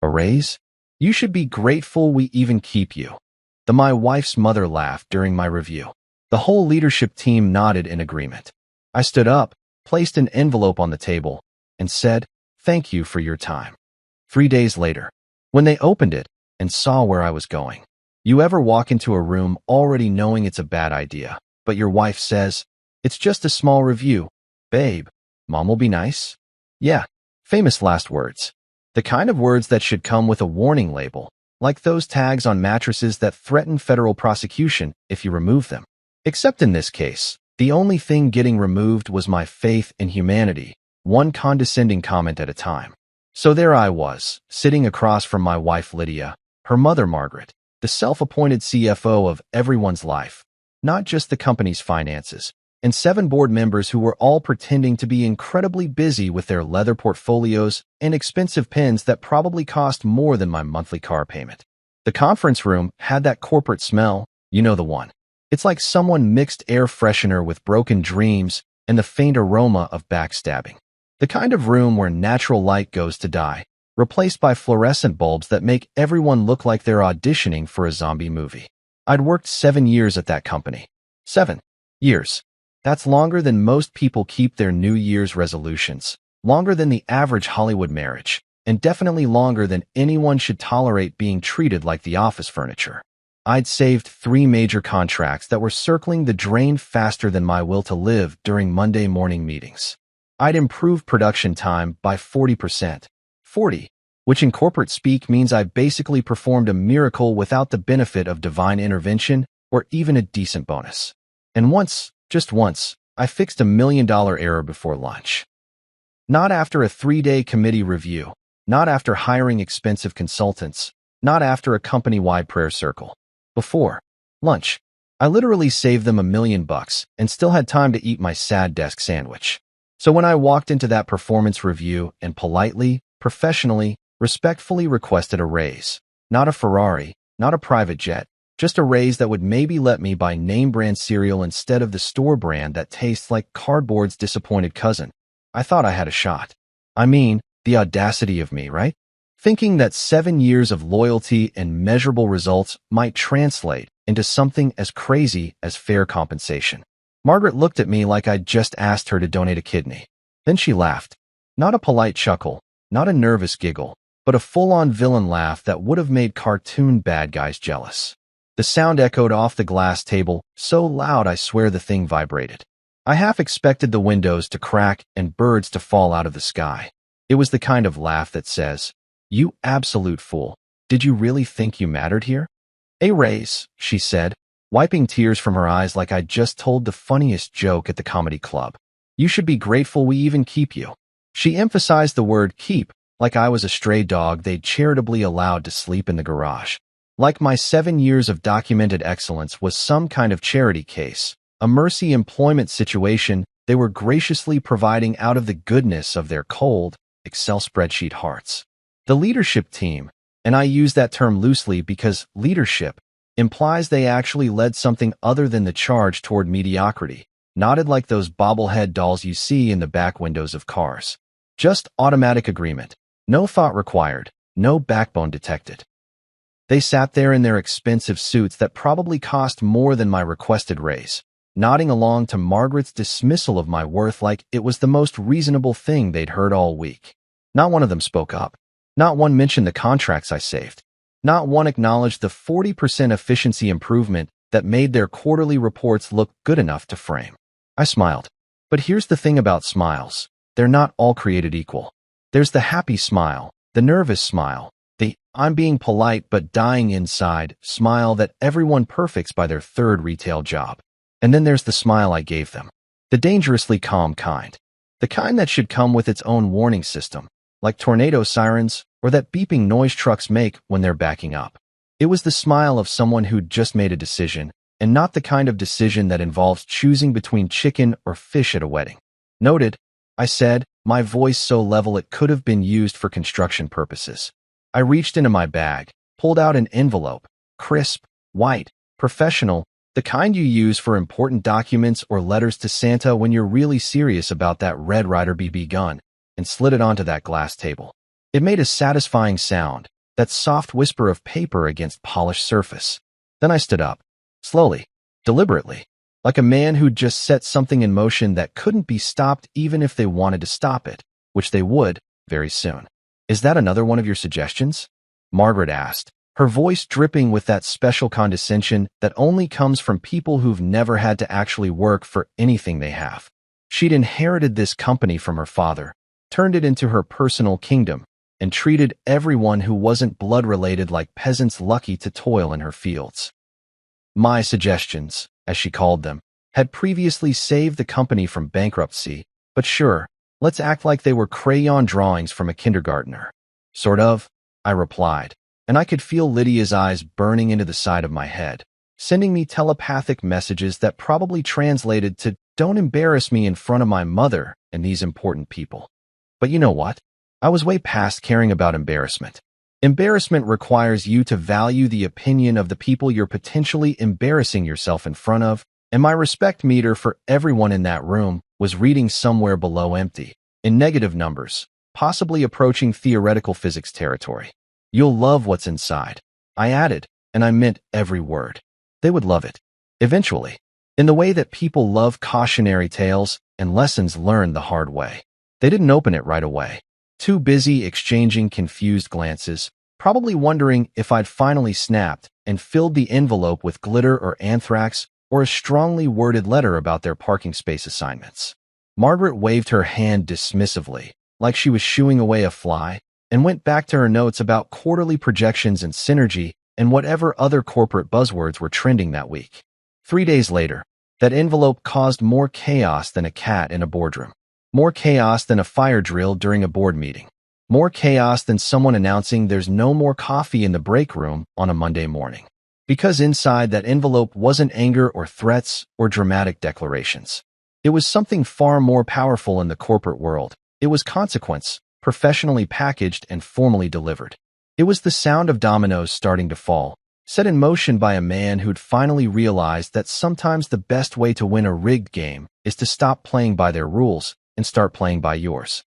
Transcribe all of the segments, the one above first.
A raise? You should be grateful we even keep you. My wife's mother laughed during my review. The whole leadership team nodded in agreement. I stood up, placed an envelope on the table, and said, "Thank you for your time." 3 days later, when they opened it and saw where I was going. You ever walk into a room already knowing it's a bad idea, but your wife says, "It's just a small review. Babe, Mom will be nice?" Yeah, famous last words. The kind of words that should come with a warning label, like those tags on mattresses that threaten federal prosecution if you remove them. Except in this case, the only thing getting removed was my faith in humanity, one condescending comment at a time. So there I was, sitting across from my wife Lydia, her mother Margaret, the self-appointed CFO of everyone's life, not just the company's finances, and 7 board members who were all pretending to be incredibly busy with their leather portfolios and expensive pens that probably cost more than my monthly car payment. The conference room had that corporate smell, you know the one. It's like someone mixed air freshener with broken dreams and the faint aroma of backstabbing. The kind of room where natural light goes to die, replaced by fluorescent bulbs that make everyone look like they're auditioning for a zombie movie. I'd worked 7 years at that company. 7 years. That's longer than most people keep their New Year's resolutions, longer than the average Hollywood marriage, and definitely longer than anyone should tolerate being treated like the office furniture. I'd saved 3 major contracts that were circling the drain faster than my will to live during Monday morning meetings. I'd improved production time by 40%. 40, which in corporate speak means I basically performed a miracle without the benefit of divine intervention or even a decent bonus. And once, just once, I fixed $1 million error before lunch. Not after a 3-day committee review, not after hiring expensive consultants, not after a company-wide prayer circle. Before lunch, I literally saved them $1 million and still had time to eat my sad desk sandwich. So when I walked into that performance review and politely, professionally, respectfully requested a raise, not a Ferrari, not a private jet, just a raise that would maybe let me buy name-brand cereal instead of the store brand that tastes like cardboard's disappointed cousin, I thought I had a shot. I mean, the audacity of me, right? Thinking that 7 years of loyalty and measurable results might translate into something as crazy as fair compensation. Margaret looked at me like I'd just asked her to donate a kidney. Then she laughed. Not a polite chuckle, not a nervous giggle, but a full-on villain laugh that would have made cartoon bad guys jealous. The sound echoed off the glass table, so loud I swear the thing vibrated. I half expected the windows to crack and birds to fall out of the sky. It was the kind of laugh that says, "You absolute fool, did you really think you mattered here?" "A raise," she said, wiping tears from her eyes like I'd just told the funniest joke at the comedy club. "You should be grateful we even keep you." She emphasized the word keep, like I was a stray dog they'd charitably allowed to sleep in the garage. Like my 7 years of documented excellence was some kind of charity case, a mercy employment situation they were graciously providing out of the goodness of their cold, Excel spreadsheet hearts. The leadership team, and I use that term loosely because leadership implies they actually led something other than the charge toward mediocrity, nodded like those bobblehead dolls you see in the back windows of cars. Just automatic agreement. No thought required, no backbone detected. They sat there in their expensive suits that probably cost more than my requested raise, nodding along to Margaret's dismissal of my worth like it was the most reasonable thing they'd heard all week. Not one of them spoke up. Not one mentioned the contracts I saved. Not one acknowledged the 40% efficiency improvement that made their quarterly reports look good enough to frame. I smiled. But here's the thing about smiles. They're not all created equal. There's the happy smile, the nervous smile, the "I'm being polite but dying inside" smile that everyone perfects by their 3rd retail job. And then there's the smile I gave them. The dangerously calm kind. The kind that should come with its own warning system, like tornado sirens or that beeping noise trucks make when they're backing up. It was the smile of someone who'd just made a decision, and not the kind of decision that involves choosing between chicken or fish at a wedding. "Noted," I said, my voice so level it could have been used for construction purposes. I reached into my bag, pulled out an envelope, crisp, white, professional, the kind you use for important documents or letters to Santa when you're really serious about that Red Ryder BB gun, and slid it onto that glass table. It made a satisfying sound, that soft whisper of paper against polished surface. Then I stood up, slowly, deliberately, like a man who'd just set something in motion that couldn't be stopped even if they wanted to stop it, which they would, very soon. "Is that another one of your suggestions?" Margaret asked, her voice dripping with that special condescension that only comes from people who've never had to actually work for anything they have. She'd inherited this company from her father, turned it into her personal kingdom, and treated everyone who wasn't blood-related like peasants lucky to toil in her fields. My suggestions, as she called them, had previously saved the company from bankruptcy, but sure, let's act like they were crayon drawings from a kindergartner. "Sort of," I replied, and I could feel Lydia's eyes burning into the side of my head, sending me telepathic messages that probably translated to "Don't embarrass me in front of my mother and these important people." But you know what? I was way past caring about embarrassment. Embarrassment requires you to value the opinion of the people you're potentially embarrassing yourself in front of, and my respect meter for everyone in that room was reading somewhere below empty, in negative numbers, possibly approaching theoretical physics territory. "You'll love what's inside," I added, and I meant every word. They would love it. Eventually. In the way that people love cautionary tales and lessons learned the hard way. They didn't open it right away. Too busy exchanging confused glances, probably wondering if I'd finally snapped and filled the envelope with glitter or anthrax or a strongly worded letter about their parking space assignments. Margaret waved her hand dismissively, like she was shooing away a fly, and went back to her notes about quarterly projections and synergy and whatever other corporate buzzwords were trending that week. 3 days later, that envelope caused more chaos than a cat in a boardroom. More chaos than a fire drill during a board meeting. More chaos than someone announcing there's no more coffee in the break room on a Monday morning. Because inside that envelope wasn't anger or threats or dramatic declarations. It was something far more powerful in the corporate world. It was consequence, professionally packaged and formally delivered. It was the sound of dominoes starting to fall, set in motion by a man who'd finally realized that sometimes the best way to win a rigged game is to stop playing by their rules and start playing by yours.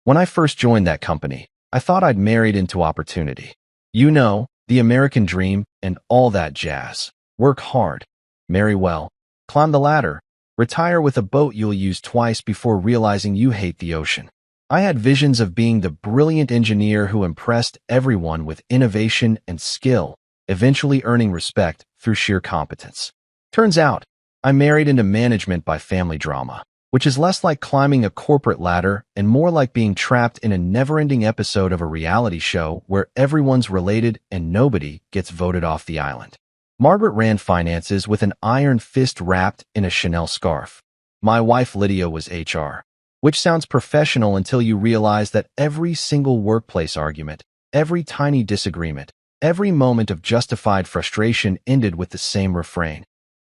When I first joined that company, I thought I'd married into opportunity. You know, the American dream and all that jazz. Work hard, marry well, climb the ladder, retire with a boat you'll use twice before realizing you hate the ocean. I had visions of being the brilliant engineer who impressed everyone with innovation and skill, eventually earning respect through sheer competence. Turns out, I married into management by family drama, which is less like climbing a corporate ladder and more like being trapped in a never-ending episode of a reality show where everyone's related and nobody gets voted off the island. Margaret ran finances with an iron fist wrapped in a Chanel scarf. My wife Lydia was HR, which sounds professional until you realize that every single workplace argument, every tiny disagreement, every moment of justified frustration ended with the same refrain.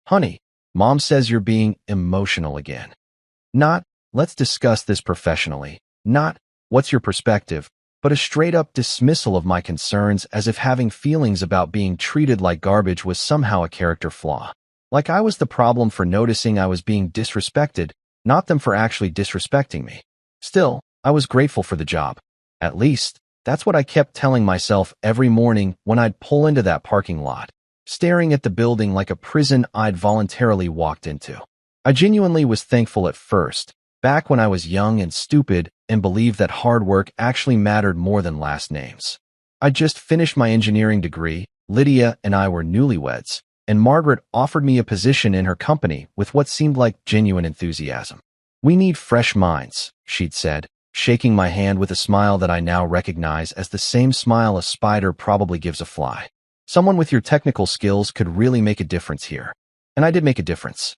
"Honey, Mom says you're being emotional again." Not, "Let's discuss this professionally." Not, "What's your perspective?" But a straight-up dismissal of my concerns as if having feelings about being treated like garbage was somehow a character flaw. Like I was the problem for noticing I was being disrespected, not them for actually disrespecting me. Still, I was grateful for the job. At least, that's what I kept telling myself every morning when I'd pull into that parking lot, staring at the building like a prison I'd voluntarily walked into. I genuinely was thankful at first, back when I was young and stupid and believed that hard work actually mattered more than last names. I'd just finished my engineering degree, Lydia and I were newlyweds, and Margaret offered me a position in her company with what seemed like genuine enthusiasm. "We need fresh minds," she'd said, shaking my hand with a smile that I now recognize as the same smile a spider probably gives a fly. "Someone with your technical skills could really make a difference here." And I did make a difference.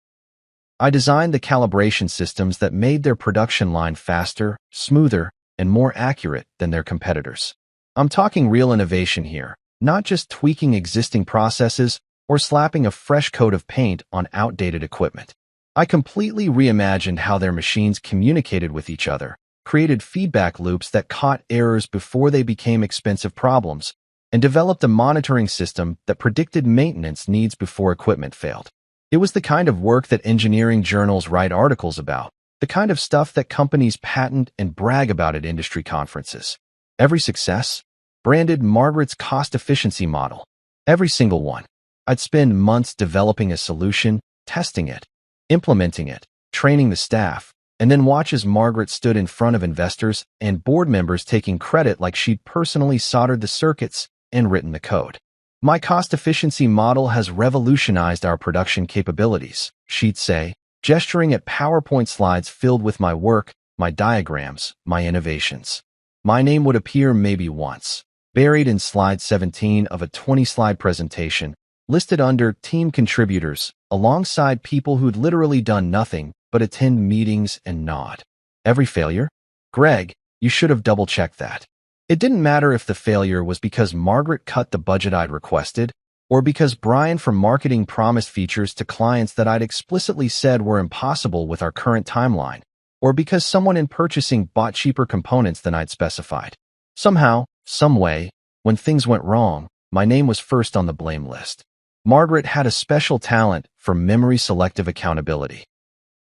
I designed the calibration systems that made their production line faster, smoother, and more accurate than their competitors. I'm talking real innovation here, not just tweaking existing processes or slapping a fresh coat of paint on outdated equipment. I completely reimagined how their machines communicated with each other, created feedback loops that caught errors before they became expensive problems, and developed a monitoring system that predicted maintenance needs before equipment failed. It was the kind of work that engineering journals write articles about, the kind of stuff that companies patent and brag about at industry conferences. Every success? Branded Margaret's cost efficiency model. Every single one. I'd spend months developing a solution, testing it, implementing it, training the staff, and then watch as Margaret stood in front of investors and board members taking credit like she'd personally soldered the circuits and written the code. My cost efficiency model has revolutionized our production capabilities, she'd say, gesturing at PowerPoint slides filled with my work, my diagrams, my innovations. My name would appear maybe once, buried in slide 17 of a 20-slide presentation, listed under team contributors, alongside people who'd literally done nothing but attend meetings and nod. Every failure? Greg, you should have double-checked that. It didn't matter if the failure was because Margaret cut the budget I'd requested, or because Brian from marketing promised features to clients that I'd explicitly said were impossible with our current timeline, or because someone in purchasing bought cheaper components than I'd specified. Somehow, some way, when things went wrong, my name was first on the blame list. Margaret had a special talent for memory-selective accountability,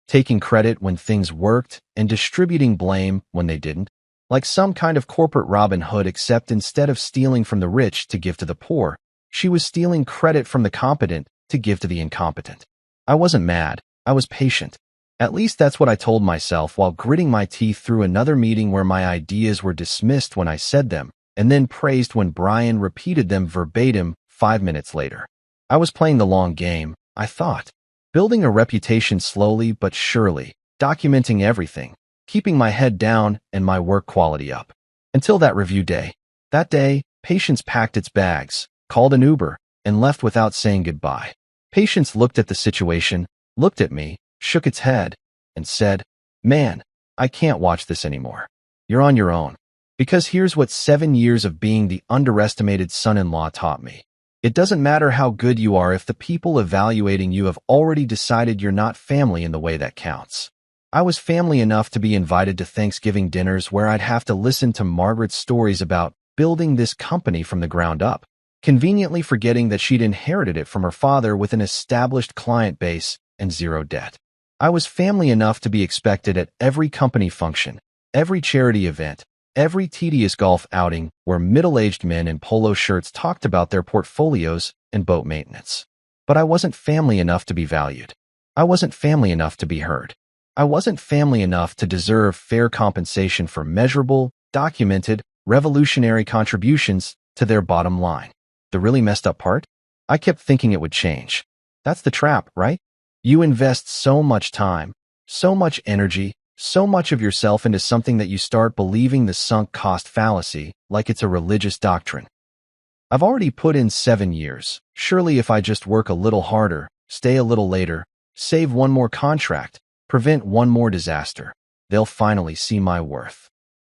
taking credit when things worked and distributing blame when they didn't, like some kind of corporate Robin Hood, except instead of stealing from the rich to give to the poor, she was stealing credit from the competent to give to the incompetent. I wasn't mad. I was patient. At least that's what I told myself while gritting my teeth through another meeting where my ideas were dismissed when I said them, and then praised when Brian repeated them verbatim 5 minutes later. I was playing the long game, I thought, building a reputation slowly but surely, documenting everything, keeping my head down and my work quality up. Until that review day. That day, Patience packed its bags, called an Uber, and left without saying goodbye. Patience looked at the situation, looked at me, shook its head, and said, "Man, I can't watch this anymore. You're on your own." Because here's what 7 years of being the underestimated son-in-law taught me. It doesn't matter how good you are if the people evaluating you have already decided you're not family in the way that counts. I was family enough to be invited to Thanksgiving dinners where I'd have to listen to Margaret's stories about building this company from the ground up, conveniently forgetting that she'd inherited it from her father with an established client base and zero debt. I was family enough to be expected at every company function, every charity event, every tedious golf outing where middle-aged men in polo shirts talked about their portfolios and boat maintenance. But I wasn't family enough to be valued. I wasn't family enough to be heard. I wasn't family enough to deserve fair compensation for measurable, documented, revolutionary contributions to their bottom line. The really messed up part? I kept thinking it would change. That's the trap, right? You invest so much time, so much energy, so much of yourself into something that you start believing the sunk cost fallacy, like it's a religious doctrine. I've already put in 7 years. Surely if I just work a little harder, stay a little later, save one more contract, prevent one more disaster, they'll finally see my worth.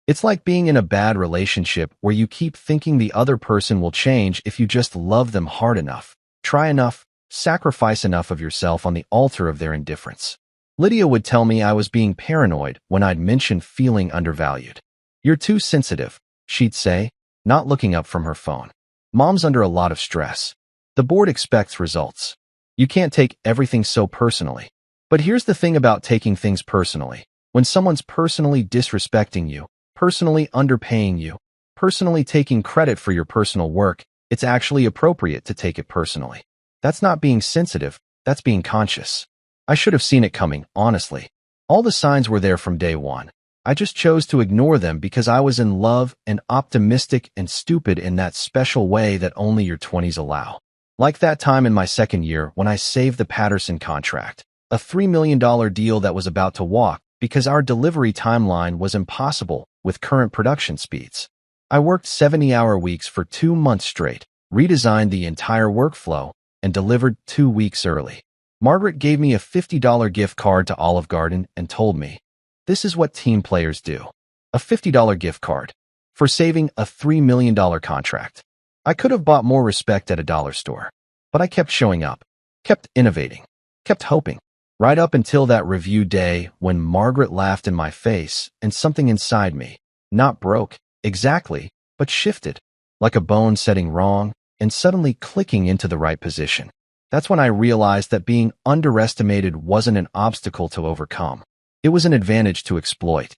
It's like being in a bad relationship where you keep thinking the other person will change if you just love them hard enough, try enough, sacrifice enough of yourself on the altar of their indifference. Lydia would tell me I was being paranoid when I'd mention feeling undervalued. "You're too sensitive," she'd say, not looking up from her phone. "Mom's under a lot of stress. The board expects results. You can't take everything so personally." But here's the thing about taking things personally. When someone's personally disrespecting you, personally underpaying you, personally taking credit for your personal work, it's actually appropriate to take it personally. That's not being sensitive, that's being conscious. I should have seen it coming, honestly. All the signs were there from day one. I just chose to ignore them because I was in love and optimistic and stupid in that special way that only your 20s allow. Like that time in my second year when I saved the Patterson contract, a $3 million deal that was about to walk because our delivery timeline was impossible with current production speeds. I worked 70-hour weeks for 2 months straight, redesigned the entire workflow, and delivered 2 weeks early. Margaret gave me a $50 gift card to Olive Garden and told me, "This is what team players do." A $50 gift card for saving a $3 million contract. I could have bought more respect at a dollar store, but I kept showing up, kept innovating, kept hoping. Right up until that review day when Margaret laughed in my face and something inside me, not broke, exactly, but shifted, like a bone setting wrong and suddenly clicking into the right position. That's when I realized that being underestimated wasn't an obstacle to overcome. It was an advantage to exploit.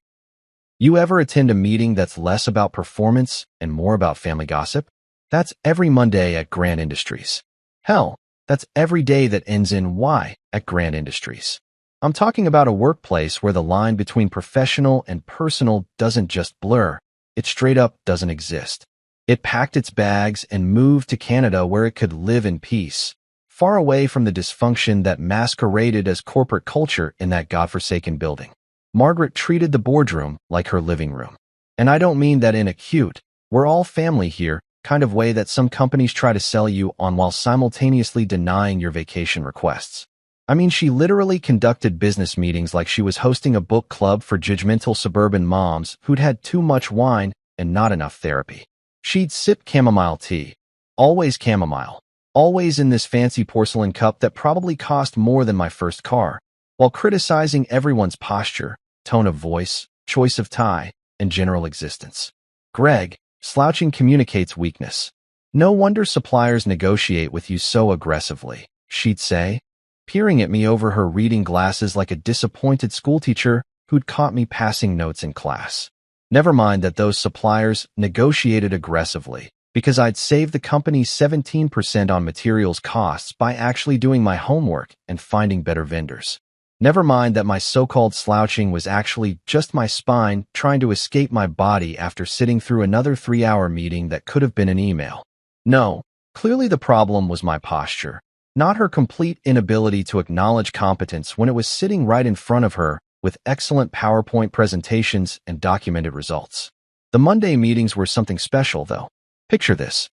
You ever attend a meeting that's less about performance and more about family gossip? That's every Monday at Grand Industries. Hell, that's every day that ends in Y at Grand Industries. I'm talking about a workplace where the line between professional and personal doesn't just blur, it straight up doesn't exist. It packed its bags and moved to Canada where it could live in peace, far away from the dysfunction that masqueraded as corporate culture in that godforsaken building. Margaret treated the boardroom like her living room. And I don't mean that in a cute, we're all family here kind of way that some companies try to sell you on while simultaneously denying your vacation requests. I mean, she literally conducted business meetings like she was hosting a book club for judgmental suburban moms who'd had too much wine and not enough therapy. She'd sip chamomile tea, always chamomile, always in this fancy porcelain cup that probably cost more than my first car, while criticizing everyone's posture, tone of voice, choice of tie, and general existence. Greg, slouching communicates weakness. No wonder suppliers negotiate with you so aggressively, she'd say, peering at me over her reading glasses like a disappointed schoolteacher who'd caught me passing notes in class. Never mind that those suppliers negotiated aggressively, because I'd saved the company 17% on materials costs by actually doing my homework and finding better vendors. Never mind that my so-called slouching was actually just my spine trying to escape my body after sitting through another 3-hour meeting that could have been an email. No, clearly the problem was my posture, not her complete inability to acknowledge competence when it was sitting right in front of her with excellent PowerPoint presentations and documented results. The Monday meetings were something special, though. Picture this.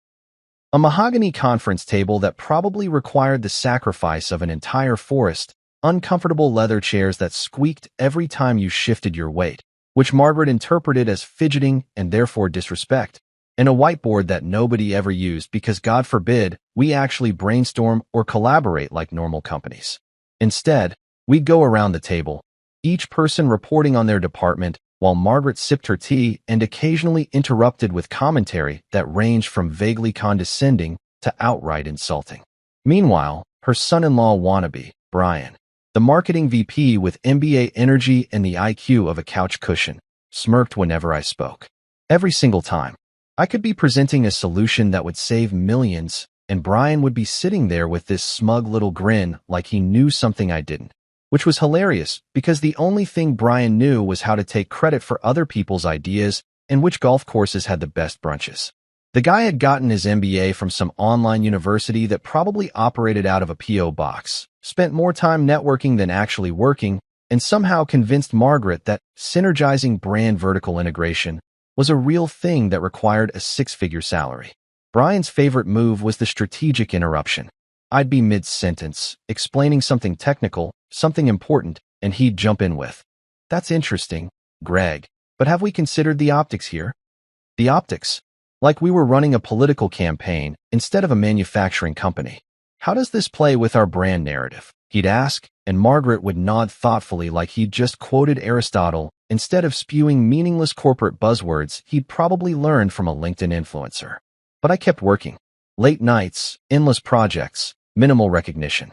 A mahogany conference table that probably required the sacrifice of an entire forest, uncomfortable leather chairs that squeaked every time you shifted your weight, which Margaret interpreted as fidgeting and therefore disrespect, and a whiteboard that nobody ever used because, God forbid, we actually brainstorm or collaborate like normal companies. Instead, we'd go around the table, each person reporting on their department, while Margaret sipped her tea and occasionally interrupted with commentary that ranged from vaguely condescending to outright insulting. Meanwhile, her son-in-law wannabe, Brian, the marketing VP with MBA energy and the IQ of a couch cushion, smirked whenever I spoke. Every single time. I could be presenting a solution that would save millions, and Brian would be sitting there with this smug little grin like he knew something I didn't. Which was hilarious because the only thing Brian knew was how to take credit for other people's ideas and which golf courses had the best brunches. The guy had gotten his MBA from some online university that probably operated out of a P.O. box, spent more time networking than actually working, and somehow convinced Margaret that synergizing brand vertical integration was a real thing that required a 6-figure salary. Brian's favorite move was the strategic interruption. I'd be mid-sentence, explaining something technical, something important, and he'd jump in with, "That's interesting, Greg, but have we considered the optics here?" The optics? Like we were running a political campaign instead of a manufacturing company. "How does this play with our brand narrative?" he'd ask, and Margaret would nod thoughtfully like he'd just quoted Aristotle instead of spewing meaningless corporate buzzwords he'd probably learned from a LinkedIn influencer. But I kept working. Late nights, endless projects, minimal recognition.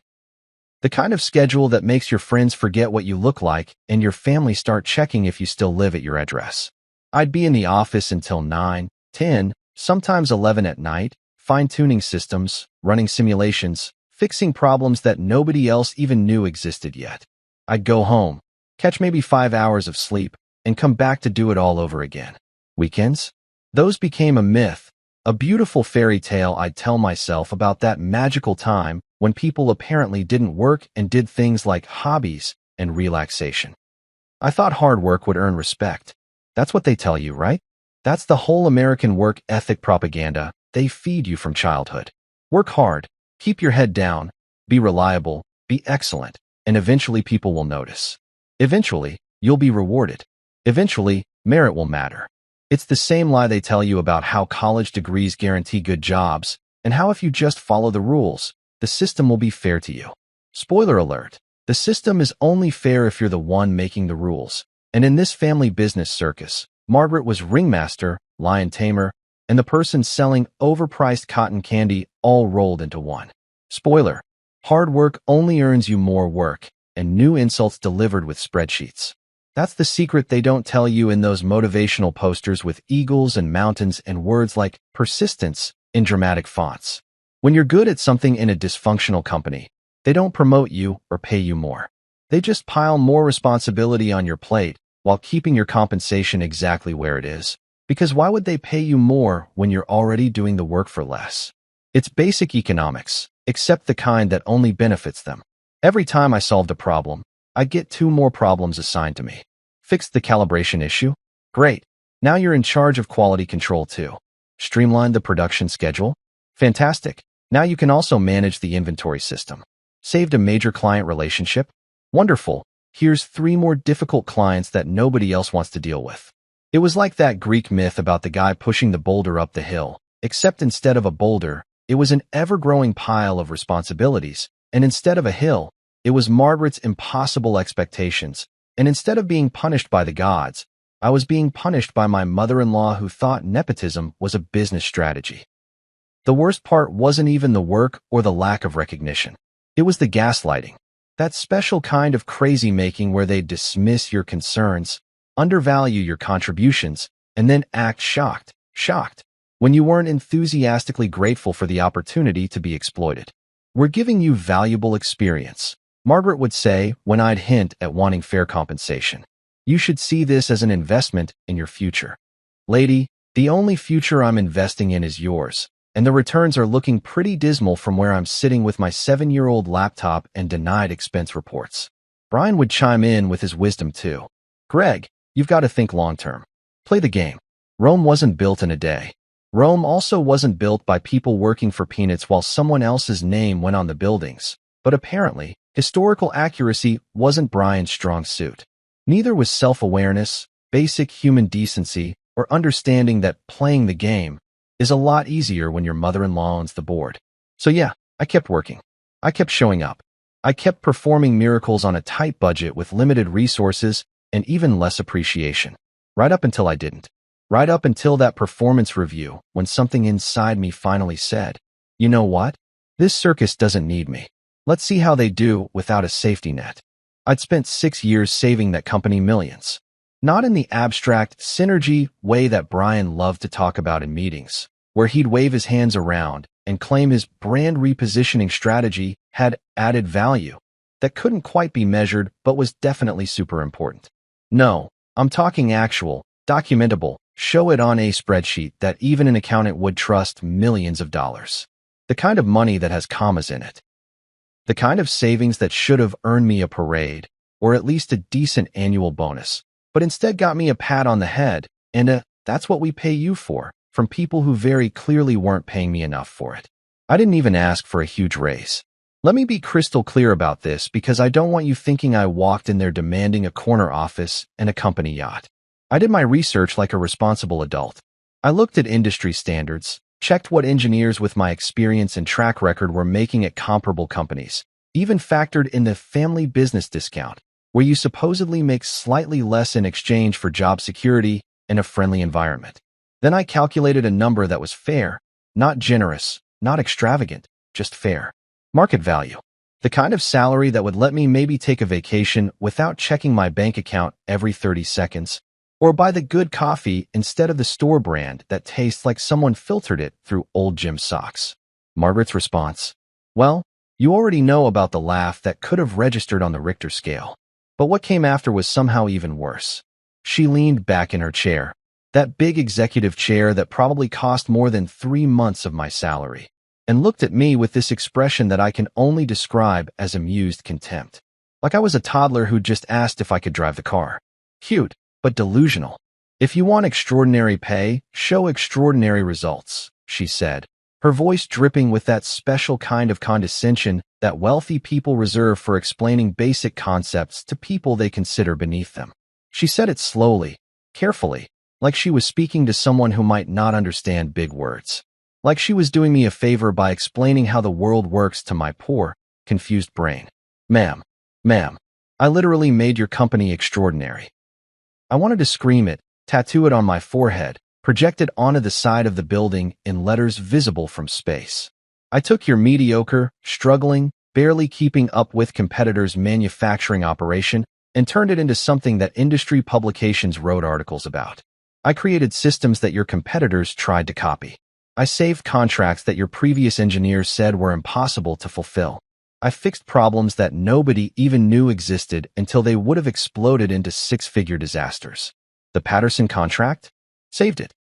The kind of schedule that makes your friends forget what you look like and your family start checking if you still live at your address. I'd be in the office until 9, 10, sometimes 11 at night, fine-tuning systems, running simulations, fixing problems that nobody else even knew existed yet. I'd go home, catch maybe 5 hours of sleep, and come back to do it all over again. Weekends? Those became a myth, a beautiful fairy tale I'd tell myself about that magical time when people apparently didn't work and did things like hobbies and relaxation. I thought hard work would earn respect. That's what they tell you, right? That's the whole American work ethic propaganda they feed you from childhood. Work hard, keep your head down, be reliable, be excellent, and eventually people will notice. Eventually, you'll be rewarded. Eventually, merit will matter. It's the same lie they tell you about how college degrees guarantee good jobs, and how if you just follow the rules, the system will be fair to you. Spoiler alert, the system is only fair if you're the one making the rules. And in this family business circus, Margaret was ringmaster, lion tamer, and the person selling overpriced cotton candy all rolled into one. Spoiler, hard work only earns you more work, and new insults delivered with spreadsheets. That's the secret they don't tell you in those motivational posters with eagles and mountains and words like persistence in dramatic fonts. When you're good at something in a dysfunctional company, they don't promote you or pay you more. They just pile more responsibility on your plate while keeping your compensation exactly where it is. Because why would they pay you more when you're already doing the work for less? It's basic economics, except the kind that only benefits them. Every time I solved a problem, I get 2 more problems assigned to me. Fixed the calibration issue? Great. Now you're in charge of quality control too. Streamlined the production schedule? Fantastic. Now you can also manage the inventory system. Saved a major client relationship? Wonderful. Here's 3 more difficult clients that nobody else wants to deal with. It was like that Greek myth about the guy pushing the boulder up the hill, except instead of a boulder, it was an ever-growing pile of responsibilities, and instead of a hill, it was Margaret's impossible expectations, and instead of being punished by the gods, I was being punished by my mother-in-law who thought nepotism was a business strategy. The worst part wasn't even the work or the lack of recognition. It was the gaslighting, that special kind of crazy-making where they dismiss your concerns, undervalue your contributions, and then act shocked, when you weren't enthusiastically grateful for the opportunity to be exploited. We're giving you valuable experience, Margaret would say when I'd hint at wanting fair compensation. You should see this as an investment in your future. Lady, the only future I'm investing in is yours, and the returns are looking pretty dismal from where I'm sitting with my 7-year-old laptop and denied expense reports. Brian would chime in with his wisdom too. Greg, you've got to think long-term. Play the game. Rome wasn't built in a day. Rome also wasn't built by people working for peanuts while someone else's name went on the buildings. But apparently, historical accuracy wasn't Brian's strong suit. Neither was self-awareness, basic human decency, or understanding that playing the game is a lot easier when your mother-in-law owns the board. So yeah, I kept working. I kept showing up. I kept performing miracles on a tight budget with limited resources and even less appreciation. Right up until I didn't. Right up until that performance review, when something inside me finally said, you know what? This circus doesn't need me. Let's see how they do without a safety net. I'd spent 6 years saving that company millions. Not in the abstract synergy way that Brian loved to talk about in meetings, where he'd wave his hands around and claim his brand repositioning strategy had added value that couldn't quite be measured but was definitely super important. No, I'm talking actual, documentable, show it on a spreadsheet that even an accountant would trust millions of dollars. The kind of money that has commas in it. The kind of savings that should have earned me a parade, or at least a decent annual bonus, but instead got me a pat on the head and a, that's what we pay you for, from people who very clearly weren't paying me enough for it. I didn't even ask for a huge raise. Let me be crystal clear about this because I don't want you thinking I walked in there demanding a corner office and a company yacht. I did my research like a responsible adult. I looked at industry standards, checked what engineers with my experience and track record were making at comparable companies, even factored in the family business discount, where you supposedly make slightly less in exchange for job security and a friendly environment. Then I calculated a number that was fair, not generous, not extravagant, just fair. Market value. The kind of salary that would let me maybe take a vacation without checking my bank account every 30 seconds, or buy the good coffee instead of the store brand that tastes like someone filtered it through old gym socks. Margaret's response. Well, you already know about the laugh that could have registered on the Richter scale. But what came after was somehow even worse. She leaned back in her chair, that big executive chair that probably cost more than 3 months of my salary, and looked at me with this expression that I can only describe as amused contempt. Like I was a toddler who just asked if I could drive the car. Cute, but delusional. If you want extraordinary pay, show extraordinary results, she said, her voice dripping with that special kind of condescension that wealthy people reserve for explaining basic concepts to people they consider beneath them. She said it slowly, carefully, like she was speaking to someone who might not understand big words. Like she was doing me a favor by explaining how the world works to my poor, confused brain. Ma'am, I literally made your company extraordinary. I wanted to scream it, tattoo it on my forehead, project it onto the side of the building in letters visible from space. I took your mediocre, struggling, barely keeping up with competitors' manufacturing operation and turned it into something that industry publications wrote articles about. I created systems that your competitors tried to copy. I saved contracts that your previous engineers said were impossible to fulfill. I fixed problems that nobody even knew existed until they would have exploded into six-figure disasters. The Patterson contract? Saved it.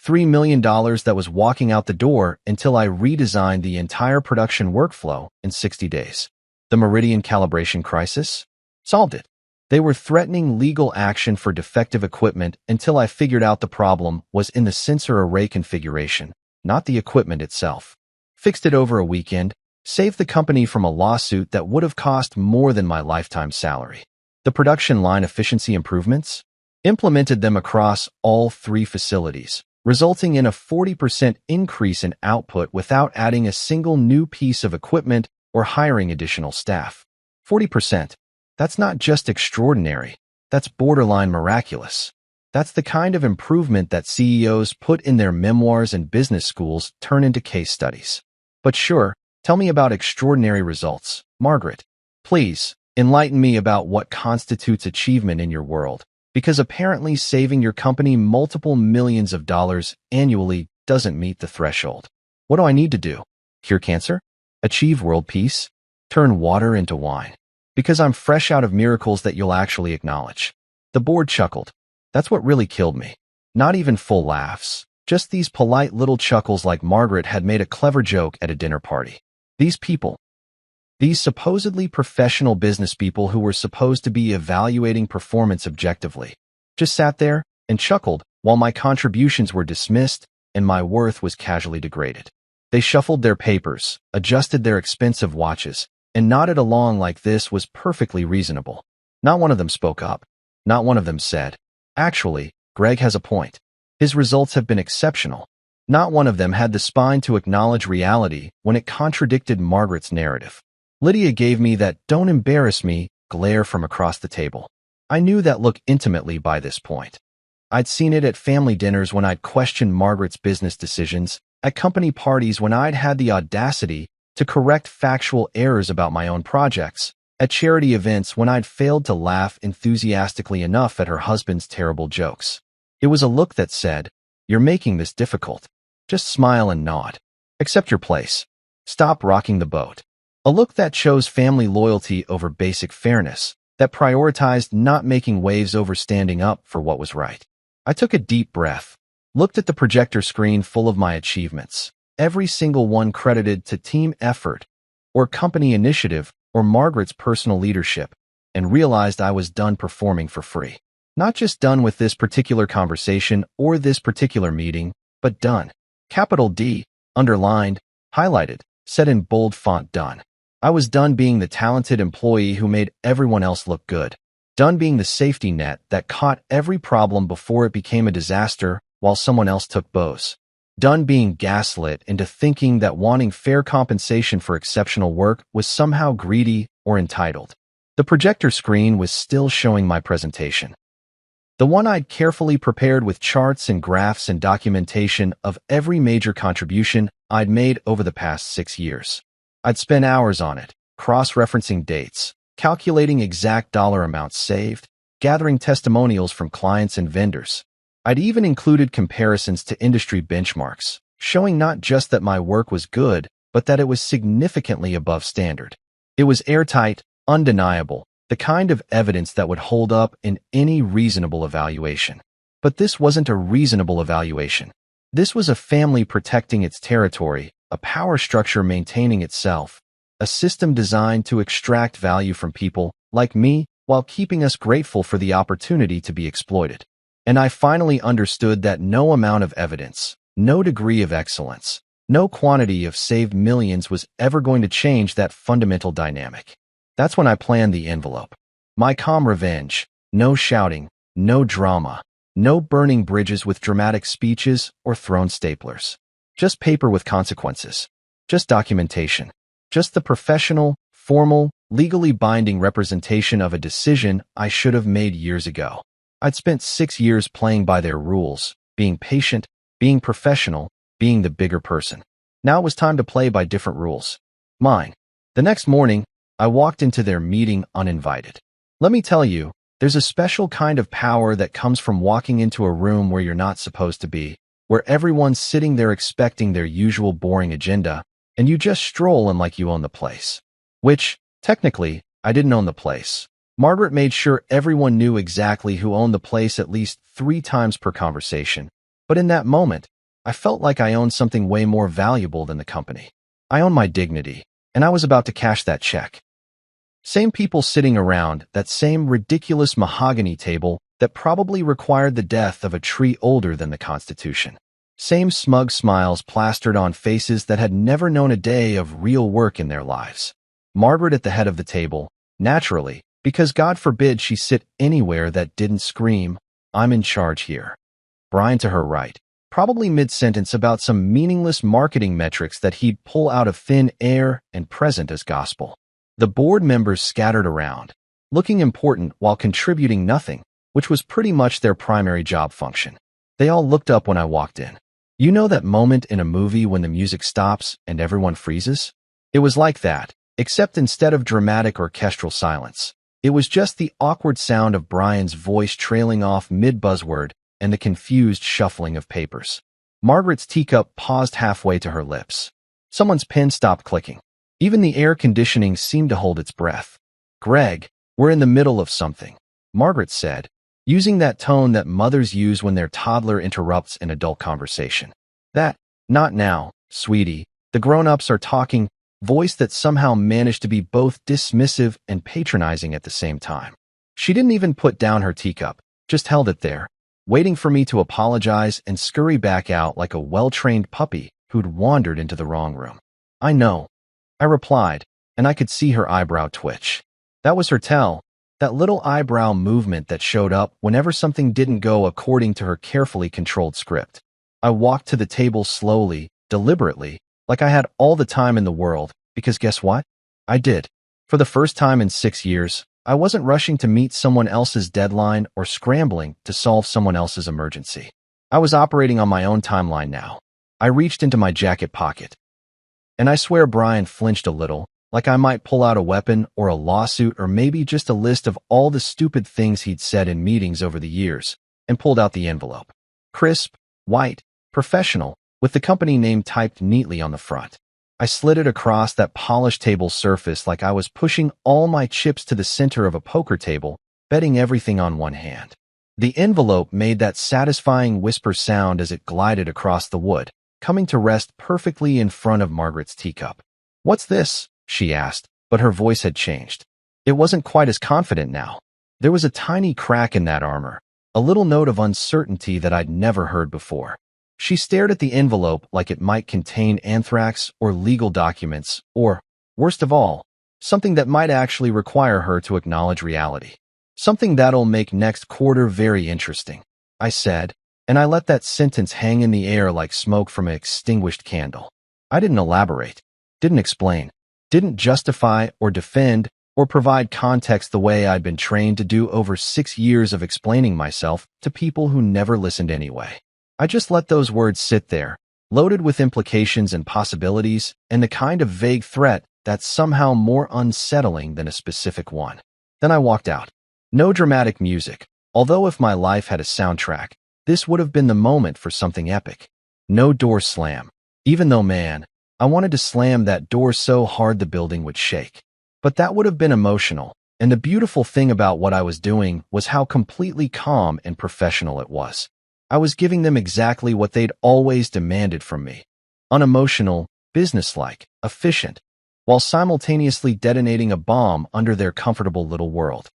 $3 million that was walking out the door until I redesigned the entire production workflow in 60 days. The Meridian calibration crisis? Solved it. They were threatening legal action for defective equipment until I figured out the problem was in the sensor array configuration, not the equipment itself. Fixed it over a weekend, saved the company from a lawsuit that would have cost more than my lifetime salary. The production line efficiency improvements? Implemented them across all 3 facilities, resulting in a 40% increase in output without adding a single new piece of equipment or hiring additional staff. 40%. That's not just extraordinary, that's borderline miraculous. That's the kind of improvement that CEOs put in their memoirs and business schools turn into case studies. But sure, tell me about extraordinary results, Margaret. Please, enlighten me about what constitutes achievement in your world, because apparently saving your company multiple millions of dollars annually doesn't meet the threshold. What do I need to do? Cure cancer? Achieve world peace? Turn water into wine? Because I'm fresh out of miracles that you'll actually acknowledge. The board chuckled. That's what really killed me. Not even full laughs, just these polite little chuckles like Margaret had made a clever joke at a dinner party. These people, these supposedly professional business people who were supposed to be evaluating performance objectively, just sat there and chuckled while my contributions were dismissed and my worth was casually degraded. They shuffled their papers, adjusted their expensive watches, and nodded along like this was perfectly reasonable. Not one of them spoke up. Not one of them said, "Actually, Greg has a point. His results have been exceptional." Not one of them had the spine to acknowledge reality when it contradicted Margaret's narrative. Lydia gave me that "don't embarrass me" glare from across the table. I knew that look intimately by this point. I'd seen it at family dinners when I'd questioned Margaret's business decisions, at company parties when I'd had the audacity to correct factual errors about my own projects, at charity events when I'd failed to laugh enthusiastically enough at her husband's terrible jokes. It was a look that said, "You're making this difficult. Just smile and nod. Accept your place. Stop rocking the boat." A look that chose family loyalty over basic fairness, that prioritized not making waves over standing up for what was right. I took a deep breath, looked at the projector screen full of my achievements, every single one credited to team effort, or company initiative, or Margaret's personal leadership, and realized I was done performing for free. Not just done with this particular conversation or this particular meeting, but done. Capital D, underlined, highlighted, said in bold font done. I was done being the talented employee who made everyone else look good. Done being the safety net that caught every problem before it became a disaster while someone else took bows. Done being gaslit into thinking that wanting fair compensation for exceptional work was somehow greedy or entitled. The projector screen was still showing my presentation. The one I'd carefully prepared with charts and graphs and documentation of every major contribution I'd made over the past 6 years. I'd spent hours on it, cross-referencing dates, calculating exact dollar amounts saved, gathering testimonials from clients and vendors. I'd even included comparisons to industry benchmarks, showing not just that my work was good, but that it was significantly above standard. It was airtight, undeniable, the kind of evidence that would hold up in any reasonable evaluation. But this wasn't a reasonable evaluation. This was a family protecting its territory, a power structure maintaining itself, a system designed to extract value from people like me while keeping us grateful for the opportunity to be exploited. And I finally understood that no amount of evidence, no degree of excellence, no quantity of saved millions was ever going to change that fundamental dynamic. That's when I planned the envelope. My calm revenge, no shouting, no drama, no burning bridges with dramatic speeches or thrown staplers. Just paper with consequences. Just documentation. Just the professional, formal, legally binding representation of a decision I should have made years ago. I'd spent 6 years playing by their rules, being patient, being professional, being the bigger person. Now it was time to play by different rules. Mine. The next morning, I walked into their meeting uninvited. Let me tell you, There's a special kind of power that comes from walking into a room where you're not supposed to be, where everyone's sitting there expecting their usual boring agenda, and you just stroll in like you own the place. Which, technically, I didn't own the place. Margaret made sure everyone knew exactly who owned the place at least 3 times per conversation. But in that moment, I felt like I owned something way more valuable than the company. I owned my dignity, and I was about to cash that check. Same people sitting around that same ridiculous mahogany table that probably required the death of a tree older than the Constitution. Same smug smiles plastered on faces that had never known a day of real work in their lives. Margaret at the head of the table, naturally, because God forbid she sit anywhere that didn't scream, "I'm in charge here." Brian to her right, probably mid-sentence about some meaningless marketing metrics that he'd pull out of thin air and present as gospel. The board members scattered around, looking important while contributing nothing, which was pretty much their primary job function. They all looked up when I walked in. You know that moment in a movie when the music stops and everyone freezes? It was like that, except instead of dramatic orchestral silence, it was just the awkward sound of Brian's voice trailing off mid-buzzword and the confused shuffling of papers. Margaret's teacup paused halfway to her lips. Someone's pen stopped clicking. Even the air conditioning seemed to hold its breath. "Greg, we're in the middle of something," Margaret said, using that tone that mothers use when their toddler interrupts an adult conversation. Not now, sweetie. The grown-ups are talking," voice that somehow managed to be both dismissive and patronizing at the same time. She didn't even put down her teacup, just held it there, waiting for me to apologize and scurry back out like a well-trained puppy who'd wandered into the wrong room. "I know," I replied, and I could see her eyebrow twitch. That was her tell, that little eyebrow movement that showed up whenever something didn't go according to her carefully controlled script. I walked to the table slowly, deliberately, like I had all the time in the world, because guess what? I did. For the first time in 6 years, I wasn't rushing to meet someone else's deadline or scrambling to solve someone else's emergency. I was operating on my own timeline now. I reached into my jacket pocket. And I swear Brian flinched a little, like I might pull out a weapon or a lawsuit or maybe just a list of all the stupid things he'd said in meetings over the years, and pulled out the envelope. Crisp, white, professional, with the company name typed neatly on the front. I slid it across that polished table surface like I was pushing all my chips to the center of a poker table, betting everything on one hand. The envelope made that satisfying whisper sound as it glided across the wood, coming to rest perfectly in front of Margaret's teacup. "What's this?" she asked, but her voice had changed. It wasn't quite as confident now. There was a tiny crack in that armor, a little note of uncertainty that I'd never heard before. She stared at the envelope like it might contain anthrax or legal documents or, worst of all, something that might actually require her to acknowledge reality. "Something that'll make next quarter very interesting," I said, and I let that sentence hang in the air like smoke from an extinguished candle. I didn't elaborate, didn't explain, didn't justify or defend or provide context the way I'd been trained to do over 6 years of explaining myself to people who never listened anyway. I just let those words sit there, loaded with implications and possibilities, and the kind of vague threat that's somehow more unsettling than a specific one. Then I walked out. No dramatic music, although if my life had a soundtrack, this would have been the moment for something epic. No door slam, even though, man, I wanted to slam that door so hard the building would shake. But that would have been emotional, and the beautiful thing about what I was doing was how completely calm and professional it was. I was giving them exactly what they'd always demanded from me. Unemotional, businesslike, efficient, while simultaneously detonating a bomb under their comfortable little world.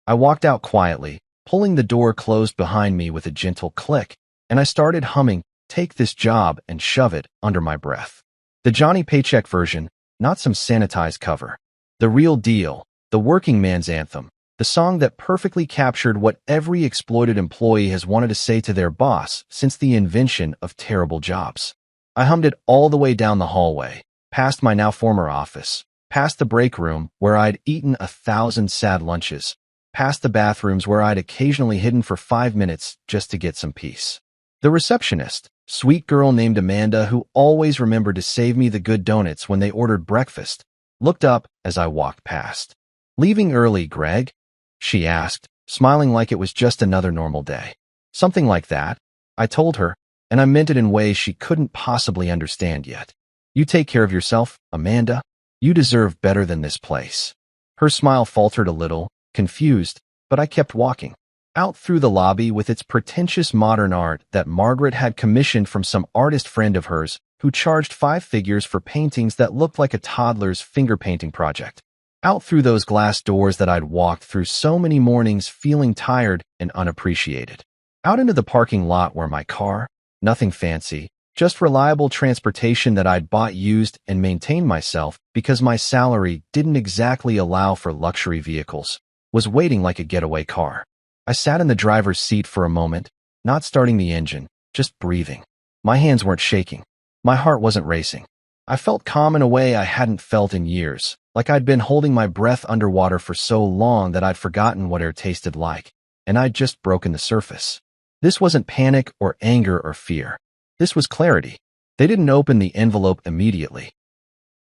I walked out quietly, pulling the door closed behind me with a gentle click, and I started humming "Take This Job and Shove It" under my breath. The Johnny Paycheck version, not some sanitized cover. The real deal, the working man's anthem, the song that perfectly captured what every exploited employee has wanted to say to their boss since the invention of terrible jobs. I hummed it all the way down the hallway, past my now former office, past the break room where I'd eaten 1,000 sad lunches, past the bathrooms where I'd occasionally hidden for 5 minutes just to get some peace. The receptionist, sweet girl named Amanda who always remembered to save me the good donuts when they ordered breakfast, looked up as I walked past. "Leaving early, Greg?" she asked, smiling like it was just another normal day. Something like that, I told her, and I meant it in ways she couldn't possibly understand yet. You take care of yourself, Amanda. You deserve better than this place. Her smile faltered a little, confused, but I kept walking. Out through the lobby with its pretentious modern art that Margaret had commissioned from some artist friend of hers who charged 5 figures for paintings that looked like a toddler's finger painting project. Out through those glass doors that I'd walked through so many mornings feeling tired and unappreciated. Out into the parking lot where my car, nothing fancy, just reliable transportation that I'd bought used and maintained myself because my salary didn't exactly allow for luxury vehicles, was waiting like a getaway car. I sat in the driver's seat for a moment, not starting the engine, just breathing. My hands weren't shaking. My heart wasn't racing. I felt calm in a way I hadn't felt in years, like I'd been holding my breath underwater for so long that I'd forgotten what air tasted like, and I'd just broken the surface. This wasn't panic or anger or fear. This was clarity. They didn't open the envelope immediately.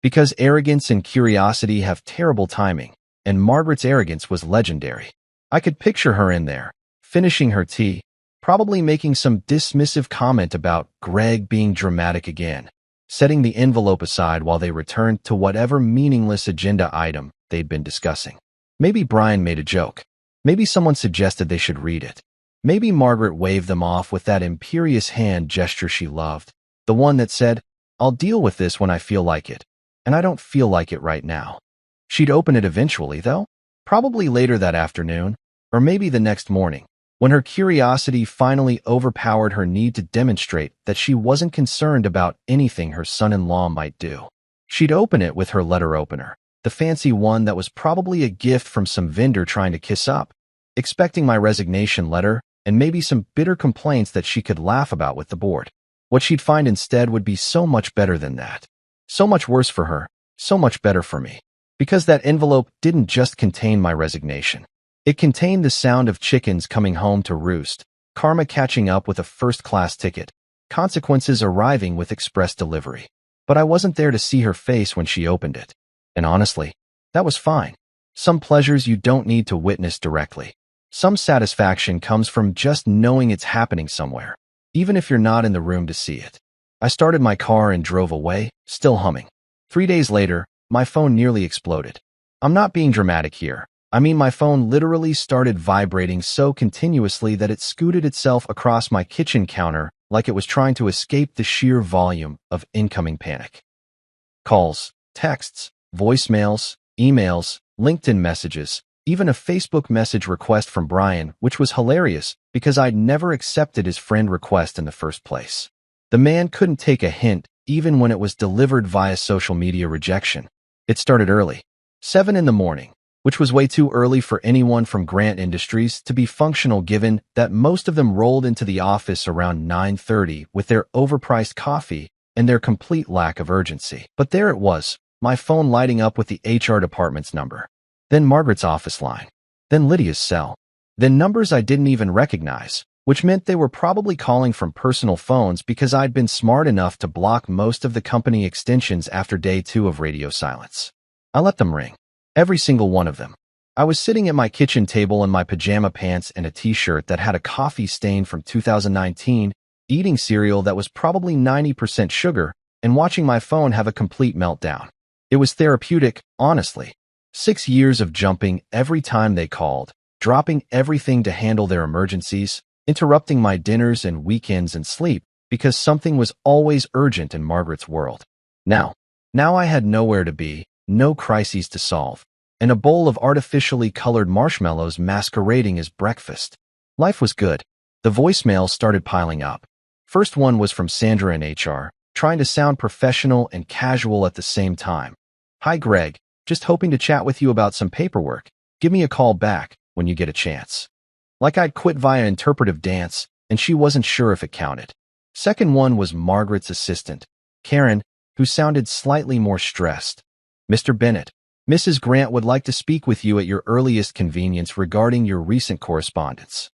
Because arrogance and curiosity have terrible timing, and Margaret's arrogance was legendary. I could picture her in there, finishing her tea, probably making some dismissive comment about Greg being dramatic again, setting the envelope aside while they returned to whatever meaningless agenda item they'd been discussing. Maybe Brian made a joke. Maybe someone suggested they should read it. Maybe Margaret waved them off with that imperious hand gesture she loved, the one that said, "I'll deal with this when I feel like it, and I don't feel like it right now." She'd open it eventually, though, probably later that afternoon, or maybe the next morning, when her curiosity finally overpowered her need to demonstrate that she wasn't concerned about anything her son-in-law might do. She'd open it with her letter opener, the fancy one that was probably a gift from some vendor trying to kiss up, expecting my resignation letter and maybe some bitter complaints that she could laugh about with the board. What she'd find instead would be so much better than that. So much worse for her, so much better for me. Because that envelope didn't just contain my resignation. It contained the sound of chickens coming home to roost, karma catching up with a first-class ticket, consequences arriving with express delivery. But I wasn't there to see her face when she opened it. And honestly, that was fine. Some pleasures you don't need to witness directly. Some satisfaction comes from just knowing it's happening somewhere, even if you're not in the room to see it. I started my car and drove away, still humming. 3 days later, my phone nearly exploded. I'm not being dramatic here. I mean, my phone literally started vibrating so continuously that it scooted itself across my kitchen counter like it was trying to escape the sheer volume of incoming panic. Calls, texts, voicemails, emails, LinkedIn messages, even a Facebook message request from Brian, which was hilarious because I'd never accepted his friend request in the first place. The man couldn't take a hint even when it was delivered via social media rejection. It started early, 7 in the morning, which was way too early for anyone from Grant Industries to be functional given that most of them rolled into the office around 9:30 with their overpriced coffee and their complete lack of urgency. But there it was, my phone lighting up with the HR department's number, then Margaret's office line, then Lydia's cell, then numbers I didn't even recognize, which meant they were probably calling from personal phones because I'd been smart enough to block most of the company extensions after day 2 of radio silence. I let them ring. Every single one of them. I was sitting at my kitchen table in my pajama pants and a t-shirt that had a coffee stain from 2019, eating cereal that was probably 90% sugar, and watching my phone have a complete meltdown. It was therapeutic, honestly. 6 years of jumping every time they called, dropping everything to handle their emergencies, interrupting my dinners and weekends and sleep because something was always urgent in Margaret's world. Now I had nowhere to be, no crises to solve, and a bowl of artificially colored marshmallows masquerading as breakfast. Life was good. The voicemails started piling up. First one was from Sandra in HR, trying to sound professional and casual at the same time. "Hi Greg, just hoping to chat with you about some paperwork. Give me a call back when you get a chance." Like I'd quit via interpretive dance, and she wasn't sure if it counted. Second one was Margaret's assistant, Karen, who sounded slightly more stressed. "Mr. Bennett, Mrs. Grant would like to speak with you at your earliest convenience regarding your recent correspondence."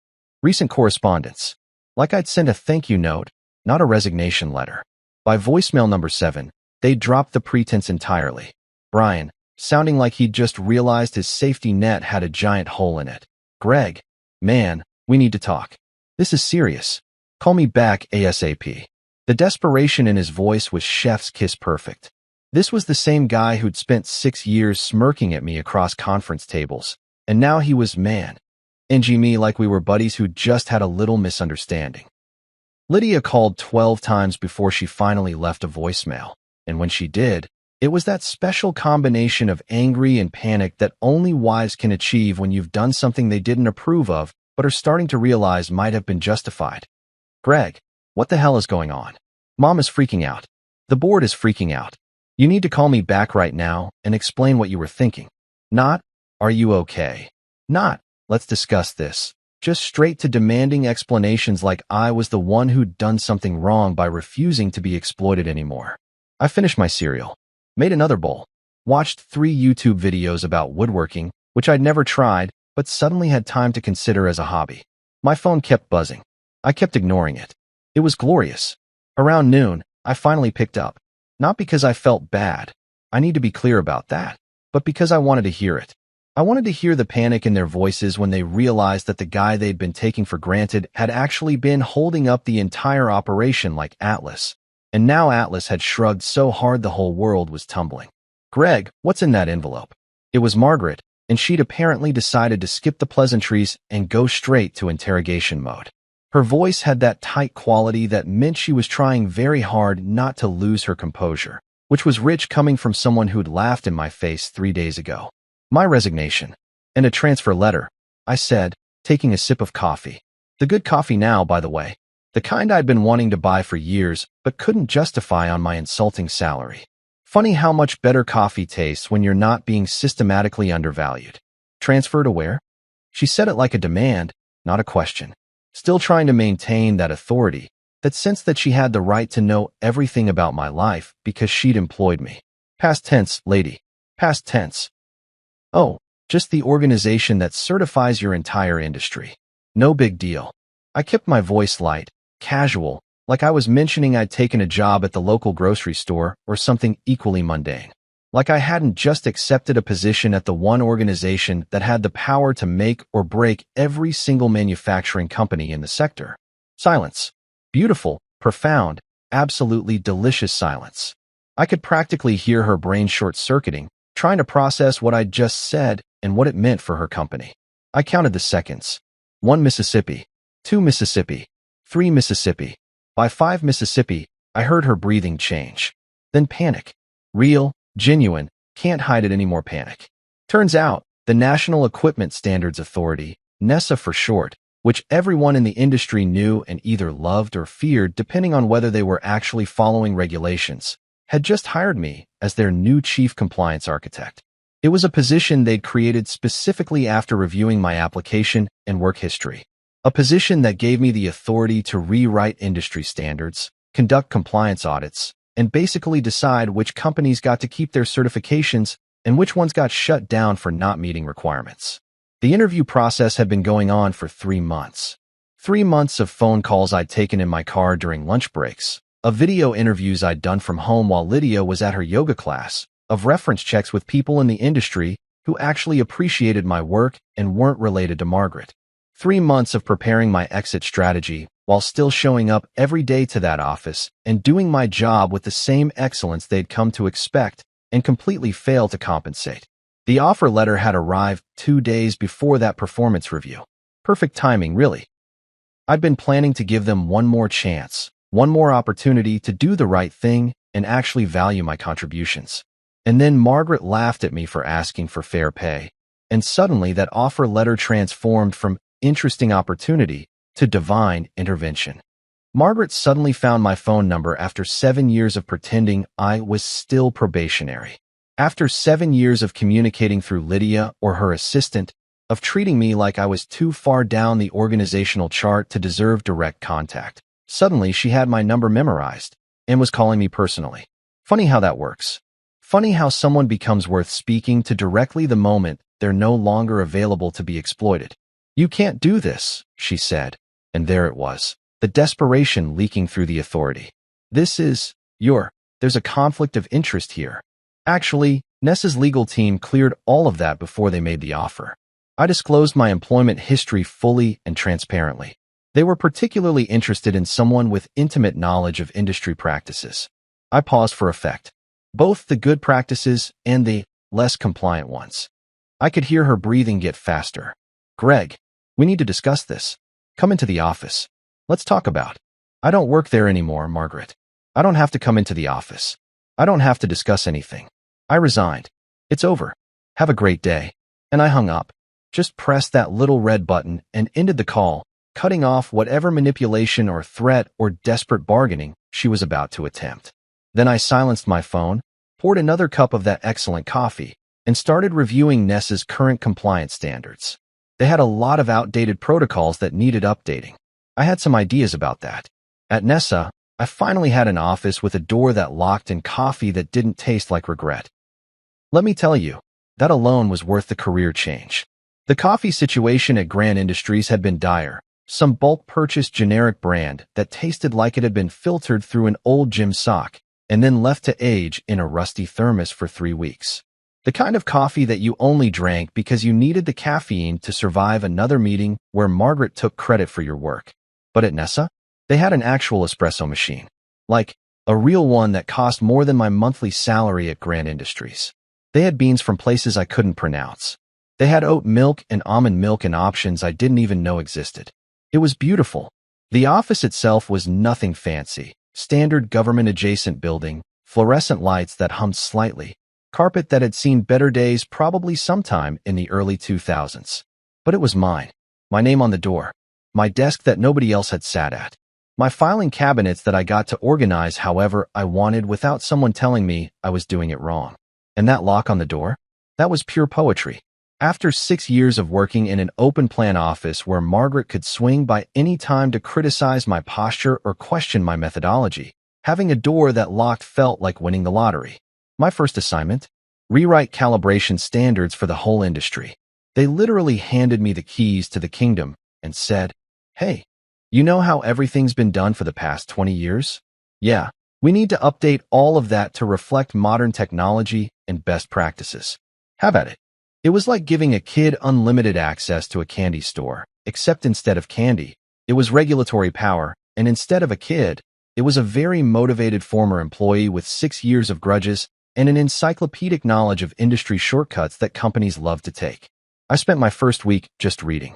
Recent correspondence. Like I'd sent a thank you note, not a resignation letter. By voicemail number 7, they dropped the pretense entirely. Brian, sounding like he'd just realized his safety net had a giant hole in it. "Greg, Man, we need to talk. This is serious. Call me back ASAP. The desperation in his voice was chef's kiss perfect. This was the same guy who'd spent 6 years smirking at me across conference tables, and now he was NG me like we were buddies who just had a little misunderstanding. Lydia called 12 times before she finally left a voicemail, and when she did, it was that special combination of angry and panic that only wives can achieve when you've done something they didn't approve of but are starting to realize might have been justified. Greg, what the hell is going on? Mom is freaking out. The board is freaking out. You need to call me back right now and explain what you were thinking. Not, are you okay? Not, let's discuss this. Just straight to demanding explanations like I was the one who'd done something wrong by refusing to be exploited anymore. I finished my cereal, made another bowl, watched 3 YouTube videos about woodworking, which I'd never tried, but suddenly had time to consider as a hobby. My phone kept buzzing. I kept ignoring it. It was glorious. Around noon, I finally picked up. Not because I felt bad. I need to be clear about that. But because I wanted to hear it. I wanted to hear the panic in their voices when they realized that the guy they'd been taking for granted had actually been holding up the entire operation like Atlas. And now Atlas had shrugged so hard the whole world was tumbling. Greg, what's in that envelope? It was Margaret, and she'd apparently decided to skip the pleasantries and go straight to interrogation mode. Her voice had that tight quality that meant she was trying very hard not to lose her composure, which was rich coming from someone who'd laughed in my face 3 days ago. My resignation. And a transfer letter, I said, taking a sip of coffee. The good coffee now, by the way. The kind I'd been wanting to buy for years, but couldn't justify on my insulting salary. Funny how much better coffee tastes when you're not being systematically undervalued. Transfer to where? She said it like a demand, not a question. Still trying to maintain that authority, that sense that she had the right to know everything about my life because she'd employed me. Past tense, lady. Past tense. Oh, just the organization that certifies your entire industry. No big deal. I kept my voice light, casual, like I was mentioning I'd taken a job at the local grocery store or something equally mundane. Like I hadn't just accepted a position at the one organization that had the power to make or break every single manufacturing company in the sector. Silence. Beautiful, profound, absolutely delicious silence. I could practically hear her brain short-circuiting, trying to process what I'd just said and what it meant for her company. I counted the seconds. 1 Mississippi, 2 Mississippi, 3 Mississippi. By 5 Mississippi, I heard her breathing change. Then panic. Real, genuine, can't hide it anymore panic. Turns out, the National Equipment Standards Authority, NESA for short, which everyone in the industry knew and either loved or feared depending on whether they were actually following regulations, had just hired me as their new chief compliance architect. It was a position they'd created specifically after reviewing my application and work history. A position that gave me the authority to rewrite industry standards, conduct compliance audits, and basically decide which companies got to keep their certifications and which ones got shut down for not meeting requirements. The interview process had been going on for 3 months. 3 months of phone calls I'd taken in my car during lunch breaks, of video interviews I'd done from home while Lydia was at her yoga class, of reference checks with people in the industry who actually appreciated my work and weren't related to Margaret. 3 months of preparing my exit strategy while still showing up every day to that office and doing my job with the same excellence they'd come to expect and completely fail to compensate. The offer letter had arrived 2 days before that performance review. Perfect timing, really. I'd been planning to give them one more chance, one more opportunity to do the right thing and actually value my contributions. And then Margaret laughed at me for asking for fair pay, and suddenly that offer letter transformed from interesting opportunity to divine intervention. Margaret suddenly found my phone number after 7 years of pretending I was still probationary. After 7 years of communicating through Lydia or her assistant, of treating me like I was too far down the organizational chart to deserve direct contact. Suddenly she had my number memorized and was calling me personally. Funny how that works. Funny how someone becomes worth speaking to directly the moment they're no longer available to be exploited. You can't do this, she said, and there it was, the desperation leaking through the authority. There's a conflict of interest here. Actually, Nessa's legal team cleared all of that before they made the offer. I disclosed my employment history fully and transparently. They were particularly interested in someone with intimate knowledge of industry practices. I paused for effect. Both the good practices and the less compliant ones. I could hear her breathing get faster. Greg, we need to discuss this. Come into the office. Let's talk about. I don't work there anymore, Margaret. I don't have to come into the office. I don't have to discuss anything. I resigned. It's over. Have a great day. And I hung up. Just pressed that little red button and ended the call, cutting off whatever manipulation or threat or desperate bargaining she was about to attempt. Then I silenced my phone, poured another cup of that excellent coffee, and started reviewing Nessa's current compliance standards. They had a lot of outdated protocols that needed updating. I had some ideas about that. At Nessa, I finally had an office with a door that locked and coffee that didn't taste like regret. Let me tell you, that alone was worth the career change. The coffee situation at Grant Industries had been dire. Some bulk-purchased generic brand that tasted like it had been filtered through an old gym sock and then left to age in a rusty thermos for 3 weeks. The kind of coffee that you only drank because you needed the caffeine to survive another meeting where Margaret took credit for your work. But at Nessa, they had an actual espresso machine. Like, a real one that cost more than my monthly salary at Grant Industries. They had beans from places I couldn't pronounce. They had oat milk and almond milk and options I didn't even know existed. It was beautiful. The office itself was nothing fancy. Standard government-adjacent building, fluorescent lights that hummed slightly, carpet that had seen better days probably sometime in the early 2000s. But it was mine. My name on the door. My desk that nobody else had sat at. My filing cabinets that I got to organize however I wanted without someone telling me I was doing it wrong. And that lock on the door? That was pure poetry. After 6 years of working in an open-plan office where Margaret could swing by any time to criticize my posture or question my methodology, having a door that locked felt like winning the lottery. My first assignment? Rewrite calibration standards for the whole industry. They literally handed me the keys to the kingdom and said, "Hey, you know how everything's been done for the past 20 years? Yeah, we need to update all of that to reflect modern technology and best practices. Have at it." It was like giving a kid unlimited access to a candy store, except instead of candy, it was regulatory power, and instead of a kid, it was a very motivated former employee with 6 years of grudges and an encyclopedic knowledge of industry shortcuts that companies love to take. I spent my first week just reading.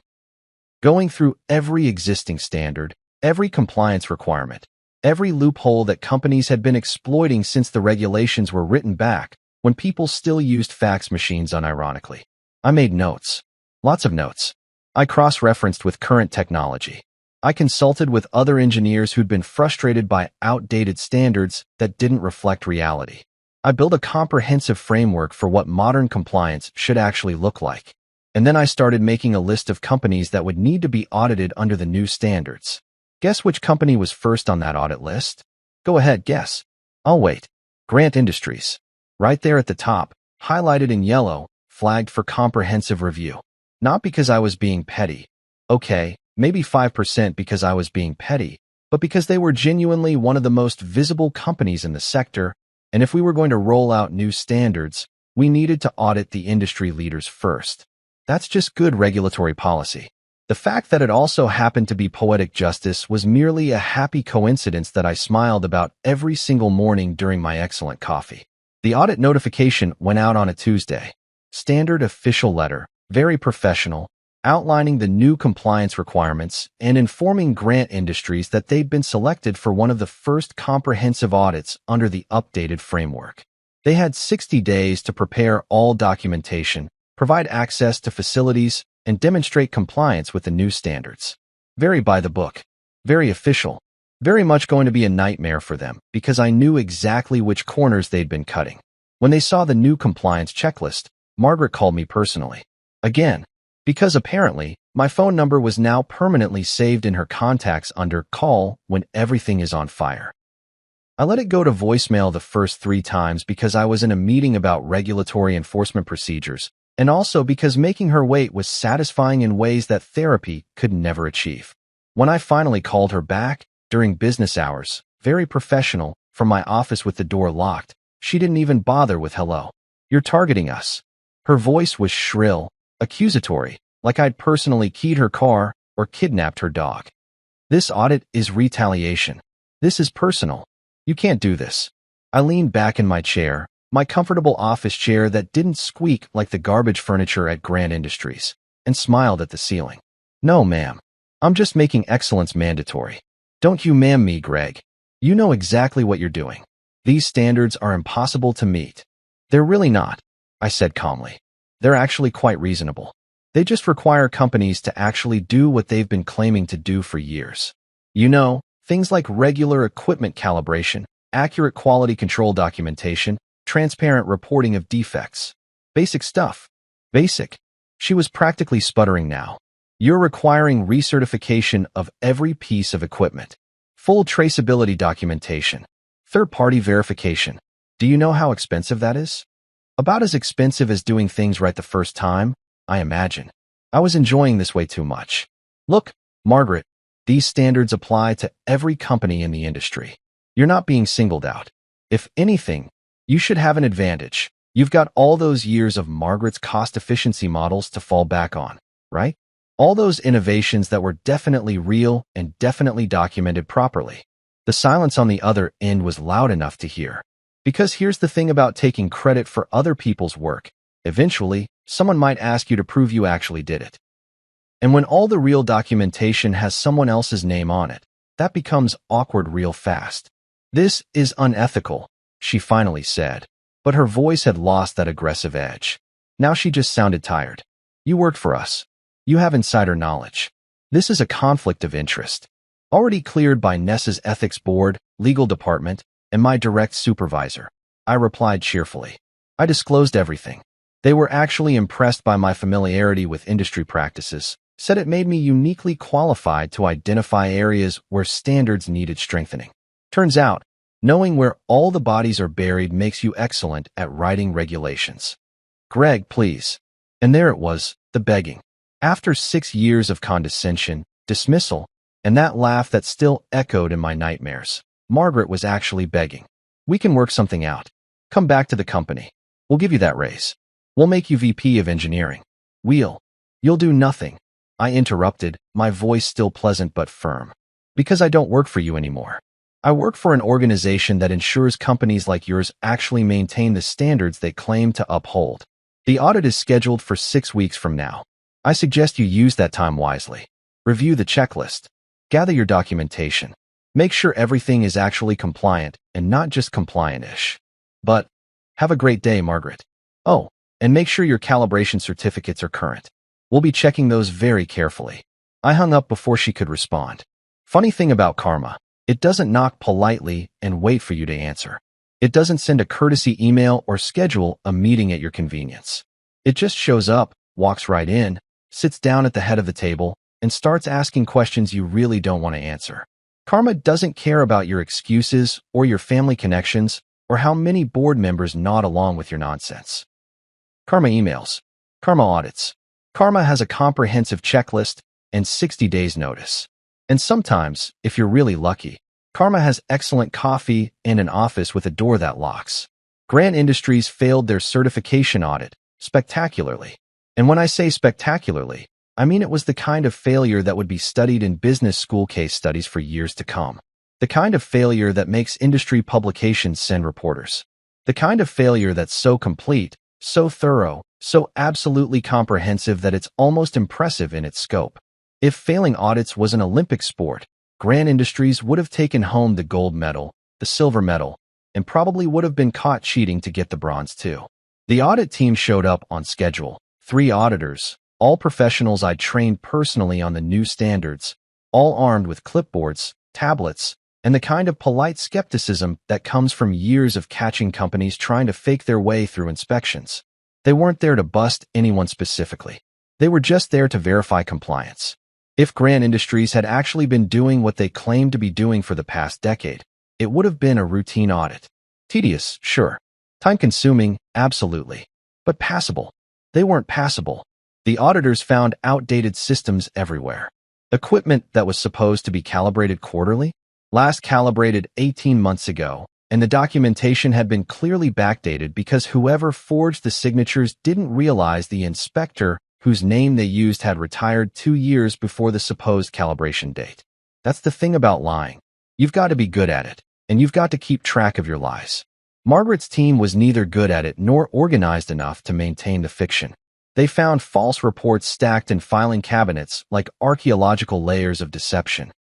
Going through every existing standard, every compliance requirement, every loophole that companies had been exploiting since the regulations were written back when people still used fax machines unironically. I made notes. Lots of notes. I cross-referenced with current technology. I consulted with other engineers who'd been frustrated by outdated standards that didn't reflect reality. I built a comprehensive framework for what modern compliance should actually look like. And then I started making a list of companies that would need to be audited under the new standards. Guess which company was first on that audit list? Go ahead, guess. I'll wait. Grant Industries. Right there at the top, highlighted in yellow, flagged for comprehensive review. Not because I was being petty. Okay, maybe 5% because I was being petty, but because they were genuinely one of the most visible companies in the sector, and if we were going to roll out new standards, we needed to audit the industry leaders first. That's just good regulatory policy. The fact that it also happened to be poetic justice was merely a happy coincidence that I smiled about every single morning during my excellent coffee. The audit notification went out on a Tuesday. Standard official letter, very professional, outlining the new compliance requirements and informing Grant Industries that they'd been selected for one of the first comprehensive audits under the updated framework. They had 60 days to prepare all documentation, provide access to facilities, and demonstrate compliance with the new standards. Very by the book. Very official. Very much going to be a nightmare for them because I knew exactly which corners they'd been cutting. When they saw the new compliance checklist, Margaret called me personally. Again, because apparently, my phone number was now permanently saved in her contacts under call when everything is on fire. I let it go to voicemail the first 3 times because I was in a meeting about regulatory enforcement procedures, and also because making her wait was satisfying in ways that therapy could never achieve. When I finally called her back, during business hours, very professional, from my office with the door locked, she didn't even bother with hello. "You're targeting us." Her voice was shrill, accusatory, like I'd personally keyed her car or kidnapped her dog. This audit is retaliation. This is personal. You can't do this. I leaned back in my chair, my comfortable office chair that didn't squeak like the garbage furniture at Grand Industries, and smiled at the ceiling. No, ma'am. I'm just making excellence mandatory. Don't you ma'am me, Greg. You know exactly what you're doing. These standards are impossible to meet. They're really not, I said calmly. They're actually quite reasonable. They just require companies to actually do what they've been claiming to do for years. You know, things like regular equipment calibration, accurate quality control documentation, transparent reporting of defects. Basic stuff. Basic. She was practically sputtering now. You're requiring recertification of every piece of equipment. Full traceability documentation. Third-party verification. Do you know how expensive that is? About as expensive as doing things right the first time, I imagine. I was enjoying this way too much. Look, Margaret, these standards apply to every company in the industry. You're not being singled out. If anything, you should have an advantage. You've got all those years of Margaret's cost efficiency models to fall back on, right? All those innovations that were definitely real and definitely documented properly. The silence on the other end was loud enough to hear. Because here's the thing about taking credit for other people's work. Eventually, someone might ask you to prove you actually did it. And when all the real documentation has someone else's name on it, that becomes awkward real fast. This is unethical, she finally said, but her voice had lost that aggressive edge. Now she just sounded tired. You worked for us. You have insider knowledge. This is a conflict of interest. Already cleared by Nessa's ethics board, legal department, and my direct supervisor. I replied cheerfully. I disclosed everything. They were actually impressed by my familiarity with industry practices, said it made me uniquely qualified to identify areas where standards needed strengthening. Turns out, knowing where all the bodies are buried makes you excellent at writing regulations. Greg, please. And there it was, the begging. After 6 years of condescension, dismissal, and that laugh that still echoed in my nightmares, Margaret was actually begging. We can work something out. Come back to the company. We'll give you that raise. We'll make you VP of engineering. You'll do nothing. I interrupted, my voice still pleasant but firm. Because I don't work for you anymore. I work for an organization that ensures companies like yours actually maintain the standards they claim to uphold. The audit is scheduled for 6 weeks from now. I suggest you use that time wisely. Review the checklist. Gather your documentation. Make sure everything is actually compliant and not just compliant-ish. But have a great day, Margaret. Oh, and make sure your calibration certificates are current. We'll be checking those very carefully. I hung up before she could respond. Funny thing about karma, it doesn't knock politely and wait for you to answer. It doesn't send a courtesy email or schedule a meeting at your convenience. It just shows up, walks right in, sits down at the head of the table, and starts asking questions you really don't want to answer. Karma doesn't care about your excuses or your family connections or how many board members nod along with your nonsense. Karma emails. Karma audits. Karma has a comprehensive checklist and 60 days notice. And sometimes, if you're really lucky, Karma has excellent coffee and an office with a door that locks. Grand Industries failed their certification audit spectacularly. And when I say spectacularly, I mean it was the kind of failure that would be studied in business school case studies for years to come. The kind of failure that makes industry publications send reporters. The kind of failure that's so complete, so thorough, so absolutely comprehensive that it's almost impressive in its scope. If failing audits was an Olympic sport, Grand Industries would have taken home the gold medal, the silver medal, and probably would have been caught cheating to get the bronze too. The audit team showed up on schedule. 3 auditors, all professionals I'd trained personally on the new standards, all armed with clipboards, tablets, and the kind of polite skepticism that comes from years of catching companies trying to fake their way through inspections. They weren't there to bust anyone specifically. They were just there to verify compliance. If Grand Industries had actually been doing what they claimed to be doing for the past decade, it would have been a routine audit. Tedious, sure. Time-consuming, absolutely. But passable. They weren't passable. The auditors found outdated systems everywhere. Equipment that was supposed to be calibrated quarterly, last calibrated 18 months ago, and the documentation had been clearly backdated because whoever forged the signatures didn't realize the inspector whose name they used had retired 2 years before the supposed calibration date. That's the thing about lying. You've got to be good at it, and you've got to keep track of your lies. Margaret's team was neither good at it nor organized enough to maintain the fiction. They found false reports stacked in filing cabinets like archaeological layers of deception.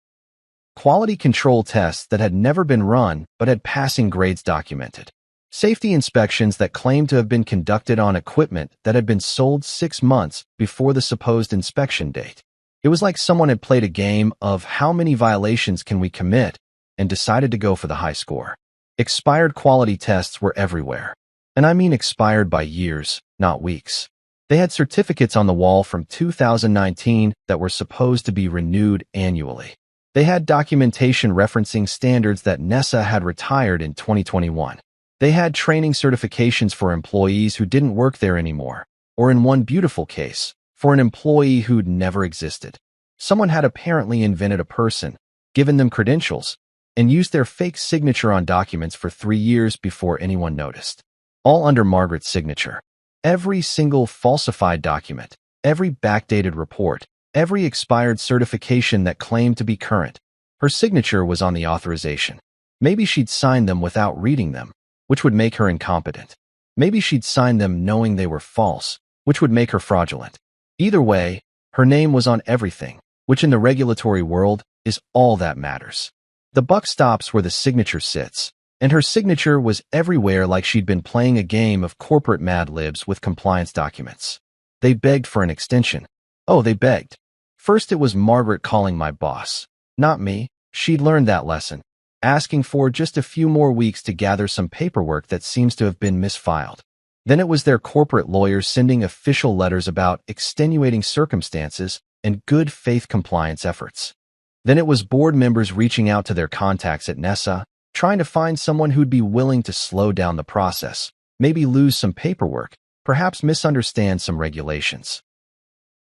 Quality control tests that had never been run but had passing grades documented. Safety inspections that claimed to have been conducted on equipment that had been sold 6 months before the supposed inspection date. It was like someone had played a game of how many violations can we commit and decided to go for the high score. Expired quality tests were everywhere. And I mean expired by years, not weeks. They had certificates on the wall from 2019 that were supposed to be renewed annually. They had documentation referencing standards that NESA had retired in 2021. They had training certifications for employees who didn't work there anymore, or in one beautiful case, for an employee who'd never existed. Someone had apparently invented a person, given them credentials, and used their fake signature on documents for 3 years before anyone noticed. All under Margaret's signature. Every single falsified document, every backdated report, every expired certification that claimed to be current. Her signature was on the authorization. Maybe she'd signed them without reading them, which would make her incompetent. Maybe she'd signed them knowing they were false, which would make her fraudulent. Either way, her name was on everything, which in the regulatory world is all that matters. The buck stops where the signature sits, and her signature was everywhere like she'd been playing a game of corporate Mad Libs with compliance documents. They begged for an extension. Oh, they begged. First it was Margaret calling my boss. Not me. She'd learned that lesson. Asking for just a few more weeks to gather some paperwork that seems to have been misfiled. Then it was their corporate lawyers sending official letters about extenuating circumstances and good faith compliance efforts. Then it was board members reaching out to their contacts at NESA, trying to find someone who'd be willing to slow down the process, maybe lose some paperwork, perhaps misunderstand some regulations.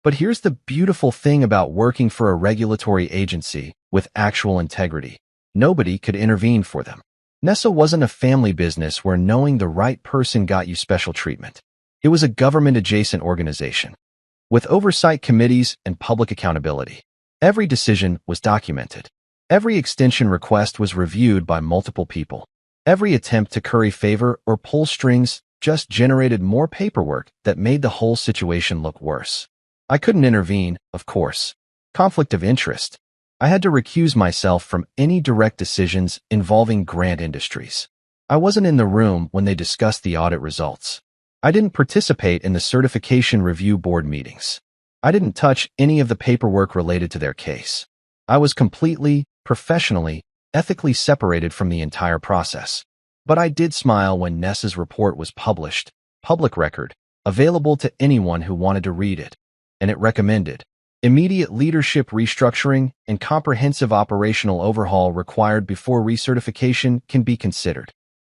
But here's the beautiful thing about working for a regulatory agency with actual integrity. Nobody could intervene for them. NESA wasn't a family business where knowing the right person got you special treatment. It was a government-adjacent organization, with oversight committees and public accountability. Every decision was documented. Every extension request was reviewed by multiple people. Every attempt to curry favor or pull strings just generated more paperwork that made the whole situation look worse. I couldn't intervene, of course. Conflict of interest. I had to recuse myself from any direct decisions involving Grant Industries. I wasn't in the room when they discussed the audit results. I didn't participate in the certification review board meetings. I didn't touch any of the paperwork related to their case. I was completely, professionally, ethically separated from the entire process. But I did smile when NESA's report was published, public record, available to anyone who wanted to read it. And it recommended immediate leadership restructuring and comprehensive operational overhaul required before recertification can be considered.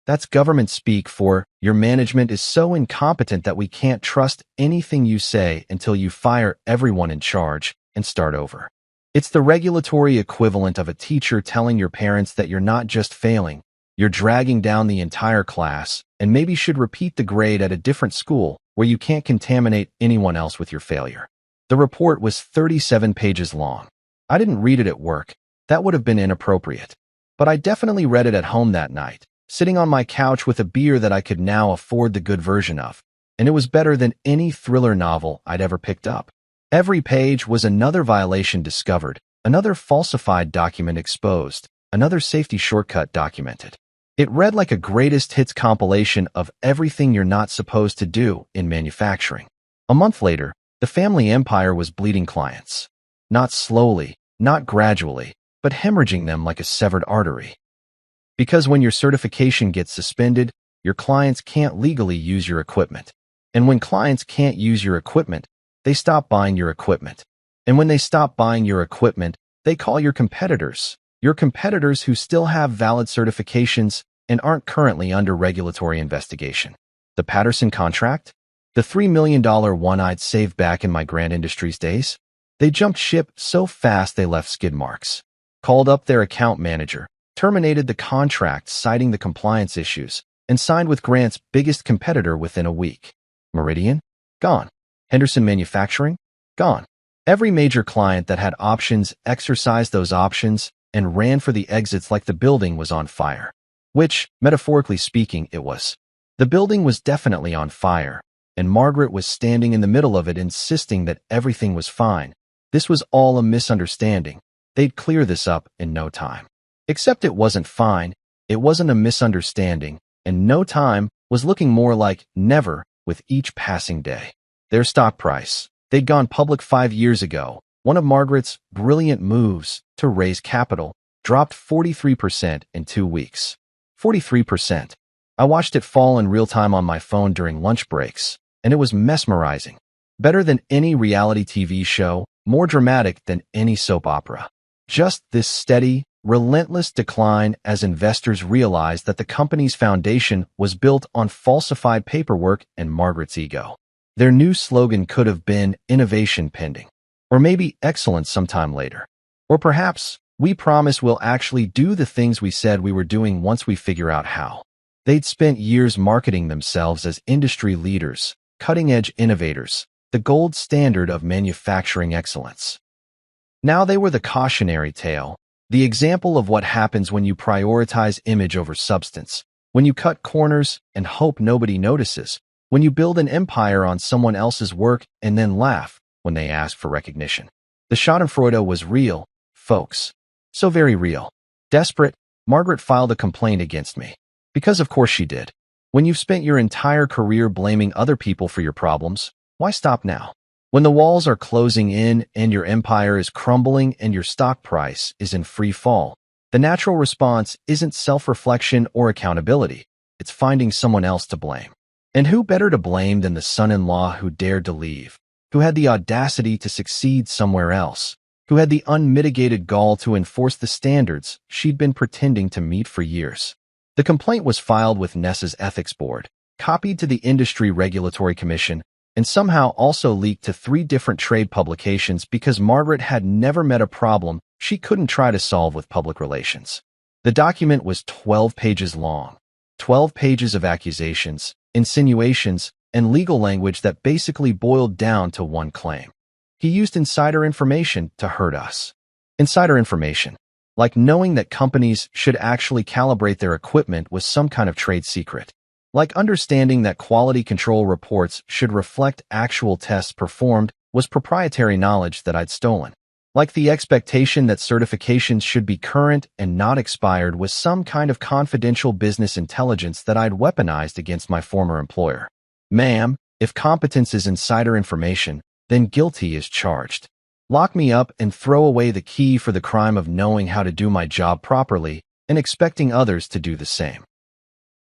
That's government speak for, your management is so incompetent that we can't trust anything you say until you fire everyone in charge and start over. It's the regulatory equivalent of a teacher telling your parents that you're not just failing, you're dragging down the entire class and maybe should repeat the grade at a different school where you can't contaminate anyone else with your failure. The report was 37 pages long. I didn't read it at work. That would have been inappropriate. But I definitely read it at home that night, sitting on my couch with a beer that I could now afford the good version of, and it was better than any thriller novel I'd ever picked up. Every page was another violation discovered, another falsified document exposed, another safety shortcut documented. It read like a greatest hits compilation of everything you're not supposed to do in manufacturing. A month later, the family empire was bleeding clients. Not slowly, not gradually, but hemorrhaging them like a severed artery. Because when your certification gets suspended, your clients can't legally use your equipment. And when clients can't use your equipment, they stop buying your equipment. And when they stop buying your equipment, they call your competitors who still have valid certifications and aren't currently under regulatory investigation. The Patterson contract? The $3 million one I'd saved back in my Grant Industries days? They jumped ship so fast they left skid marks. Called up their account manager, terminated the contract citing the compliance issues, and signed with Grant's biggest competitor within a week. Meridian? Gone. Henderson Manufacturing? Gone. Every major client that had options exercised those options and ran for the exits like the building was on fire. Which, metaphorically speaking, it was. The building was definitely on fire, and Margaret was standing in the middle of it insisting that everything was fine. This was all a misunderstanding. They'd clear this up in no time. Except it wasn't fine, it wasn't a misunderstanding, and no time was looking more like never with each passing day. Their stock price. They'd gone public 5 years ago. One of Margaret's brilliant moves to raise capital dropped 43% in 2 weeks. 43%. I watched it fall in real time on my phone during lunch breaks, and it was mesmerizing. Better than any reality TV show, more dramatic than any soap opera. Just this steady, relentless decline as investors realized that the company's foundation was built on falsified paperwork and Margaret's ego. Their new slogan could have been innovation pending, or maybe excellence sometime later. Or perhaps, we promise we'll actually do the things we said we were doing once we figure out how. They'd spent years marketing themselves as industry leaders, cutting-edge innovators, the gold standard of manufacturing excellence. Now they were the cautionary tale, the example of what happens when you prioritize image over substance, when you cut corners and hope nobody notices, when you build an empire on someone else's work and then laugh when they ask for recognition. The schadenfreude was real, folks. So very real. Desperate, Margaret filed a complaint against me. Because of course she did. When you've spent your entire career blaming other people for your problems, why stop now? When the walls are closing in and your empire is crumbling and your stock price is in free fall, the natural response isn't self-reflection or accountability. It's finding someone else to blame. And who better to blame than the son-in-law who dared to leave, who had the audacity to succeed somewhere else, who had the unmitigated gall to enforce the standards she'd been pretending to meet for years. The complaint was filed with Nessa's ethics board, copied to the Industry Regulatory Commission, and somehow also leaked to 3 different trade publications because Margaret had never met a problem she couldn't try to solve with public relations. The document was 12 pages long, 12 pages of accusations, insinuations, and legal language that basically boiled down to one claim. He used insider information to hurt us. Insider information, like knowing that companies should actually calibrate their equipment was some kind of trade secret. Like understanding that quality control reports should reflect actual tests performed was proprietary knowledge that I'd stolen. Like the expectation that certifications should be current and not expired was some kind of confidential business intelligence that I'd weaponized against my former employer. Ma'am, if competence is insider information, then guilty is charged. Lock me up and throw away the key for the crime of knowing how to do my job properly and expecting others to do the same.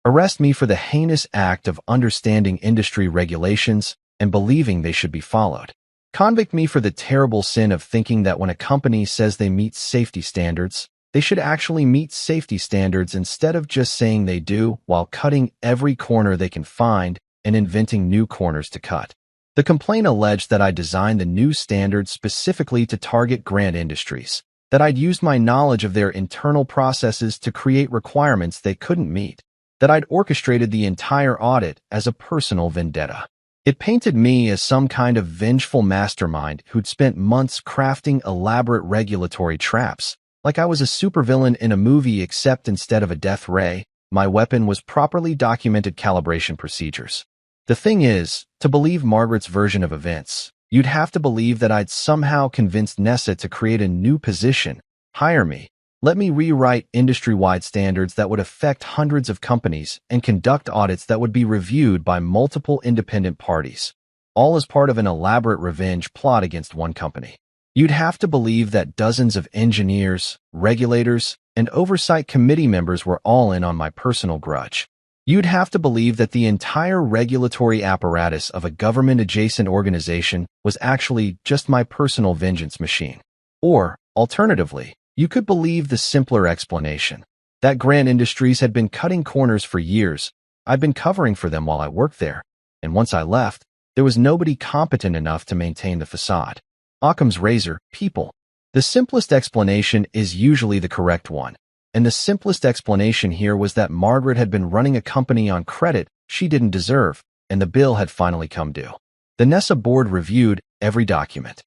Arrest me for the heinous act of understanding industry regulations and believing they should be followed. Convict me for the terrible sin of thinking that when a company says they meet safety standards, they should actually meet safety standards instead of just saying they do while cutting every corner they can find and inventing new corners to cut. The complaint alleged that I designed the new standards specifically to target Grant Industries, that I'd used my knowledge of their internal processes to create requirements they couldn't meet, that I'd orchestrated the entire audit as a personal vendetta. It painted me as some kind of vengeful mastermind who'd spent months crafting elaborate regulatory traps, like I was a supervillain in a movie except instead of a death ray, my weapon was properly documented calibration procedures. The thing is, to believe Margaret's version of events, you'd have to believe that I'd somehow convinced Nessa to create a new position, hire me, let me rewrite industry-wide standards that would affect hundreds of companies and conduct audits that would be reviewed by multiple independent parties, all as part of an elaborate revenge plot against one company. You'd have to believe that dozens of engineers, regulators, and oversight committee members were all in on my personal grudge. You'd have to believe that the entire regulatory apparatus of a government-adjacent organization was actually just my personal vengeance machine. Or, alternatively, you could believe the simpler explanation, that Grant Industries had been cutting corners for years. I'd been covering for them while I worked there, and once I left, there was nobody competent enough to maintain the facade. Occam's razor, people. The simplest explanation is usually the correct one, and the simplest explanation here was that Margaret had been running a company on credit she didn't deserve, and the bill had finally come due. The NESA board reviewed every document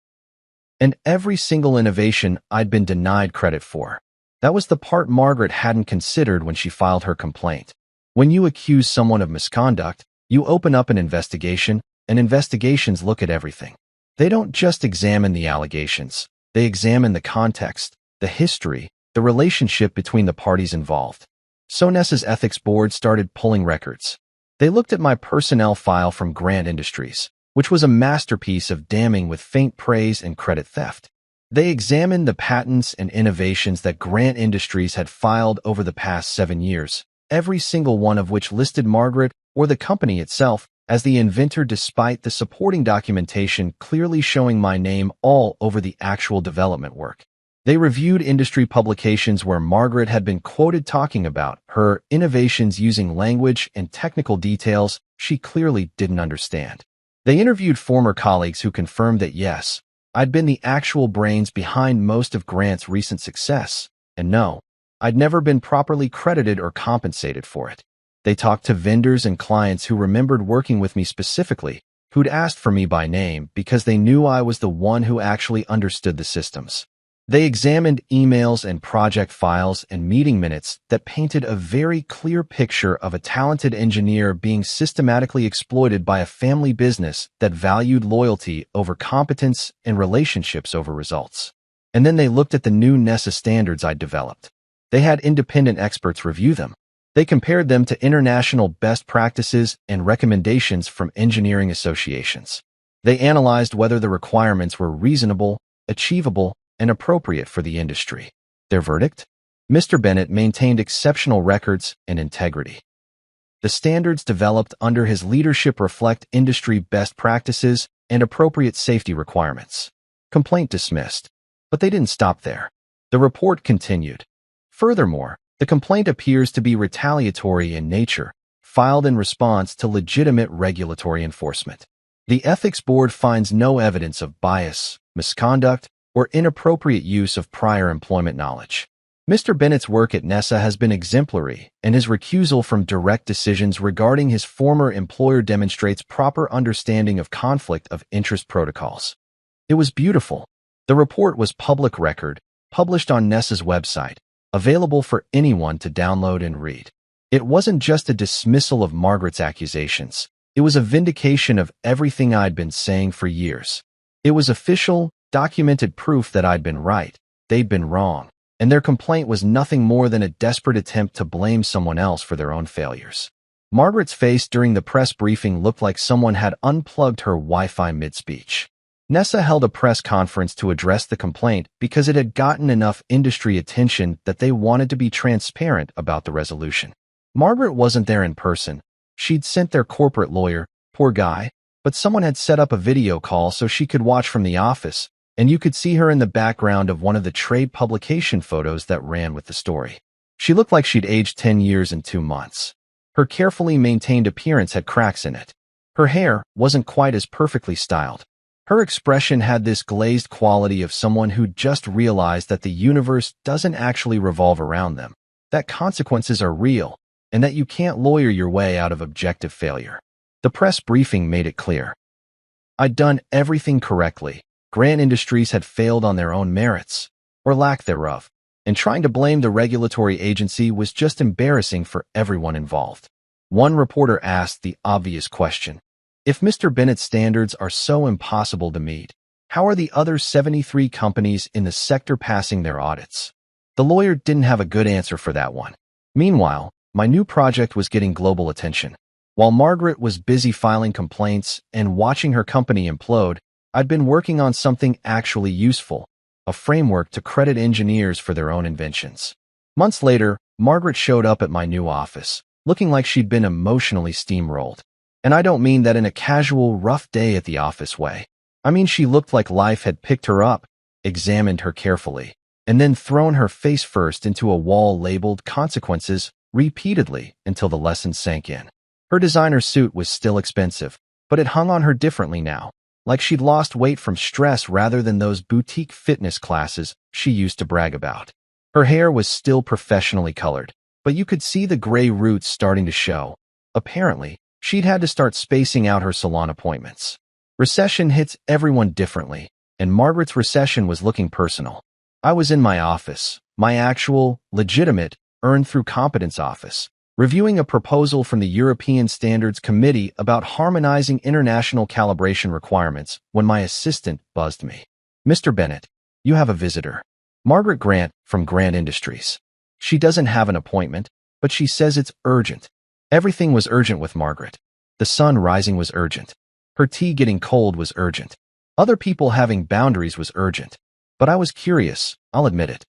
and every single innovation I'd been denied credit for. That was the part Margaret hadn't considered when she filed her complaint. When you accuse someone of misconduct, you open up an investigation, and investigations look at everything. They don't just examine the allegations. They examine the context, the history, the relationship between the parties involved. So NESA's ethics board started pulling records. They looked at my personnel file from Grant Industries, which was a masterpiece of damning with faint praise and credit theft. They examined the patents and innovations that Grant Industries had filed over the past 7 years, every single one of which listed Margaret or the company itself as the inventor, despite the supporting documentation clearly showing my name all over the actual development work. They reviewed industry publications where Margaret had been quoted talking about her innovations using language and technical details she clearly didn't understand. They interviewed former colleagues who confirmed that yes, I'd been the actual brains behind most of Grant's recent success, and no, I'd never been properly credited or compensated for it. They talked to vendors and clients who remembered working with me specifically, who'd asked for me by name because they knew I was the one who actually understood the systems. They examined emails and project files and meeting minutes that painted a very clear picture of a talented engineer being systematically exploited by a family business that valued loyalty over competence and relationships over results. And then they looked at the new NESA standards I'd developed. They had independent experts review them. They compared them to international best practices and recommendations from engineering associations. They analyzed whether the requirements were reasonable, achievable, and appropriate for the industry. Their verdict? Mr. Bennett maintained exceptional records and integrity. The standards developed under his leadership reflect industry best practices and appropriate safety requirements. Complaint dismissed. But they didn't stop there. The report continued. Furthermore, the complaint appears to be retaliatory in nature, filed in response to legitimate regulatory enforcement. The ethics board finds no evidence of bias, misconduct, or inappropriate use of prior employment knowledge. Mr. Bennett's work at NESA has been exemplary, and his recusal from direct decisions regarding his former employer demonstrates proper understanding of conflict of interest protocols. It was beautiful. The report was public record, published on NESA's website, available for anyone to download and read. It wasn't just a dismissal of Margaret's accusations. It was a vindication of everything I'd been saying for years. It was official, documented proof that I'd been right, they'd been wrong, and their complaint was nothing more than a desperate attempt to blame someone else for their own failures. Margaret's face during the press briefing looked like someone had unplugged her Wi-Fi mid-speech. NESA held a press conference to address the complaint because it had gotten enough industry attention that they wanted to be transparent about the resolution. Margaret wasn't there in person. She'd sent their corporate lawyer, poor guy, but someone had set up a video call so she could watch from the office, and you could see her in the background of one of the trade publication photos that ran with the story. She looked like she'd aged 10 years and 2 months. Her carefully maintained appearance had cracks in it. Her hair wasn't quite as perfectly styled. Her expression had this glazed quality of someone who just realized that the universe doesn't actually revolve around them, that consequences are real, and that you can't lawyer your way out of objective failure. The press briefing made it clear. I'd done everything correctly. Grant Industries had failed on their own merits, or lack thereof, and trying to blame the regulatory agency was just embarrassing for everyone involved. One reporter asked the obvious question. If Mr. Bennett's standards are so impossible to meet, how are the other 73 companies in the sector passing their audits? The lawyer didn't have a good answer for that one. Meanwhile, my new project was getting global attention. While Margaret was busy filing complaints and watching her company implode, I'd been working on something actually useful, a framework to credit engineers for their own inventions. Months later, Margaret showed up at my new office, looking like she'd been emotionally steamrolled. And I don't mean that in a casual, rough day at the office way. I mean she looked like life had picked her up, examined her carefully, and then thrown her face first into a wall labeled consequences repeatedly until the lesson sank in. Her designer suit was still expensive, but it hung on her differently now, like she'd lost weight from stress rather than those boutique fitness classes she used to brag about. Her hair was still professionally colored, but you could see the gray roots starting to show. Apparently, she'd had to start spacing out her salon appointments. Recession hits everyone differently, and Margaret's recession was looking personal. I was in my office, my actual, legitimate, earned through competence office, reviewing a proposal from the European Standards Committee about harmonizing international calibration requirements when my assistant buzzed me. "Mr. Bennett, you have a visitor. Margaret Grant from Grant Industries. She doesn't have an appointment, but she says it's urgent." Everything was urgent with Margaret. The sun rising was urgent. Her tea getting cold was urgent. Other people having boundaries was urgent. But I was curious, I'll admit it.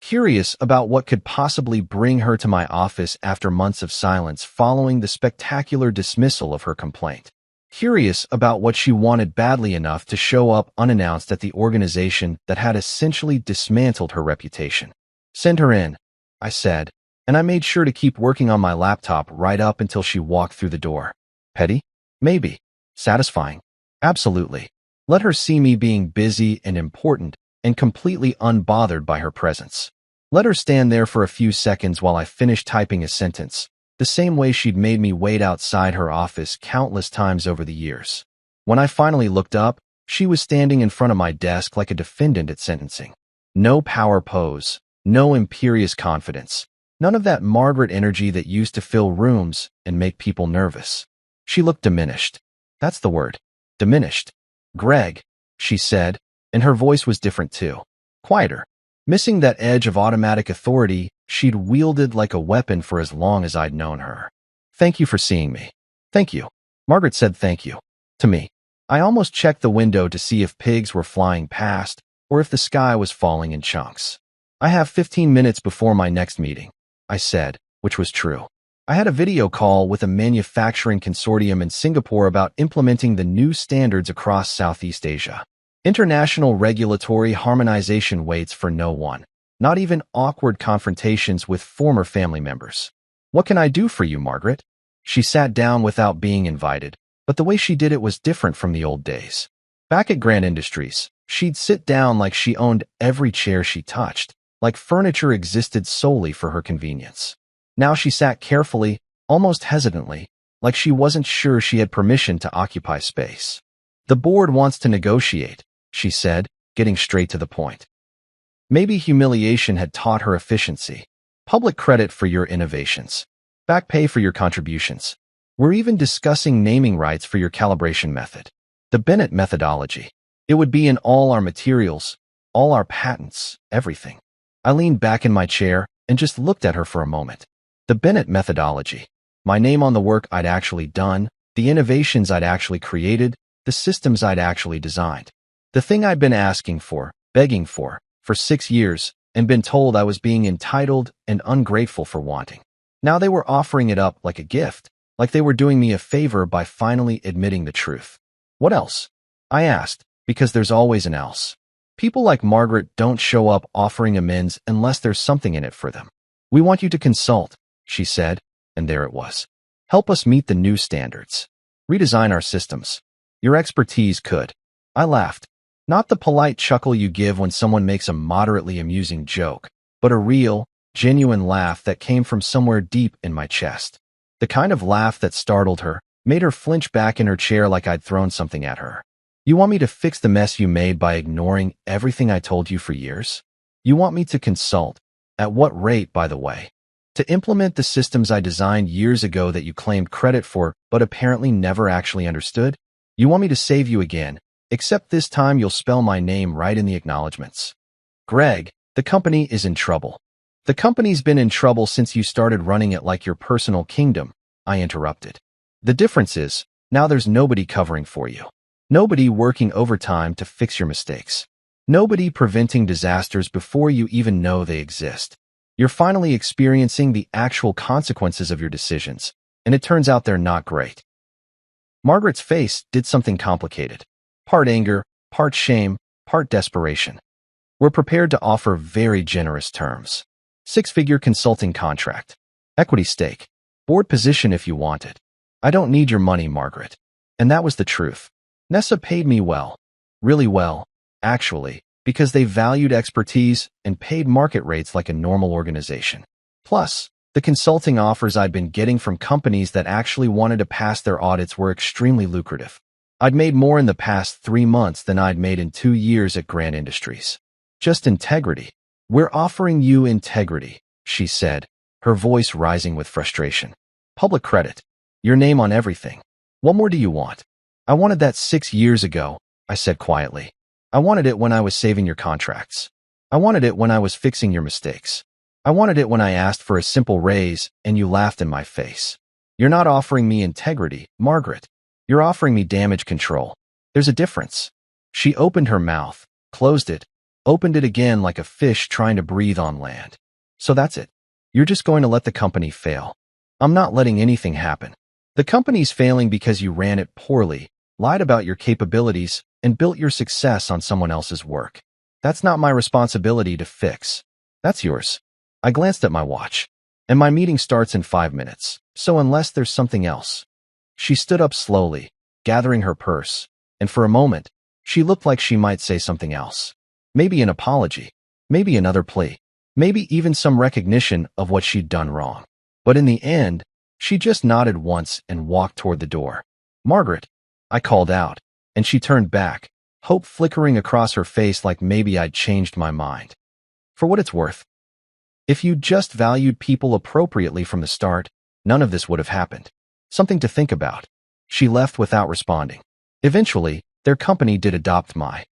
Curious about what could possibly bring her to my office after months of silence following the spectacular dismissal of her complaint. Curious about what she wanted badly enough to show up unannounced at the organization that had essentially dismantled her reputation. "Send her in," I said, and I made sure to keep working on my laptop right up until she walked through the door. Petty? Maybe. Satisfying? Absolutely. Let her see me being busy and important and completely unbothered by her presence. Let her stand there for a few seconds while I finished typing a sentence, the same way she'd made me wait outside her office countless times over the years. When I finally looked up, she was standing in front of my desk like a defendant at sentencing. No power pose, no imperious confidence, none of that Margaret energy that used to fill rooms and make people nervous. She looked diminished. That's the word. Diminished. "Greg," she said, and her voice was different too. Quieter. Missing that edge of automatic authority she'd wielded like a weapon for as long as I'd known her. "Thank you for seeing me." "Thank you." Margaret said thank you. To me. I almost checked the window to see if pigs were flying past or if the sky was falling in chunks. "I have 15 minutes before my next meeting," I said, which was true. I had a video call with a manufacturing consortium in Singapore about implementing the new standards across Southeast Asia. International regulatory harmonization waits for no one, not even awkward confrontations with former family members. "What can I do for you, Margaret?" She sat down without being invited, but the way she did it was different from the old days. Back at Grant Industries, she'd sit down like she owned every chair she touched, like furniture existed solely for her convenience. Now she sat carefully, almost hesitantly, like she wasn't sure she had permission to occupy space. "The board wants to negotiate," she said, getting straight to the point. Maybe humiliation had taught her efficiency. "Public credit for your innovations. Back pay for your contributions. We're even discussing naming rights for your calibration method. The Bennett methodology. It would be in all our materials, all our patents, everything." I leaned back in my chair and just looked at her for a moment. The Bennett methodology. My name on the work I'd actually done, the innovations I'd actually created, the systems I'd actually designed. The thing I'd been asking for, begging for 6 years, and been told I was being entitled and ungrateful for wanting. Now they were offering it up like a gift, like they were doing me a favor by finally admitting the truth. "What else?" I asked, because there's always an else. People like Margaret don't show up offering amends unless there's something in it for them. "We want you to consult," she said, and there it was. "Help us meet the new standards. Redesign our systems. Your expertise could." I laughed. Not the polite chuckle you give when someone makes a moderately amusing joke, but a real, genuine laugh that came from somewhere deep in my chest. The kind of laugh that startled her, made her flinch back in her chair like I'd thrown something at her. "You want me to fix the mess you made by ignoring everything I told you for years? You want me to consult? At what rate, by the way? To implement the systems I designed years ago that you claimed credit for but apparently never actually understood? You want me to save you again, except this time you'll spell my name right in the acknowledgments. Greg, the company is in trouble." "The company's been in trouble since you started running it like your personal kingdom," I interrupted. "The difference is, now there's nobody covering for you. Nobody working overtime to fix your mistakes. Nobody preventing disasters before you even know they exist. You're finally experiencing the actual consequences of your decisions, and it turns out they're not great." Margaret's face did something complicated. Part anger, part shame, part desperation. "We're prepared to offer very generous terms. 6-figure consulting contract. Equity stake. Board position if you want it. I don't need your money, Margaret." And that was the truth. Nessa paid me well. Really well, actually, because they valued expertise and paid market rates like a normal organization. Plus, the consulting offers I'd been getting from companies that actually wanted to pass their audits were extremely lucrative. I'd made more in the past 3 months than I'd made in 2 years at Grant Industries. Just integrity. We're offering you integrity, she said, her voice rising with frustration. Public credit. Your name on everything. What more do you want? I wanted that 6 years ago, I said quietly. I wanted it when I was saving your contracts. I wanted it when I was fixing your mistakes. I wanted it when I asked for a simple raise and you laughed in my face. You're not offering me integrity, Margaret. You're offering me damage control. There's a difference. She opened her mouth, closed it, opened it again like a fish trying to breathe on land. So that's it. You're just going to let the company fail. I'm not letting anything happen. The company's failing because you ran it poorly, lied about your capabilities, and built your success on someone else's work. That's not my responsibility to fix. That's yours. I glanced at my watch. And my meeting starts in 5 minutes, so unless there's something else. She stood up slowly, gathering her purse, and for a moment, she looked like she might say something else. Maybe an apology, maybe another plea, maybe even some recognition of what she'd done wrong. But in the end, she just nodded once and walked toward the door. Margaret, I called out, and she turned back, hope flickering across her face like maybe I'd changed my mind. For what it's worth. If you just valued people appropriately from the start, none of this would have happened. Something to think about. She left without responding. Eventually, their company did adopt my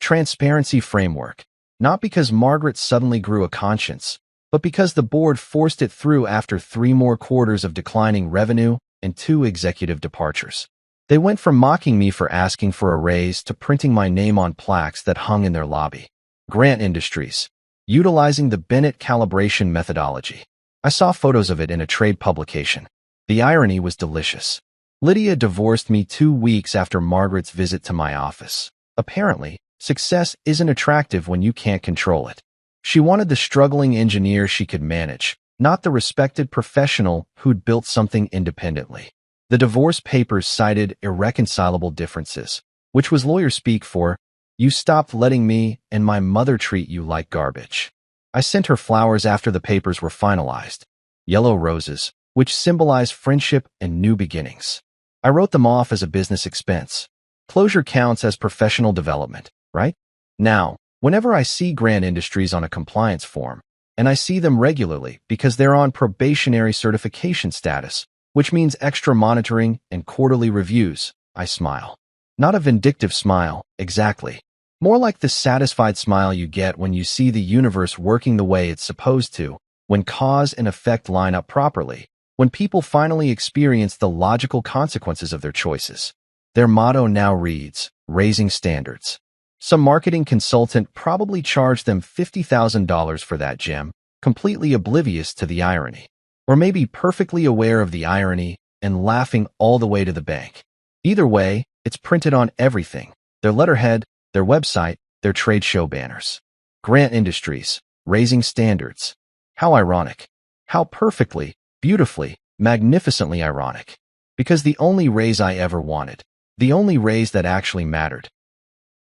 transparency framework, not because Margaret suddenly grew a conscience, but because the board forced it through after 3 more quarters of declining revenue and 2 executive departures. They went from mocking me for asking for a raise to printing my name on plaques that hung in their lobby. Grant Industries, utilizing the Bennett calibration methodology. I saw photos of it in a trade publication. The irony was delicious. Lydia divorced me 2 weeks after Margaret's visit to my office. Apparently, success isn't attractive when you can't control it. She wanted the struggling engineer she could manage, not the respected professional who'd built something independently. The divorce papers cited irreconcilable differences, which was lawyer speak for, you stopped letting me and my mother treat you like garbage. I sent her flowers after the papers were finalized. Yellow roses, which symbolize friendship and new beginnings. I wrote them off as a business expense. Closure counts as professional development, right? Now, whenever I see Grant Industries on a compliance form, and I see them regularly because they're on probationary certification status, which means extra monitoring and quarterly reviews, I smile. Not a vindictive smile, exactly. More like the satisfied smile you get when you see the universe working the way it's supposed to, when cause and effect line up properly, when people finally experience the logical consequences of their choices. Their motto now reads, raising standards. Some marketing consultant probably charged them $50,000 for that gem, completely oblivious to the irony. Or maybe perfectly aware of the irony and laughing all the way to the bank. Either way, it's printed on everything, their letterhead, their website, their trade show banners. Grant Industries, raising standards. How ironic. How perfectly, beautifully, magnificently ironic. Because the only raise I ever wanted, the only raise that actually mattered,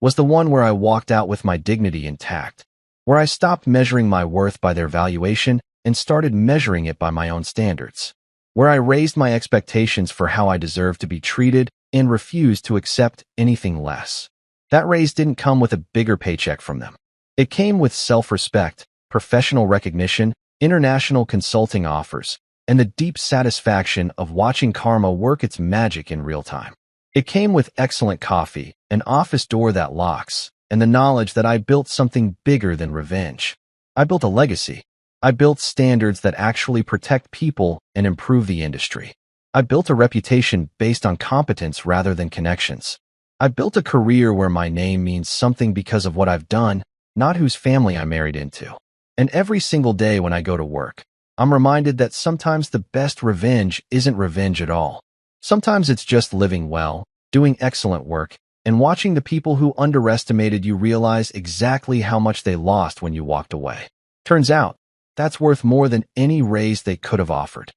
was the one where I walked out with my dignity intact, where I stopped measuring my worth by their valuation and started measuring it by my own standards, where I raised my expectations for how I deserved to be treated and refused to accept anything less. That raise didn't come with a bigger paycheck from them. It came with self-respect, professional recognition, international consulting offers, and the deep satisfaction of watching karma work its magic in real time. It came with excellent coffee, an office door that locks, and the knowledge that I built something bigger than revenge. I built a legacy. I built standards that actually protect people and improve the industry. I built a reputation based on competence rather than connections. I built a career where my name means something because of what I've done, not whose family I married into. And every single day when I go to work, I'm reminded that sometimes the best revenge isn't revenge at all. Sometimes it's just living well, doing excellent work, and watching the people who underestimated you realize exactly how much they lost when you walked away. Turns out, that's worth more than any raise they could have offered.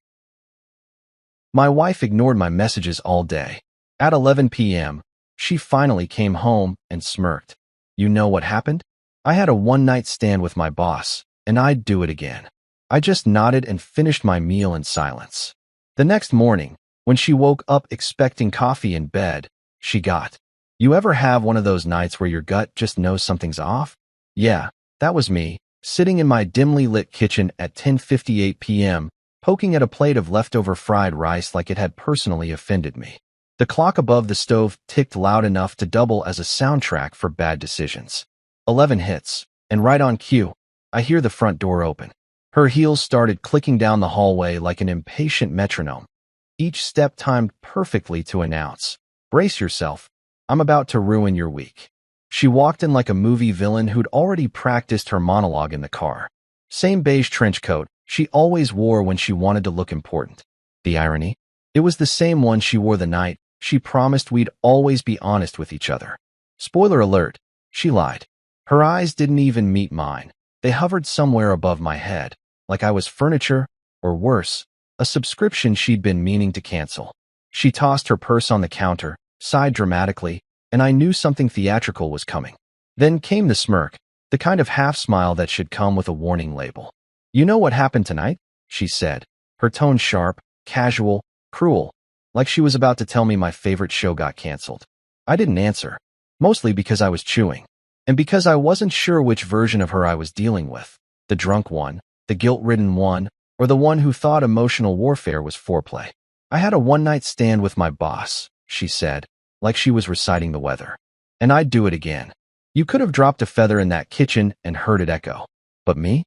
My wife ignored my messages all day. At 11 p.m., she finally came home and smirked. You know what happened? I had a one-night stand with my boss, and I'd do it again. I just nodded and finished my meal in silence. The next morning, when she woke up expecting coffee in bed, she got. You ever have one of those nights where your gut just knows something's off? Yeah, that was me, sitting in my dimly lit kitchen at 10:58 p.m., poking at a plate of leftover fried rice like it had personally offended me. The clock above the stove ticked loud enough to double as a soundtrack for bad decisions. 11 hits, and right on cue, I hear the front door open. Her heels started clicking down the hallway like an impatient metronome, each step timed perfectly to announce, "Brace yourself, I'm about to ruin your week." She walked in like a movie villain who'd already practiced her monologue in the car. Same beige trench coat she always wore when she wanted to look important. The irony? It was the same one she wore the night she promised we'd always be honest with each other. Spoiler alert, she lied. Her eyes didn't even meet mine. They hovered somewhere above my head, like I was furniture, or worse, a subscription she'd been meaning to cancel. She tossed her purse on the counter, sighed dramatically, and I knew something theatrical was coming. Then came the smirk, the kind of half-smile that should come with a warning label. "You know what happened tonight?" she said, her tone sharp, casual, cruel, like she was about to tell me my favorite show got canceled. I didn't answer, mostly because I was chewing, and because I wasn't sure which version of her I was dealing with, the drunk one, the guilt-ridden one, or the one who thought emotional warfare was foreplay. "I had a one-night stand with my boss," she said, like she was reciting the weather. "And I'd do it again. You could have dropped a feather in that kitchen and heard it echo. But me?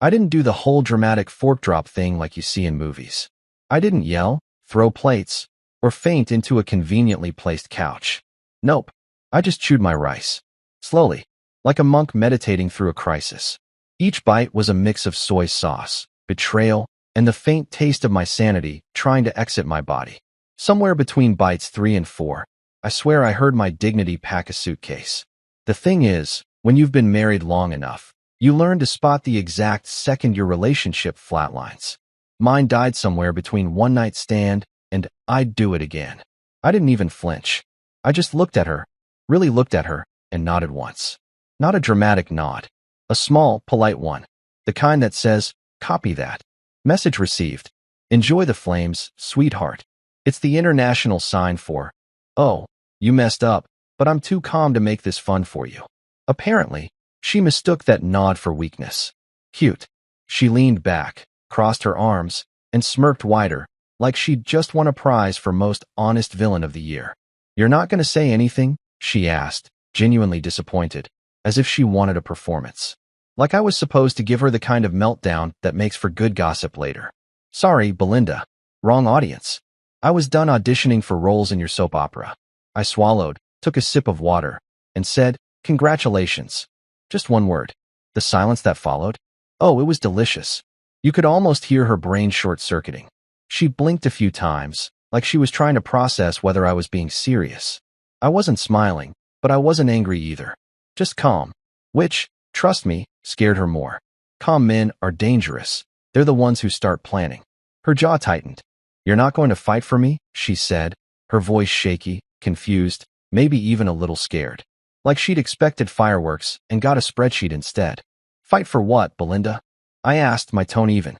I didn't do the whole dramatic fork drop thing like you see in movies. I didn't yell, throw plates, or faint into a conveniently placed couch. Nope. I just chewed my rice. Slowly, like a monk meditating through a crisis. Each bite was a mix of soy sauce, betrayal, and the faint taste of my sanity trying to exit my body. Somewhere between bites 3 and 4, I swear I heard my dignity pack a suitcase. The thing is, when you've been married long enough, you learn to spot the exact second your relationship flatlines. Mine died somewhere between one night stand and "I'd do it again." I didn't even flinch. I just looked at her, really looked at her, and nodded once. Not a dramatic nod. A small, polite one. The kind that says, "Copy that. Message received. Enjoy the flames, sweetheart." It's the international sign for, "Oh, you messed up, but I'm too calm to make this fun for you." Apparently, she mistook that nod for weakness. Cute. She leaned back, crossed her arms, and smirked wider, like she'd just won a prize for most honest villain of the year. "You're not going to say anything?" she asked, genuinely disappointed, as if she wanted a performance. Like I was supposed to give her the kind of meltdown that makes for good gossip later. "Sorry, Belinda. Wrong audience. I was done auditioning for roles in your soap opera." I swallowed, took a sip of water, and said, "Congratulations." Just one word. The silence that followed? Oh, it was delicious. You could almost hear her brain short-circuiting. She blinked a few times, like she was trying to process whether I was being serious. I wasn't smiling, but I wasn't angry either. Just calm. Which, trust me, scared her more. Calm men are dangerous. They're the ones who start planning. Her jaw tightened. "You're not going to fight for me?" she said, her voice shaky, confused, maybe even a little scared. Like she'd expected fireworks and got a spreadsheet instead. "Fight for what, Belinda?" I asked, my tone even.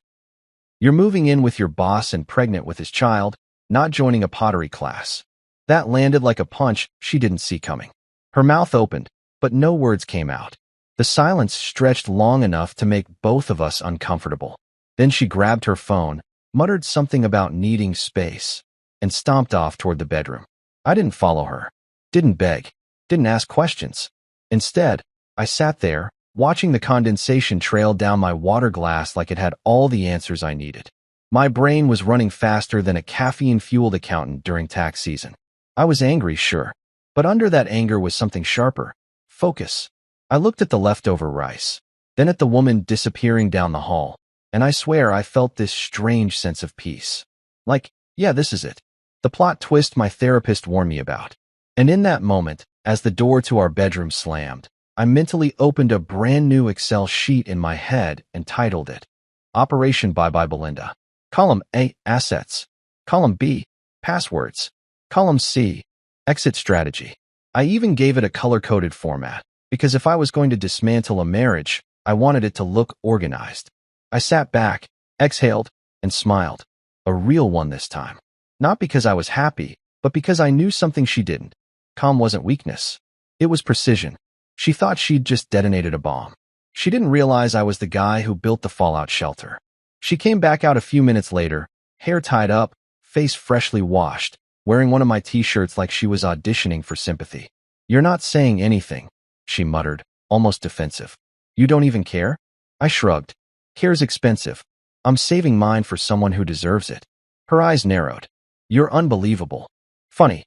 "You're moving in with your boss and pregnant with his child, not joining a pottery class." That landed like a punch she didn't see coming. Her mouth opened, but no words came out. The silence stretched long enough to make both of us uncomfortable. Then she grabbed her phone, muttered something about needing space, and stomped off toward the bedroom. I didn't follow her, didn't beg, didn't ask questions. Instead, I sat there, watching the condensation trail down my water glass like it had all the answers I needed. My brain was running faster than a caffeine-fueled accountant during tax season. I was angry, sure, but under that anger was something sharper. Focus. I looked at the leftover rice, then at the woman disappearing down the hall, and I swear I felt this strange sense of peace. Like, yeah, this is it. The plot twist my therapist warned me about. And in that moment, as the door to our bedroom slammed, I mentally opened a brand new Excel sheet in my head and titled it, Operation Bye Bye Belinda. Column A, Assets. Column B, Passwords. Column C, Exit Strategy. I even gave it a color-coded format, because if I was going to dismantle a marriage, I wanted it to look organized. I sat back, exhaled, and smiled. A real one this time. Not because I was happy, but because I knew something she didn't. Calm wasn't weakness. It was precision. She thought she'd just detonated a bomb. She didn't realize I was the guy who built the fallout shelter. She came back out a few minutes later, hair tied up, face freshly washed, wearing one of my t-shirts like she was auditioning for sympathy. "You're not saying anything," she muttered, almost defensive. "You don't even care?" I shrugged. "Care's expensive. I'm saving mine for someone who deserves it." Her eyes narrowed. "You're unbelievable." "Funny,"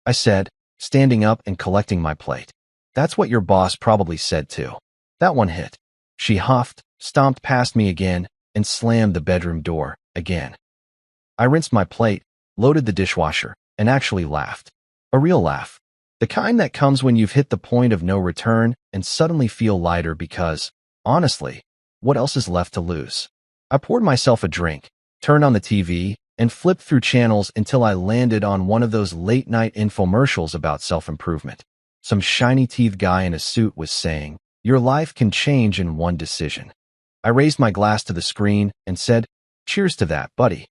I said, standing up and collecting my plate. "That's what your boss probably said too." That one hit. She huffed, stomped past me again, and slammed the bedroom door again. I rinsed my plate, loaded the dishwasher, and actually laughed. A real laugh. The kind that comes when you've hit the point of no return and suddenly feel lighter because, honestly, what else is left to lose? I poured myself a drink, turned on the TV, and flipped through channels until I landed on one of those late-night infomercials about self-improvement. Some shiny-teethed guy in a suit was saying, "Your life can change in one decision." I raised my glass to the screen and said, "Cheers to that, buddy."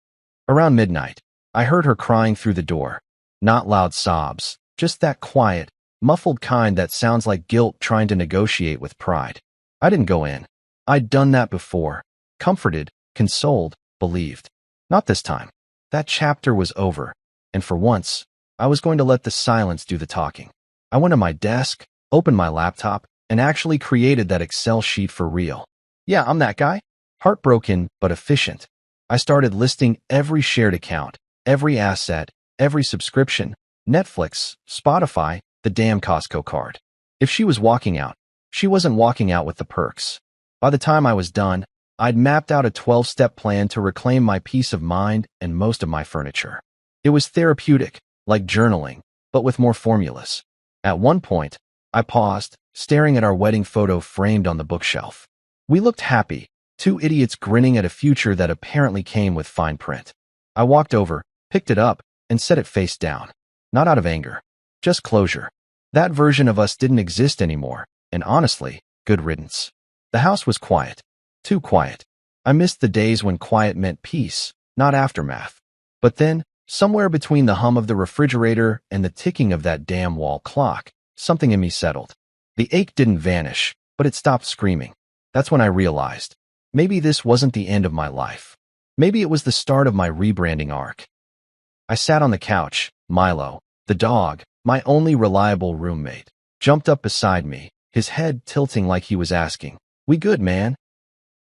Around midnight, I heard her crying through the door. Not loud sobs, just that quiet, muffled kind that sounds like guilt trying to negotiate with pride. I didn't go in. I'd done that before. Comforted, consoled, believed. Not this time. That chapter was over, and for once, I was going to let the silence do the talking. I went to my desk, opened my laptop, and actually created that Excel sheet for real. Yeah, I'm that guy. Heartbroken, but efficient. I started listing every shared account, every asset, every subscription, Netflix, Spotify, the damn Costco card. If she was walking out, she wasn't walking out with the perks. By the time I was done, I'd mapped out a 12-step plan to reclaim my peace of mind and most of my furniture. It was therapeutic, like journaling, but with more formulas. At one point, I paused, staring at our wedding photo framed on the bookshelf. We looked happy, two idiots grinning at a future that apparently came with fine print. I walked over, picked it up, and set it face down. Not out of anger, just closure. That version of us didn't exist anymore, and honestly, good riddance. The house was quiet. Too quiet. I missed the days when quiet meant peace, not aftermath. But then, somewhere between the hum of the refrigerator and the ticking of that damn wall clock, something in me settled. The ache didn't vanish, but it stopped screaming. That's when I realized, maybe this wasn't the end of my life. Maybe it was the start of my rebranding arc. I sat on the couch. Milo, the dog, my only reliable roommate, jumped up beside me, his head tilting like he was asking, "We good, man?"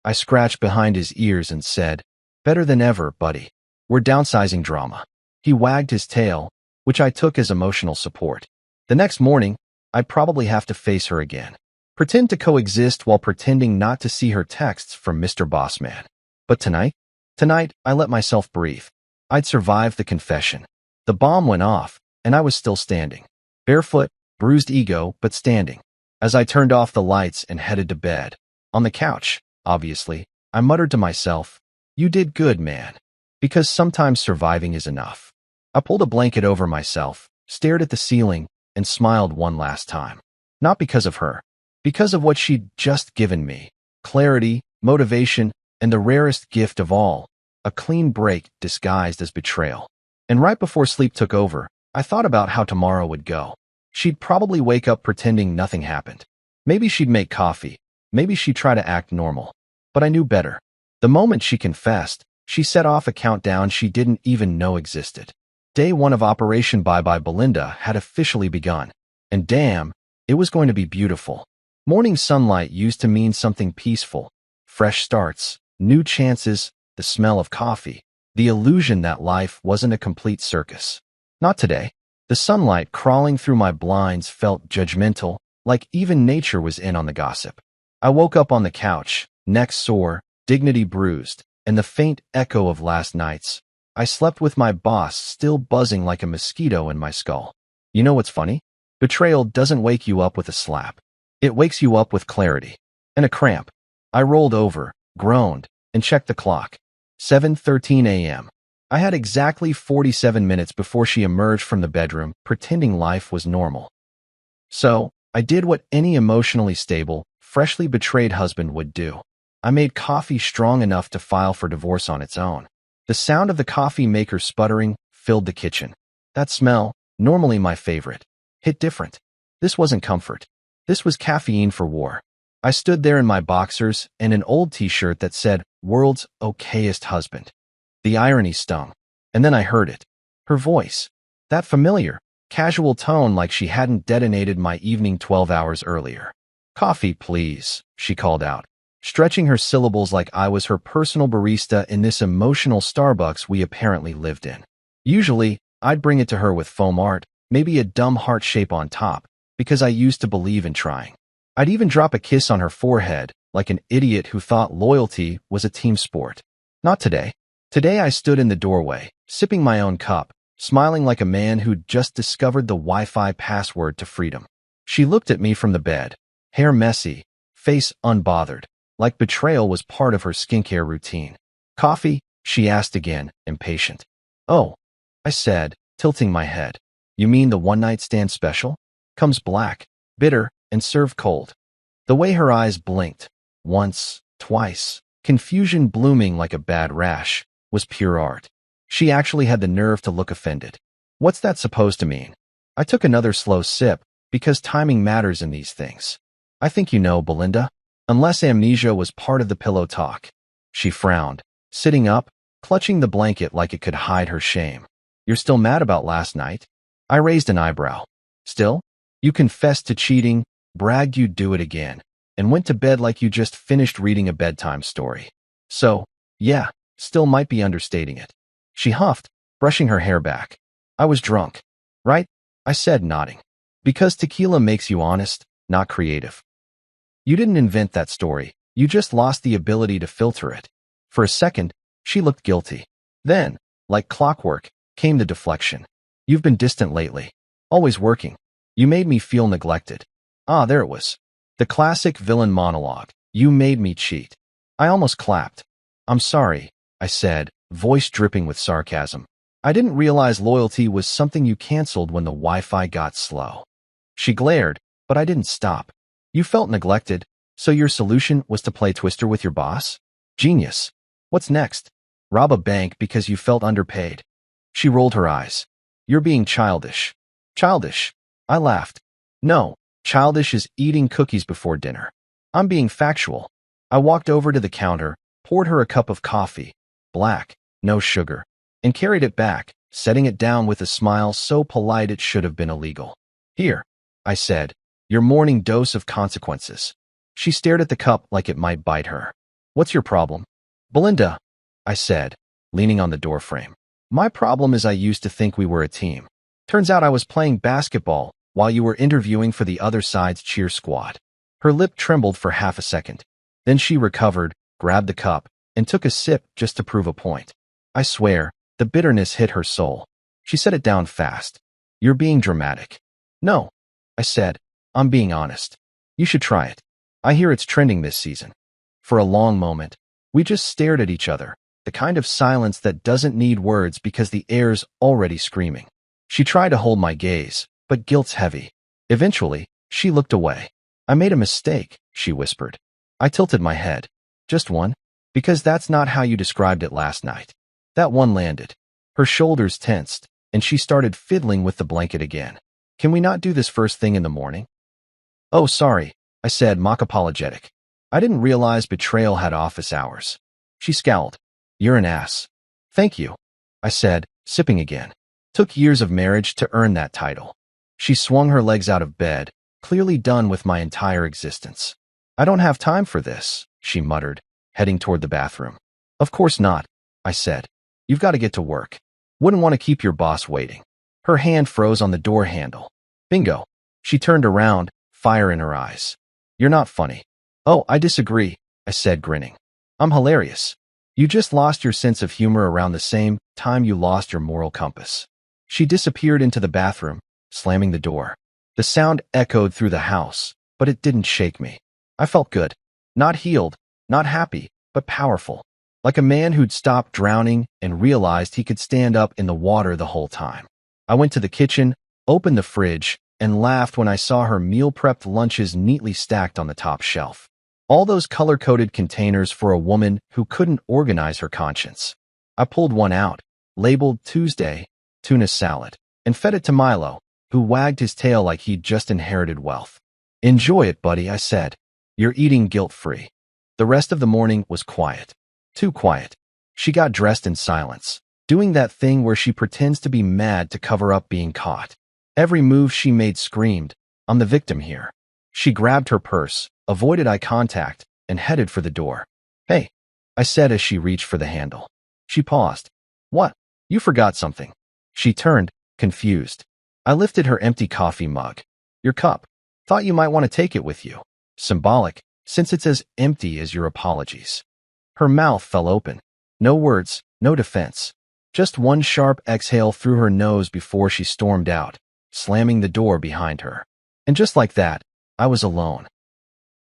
I scratched behind his ears and said, "Better than ever, buddy. We're downsizing drama." He wagged his tail, which I took as emotional support. The next morning, I'd probably have to face her again. Pretend to coexist while pretending not to see her texts from Mr. Bossman. But tonight, I let myself breathe. I'd survived the confession. The bomb went off, and I was still standing. Barefoot, bruised ego, but standing. As I turned off the lights and headed to bed, on the couch, obviously, I muttered to myself, "You did good, man." Because sometimes surviving is enough. I pulled a blanket over myself, stared at the ceiling, and smiled one last time. Not because of her. Because of what she'd just given me. Clarity, motivation, and the rarest gift of all, a clean break disguised as betrayal. And right before sleep took over, I thought about how tomorrow would go. She'd probably wake up pretending nothing happened. Maybe she'd make coffee. Maybe she'd try to act normal. But I knew better. The moment she confessed, she set off a countdown she didn't even know existed. Day one of Operation Bye Bye Belinda had officially begun. And damn, it was going to be beautiful. Morning sunlight used to mean something peaceful. Fresh starts, new chances, the smell of coffee, the illusion that life wasn't a complete circus. Not today. The sunlight crawling through my blinds felt judgmental, like even nature was in on the gossip. I woke up on the couch, neck sore, dignity bruised, and the faint echo of last night's. I slept with my boss still buzzing like a mosquito in my skull. You know what's funny? Betrayal doesn't wake you up with a slap. It wakes you up with clarity. And a cramp. I rolled over, groaned, and checked the clock. 7:13 a.m. I had exactly 47 minutes before she emerged from the bedroom, pretending life was normal. So, I did what any emotionally stable, freshly betrayed husband would do. I made coffee strong enough to file for divorce on its own. The sound of the coffee maker sputtering filled the kitchen. That smell, normally my favorite, hit different. This wasn't comfort. This was caffeine for war. I stood there in my boxers and an old t-shirt that said, "World's okayest husband." The irony stung. And then I heard it. Her voice. That familiar, casual tone like she hadn't detonated my evening 12 hours earlier. "Coffee, please," she called out, stretching her syllables like I was her personal barista in this emotional Starbucks we apparently lived in. Usually, I'd bring it to her with foam art, maybe a dumb heart shape on top, because I used to believe in trying. I'd even drop a kiss on her forehead, like an idiot who thought loyalty was a team sport. Not today. Today I stood in the doorway, sipping my own cup, smiling like a man who'd just discovered the Wi-Fi password to freedom. She looked at me from the bed, hair messy, face unbothered, like betrayal was part of her skincare routine. "Coffee?" she asked again, impatient. "Oh," I said, tilting my head. "You mean the one-night stand special? Comes black, bitter, and served cold." The way her eyes blinked, once, twice, confusion blooming like a bad rash, was pure art. She actually had the nerve to look offended. What's that supposed to mean? I took another slow sip, because timing matters in these things. "I think you know, Belinda." Unless amnesia was part of the pillow talk. She frowned, sitting up, clutching the blanket like it could hide her shame. "You're still mad about last night?" I raised an eyebrow. "Still? You confessed to cheating, bragged you'd do it again, and went to bed like you just finished reading a bedtime story. So, yeah, still might be understating it." She huffed, brushing her hair back. "I was drunk." "Right?" I said, nodding. "Because tequila makes you honest, not creative." "You didn't invent that story. You just lost the ability to filter it." For a second, she looked guilty. Then, like clockwork, came the deflection. "You've been distant lately. Always working. You made me feel neglected." Ah, there it was. The classic villain monologue. "You made me cheat." I almost clapped. "I'm sorry," I said, voice dripping with sarcasm. "I didn't realize loyalty was something you canceled when the Wi-Fi got slow." She glared, but I didn't stop. "You felt neglected, so your solution was to play Twister with your boss? Genius. What's next? Rob a bank because you felt underpaid?" She rolled her eyes. "You're being childish." "Childish?" I laughed. "No, childish is eating cookies before dinner. I'm being factual." I walked over to the counter, poured her a cup of coffee, black, no sugar, and carried it back, setting it down with a smile so polite it should have been illegal. "Here," I said, "your morning dose of consequences." She stared at the cup like it might bite her. "What's your problem?" "Belinda," I said, leaning on the doorframe. "My problem is I used to think we were a team. Turns out I was playing basketball while you were interviewing for the other side's cheer squad." Her lip trembled for half a second. Then she recovered, grabbed the cup, and took a sip just to prove a point. I swear, the bitterness hit her soul. She set it down fast. "You're being dramatic." "No," I said, "I'm being honest. You should try it. I hear it's trending this season." For a long moment, we just stared at each other, the kind of silence that doesn't need words because the air's already screaming. She tried to hold my gaze, but guilt's heavy. Eventually, she looked away. "I made a mistake," she whispered. I tilted my head. "Just one?" "Because that's not how you described it last night." That one landed. Her shoulders tensed, and she started fiddling with the blanket again. "Can we not do this first thing in the morning?" "Oh, sorry," I said, mock apologetic. "I didn't realize betrayal had office hours." She scowled. "You're an ass." "Thank you," I said, sipping again. "Took years of marriage to earn that title." She swung her legs out of bed, clearly done with my entire existence. "I don't have time for this," she muttered, heading toward the bathroom. "Of course not," I said. "You've got to get to work. Wouldn't want to keep your boss waiting." Her hand froze on the door handle. Bingo. She turned around, fire in her eyes. "You're not funny." "Oh, I disagree," I said, grinning. "I'm hilarious. You just lost your sense of humor around the same time you lost your moral compass." She disappeared into the bathroom, slamming the door. The sound echoed through the house, but it didn't shake me. I felt good. Not healed, not happy, but powerful. Like a man who'd stopped drowning and realized he could stand up in the water the whole time. I went to the kitchen, opened the fridge, and laughed when I saw her meal-prepped lunches neatly stacked on the top shelf. All those color-coded containers for a woman who couldn't organize her conscience. I pulled one out, labeled Tuesday, tuna salad. and fed it to Milo, who wagged his tail like he'd just inherited wealth. "Enjoy it, buddy," I said. "You're eating guilt-free." The rest of the morning was quiet. Too quiet. She got dressed in silence, doing that thing where she pretends to be mad to cover up being caught. Every move she made screamed, "I'm the victim here." She grabbed her purse, avoided eye contact, and headed for the door. "Hey," I said as she reached for the handle. She paused. "What? You forgot something." She turned, confused. I lifted her empty coffee mug. "Your cup. Thought you might want to take it with you. Symbolic, since it's as empty as your apologies." Her mouth fell open. No words, no defense. Just one sharp exhale through her nose before she stormed out, slamming the door behind her. And just like that, I was alone.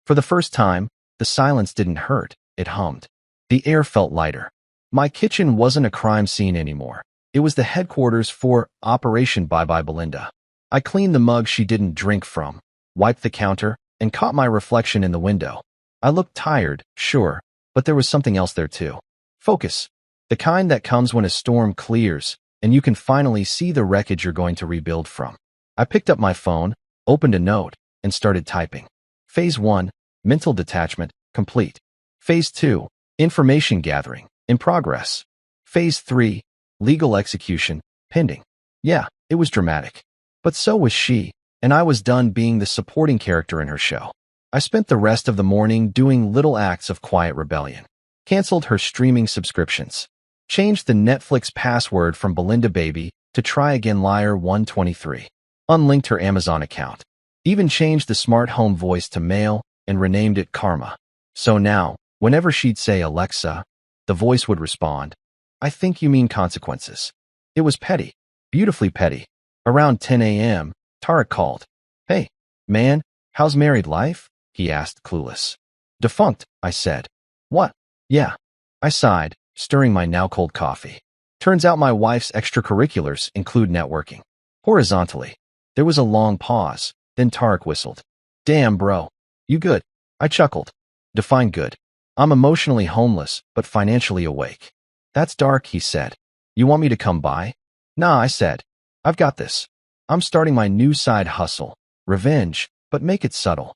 For the first time, the silence didn't hurt, it hummed. The air felt lighter. My kitchen wasn't a crime scene anymore. It was the headquarters for Operation Bye Bye Belinda. I cleaned the mug she didn't drink from, wiped the counter, and caught my reflection in the window. I looked tired, sure, but there was something else there too. Focus. The kind that comes when a storm clears, and you can finally see the wreckage you're going to rebuild from. I picked up my phone, opened a note, and started typing. Phase 1, mental detachment, complete. Phase 2, information gathering, in progress. Phase 3, legal execution, pending. Yeah, it was dramatic. But so was she, and I was done being the supporting character in her show. I spent the rest of the morning doing little acts of quiet rebellion. Canceled her streaming subscriptions. Changed the Netflix password from Belinda Baby to Try Again Liar 123. Unlinked her Amazon account. Even changed the smart home voice to male and renamed it Karma. So now, whenever she'd say Alexa, the voice would respond, "I think you mean consequences." It was petty. Beautifully petty. Around 10 a.m., Tarek called. "Hey, man, how's married life?" he asked, clueless. "Defunct," I said. "What?" "Yeah." I sighed, stirring my now-cold coffee. Turns out my wife's extracurriculars include networking. Horizontally. There was a long pause, then Tarek whistled. "Damn, bro. You good?" I chuckled. "Define good." "I'm emotionally homeless, but financially awake." "That's dark," he said. "You want me to come by?" "Nah," I said. "I've got this. I'm starting my new side hustle. Revenge, but make it subtle."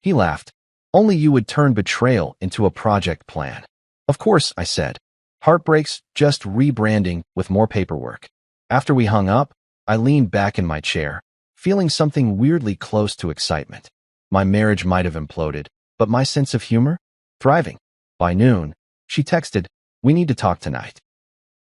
He laughed. "Only you would turn betrayal into a project plan." "Of course," I said. "Heartbreaks, just rebranding with more paperwork." After we hung up, I leaned back in my chair, feeling something weirdly close to excitement. My marriage might have imploded, but my sense of humor? Thriving. By noon, she texted, "We need to talk tonight."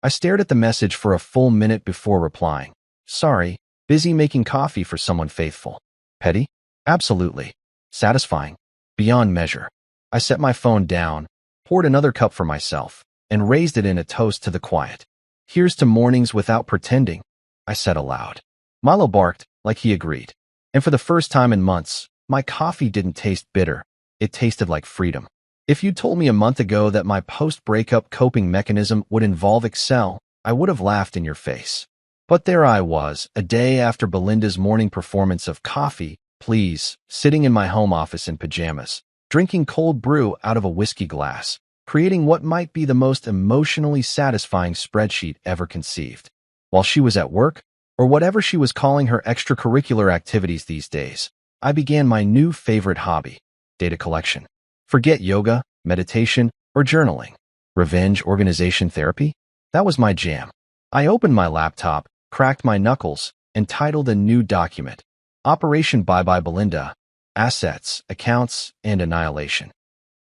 I stared at the message for a full minute before replying. Sorry, busy making coffee for someone faithful. Petty? Absolutely. Satisfying. Beyond measure. I set my phone down, poured another cup for myself, and raised it in a toast to the quiet. "Here's to mornings without pretending," I said aloud. Milo barked, like he agreed. And for the first time in months, my coffee didn't taste bitter. It tasted like freedom. If you told me a month ago that my post-breakup coping mechanism would involve Excel, I would have laughed in your face. But there I was, a day after Belinda's morning performance of Coffee, Please, sitting in my home office in pajamas, drinking cold brew out of a whiskey glass, creating what might be the most emotionally satisfying spreadsheet ever conceived. While she was at work, or whatever she was calling her extracurricular activities these days, I began my new favorite hobby, data collection. Forget yoga, meditation, or journaling. Revenge organization therapy? That was my jam. I opened my laptop, cracked my knuckles, and titled a new document, Operation Bye Bye Belinda, Assets, Accounts, and Annihilation.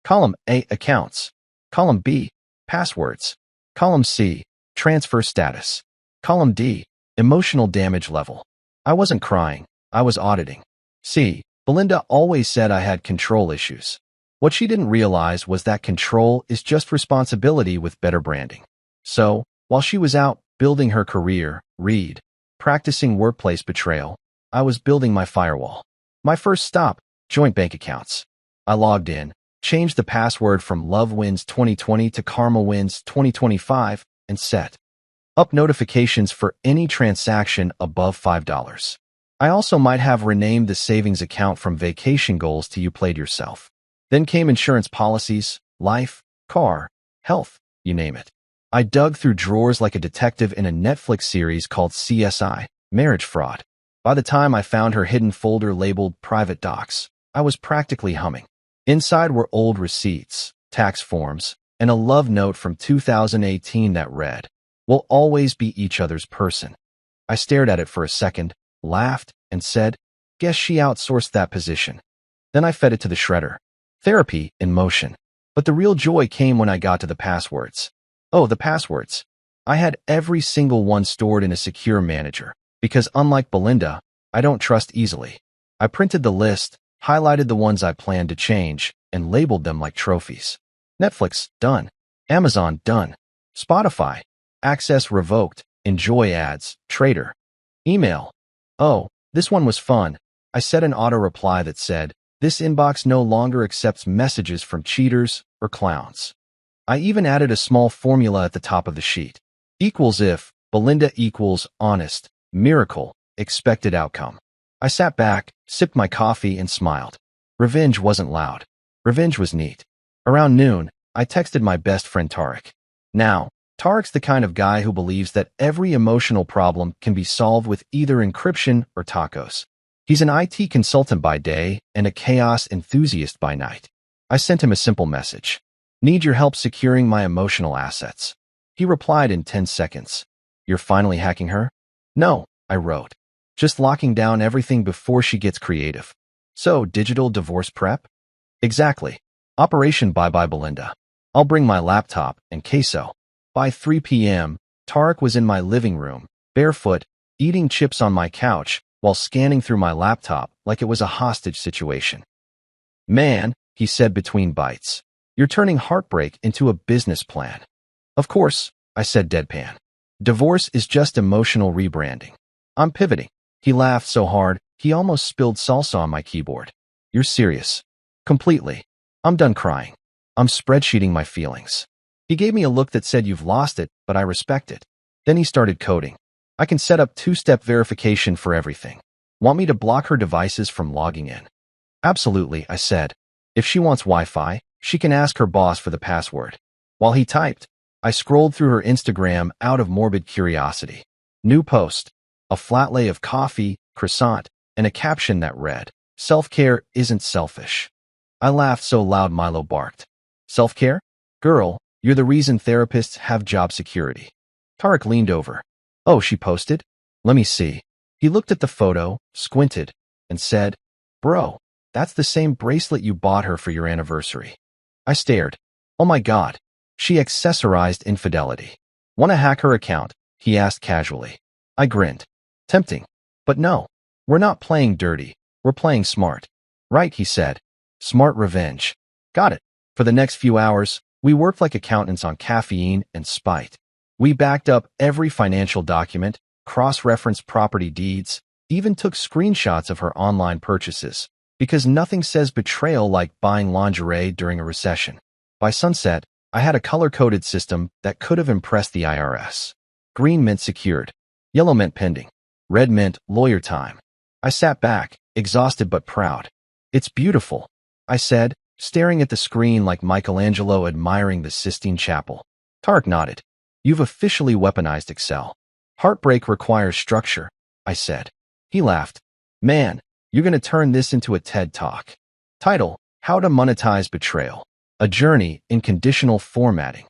Column A, Accounts. Column B, Passwords. Column C, Transfer Status. Column D, Emotional Damage Level. I wasn't crying, I was auditing. See, Belinda always said I had control issues. What she didn't realize was that control is just responsibility with better branding. So, while she was out building her career, practicing workplace betrayal, I was building my firewall. My first stop, joint bank accounts. I logged in, changed the password from Love Wins 2020 to Karma Wins 2025, and set up notifications for any transaction above $5. I also might have renamed the savings account from Vacation Goals to You Played Yourself. Then came insurance policies, life, car, health, you name it. I dug through drawers like a detective in a Netflix series called CSI, Marriage fraud. By the time I found her hidden folder labeled Private Docs, I was practically humming. Inside were old receipts, tax forms, and a love note from 2018 that read, "We'll always be each other's person." I stared at it for a second, laughed, and said, "Guess she outsourced that position." Then I fed it to the shredder. Therapy in motion. But the real joy came when I got to the passwords. Oh, the passwords. I had every single one stored in a secure manager, because unlike Belinda, I don't trust easily. I printed the list, highlighted the ones I planned to change, and labeled them like trophies. Netflix, done. Amazon, done. Spotify, access revoked. Enjoy ads, traitor. Email. Oh, this one was fun. I set an auto reply that said, "This inbox no longer accepts messages from cheaters or clowns." I even added a small formula at the top of the sheet. Equals if, Belinda equals honest, miracle, expected outcome. I sat back, sipped my coffee, and smiled. Revenge wasn't loud. Revenge was neat. Around noon, I texted my best friend Tarek. Now, Tarek's the kind of guy who believes that every emotional problem can be solved with either encryption or tacos. He's an IT consultant by day and a chaos enthusiast by night. I sent him a simple message. "Need your help securing my emotional assets." He replied in 10 seconds. "You're finally hacking her?" "No," I wrote. "Just locking down everything before she gets creative." "So, digital divorce prep?" "Exactly. Operation Bye Bye Belinda. I'll bring my laptop and queso." By 3 p.m., Tarek was in my living room, barefoot, eating chips on my couch, while scanning through my laptop like it was a hostage situation. "Man," he said between bites, "you're turning heartbreak into a business plan." "Of course," I said deadpan. "Divorce is just emotional rebranding. I'm pivoting." He laughed so hard, he almost spilled salsa on my keyboard. "You're serious?" "Completely. I'm done crying. I'm spreadsheeting my feelings." He gave me a look that said, "You've lost it, but I respect it." Then he started coding. "I can set up two-step verification for everything. Want me to block her devices from logging in?" "Absolutely," I said. "If she wants Wi-Fi, she can ask her boss for the password." While he typed, I scrolled through her Instagram out of morbid curiosity. New post. A flat lay of coffee, croissant, and a caption that read, "Self-care isn't selfish." I laughed so loud Milo barked. "Self-care? Girl, you're the reason therapists have job security." Tarek leaned over. "Oh, she posted? Let me see." He looked at the photo, squinted, and said, "Bro, that's the same bracelet you bought her for your anniversary." I stared. "Oh my God." She accessorized infidelity. "Want to hack her account?" he asked casually. I grinned. Tempting. But no, we're not playing dirty. We're playing smart. "Right," he said. "Smart revenge." Got it. For the next few hours, we worked like accountants on caffeine and spite. We backed up every financial document, cross-referenced property deeds, even took screenshots of her online purchases, because nothing says betrayal like buying lingerie during a recession. By sunset, I had a color-coded system that could have impressed the IRS. Green meant secured. Yellow meant pending. Red meant lawyer time. I sat back, exhausted but proud. "It's beautiful," I said, staring at the screen like Michelangelo admiring the Sistine Chapel. Tarek nodded. "You've officially weaponized Excel." "Heartbreak requires structure," I said. He laughed. "Man, you're going to turn this into a TED Talk." Title: How to Monetize Betrayal. A Journey in Conditional Formatting.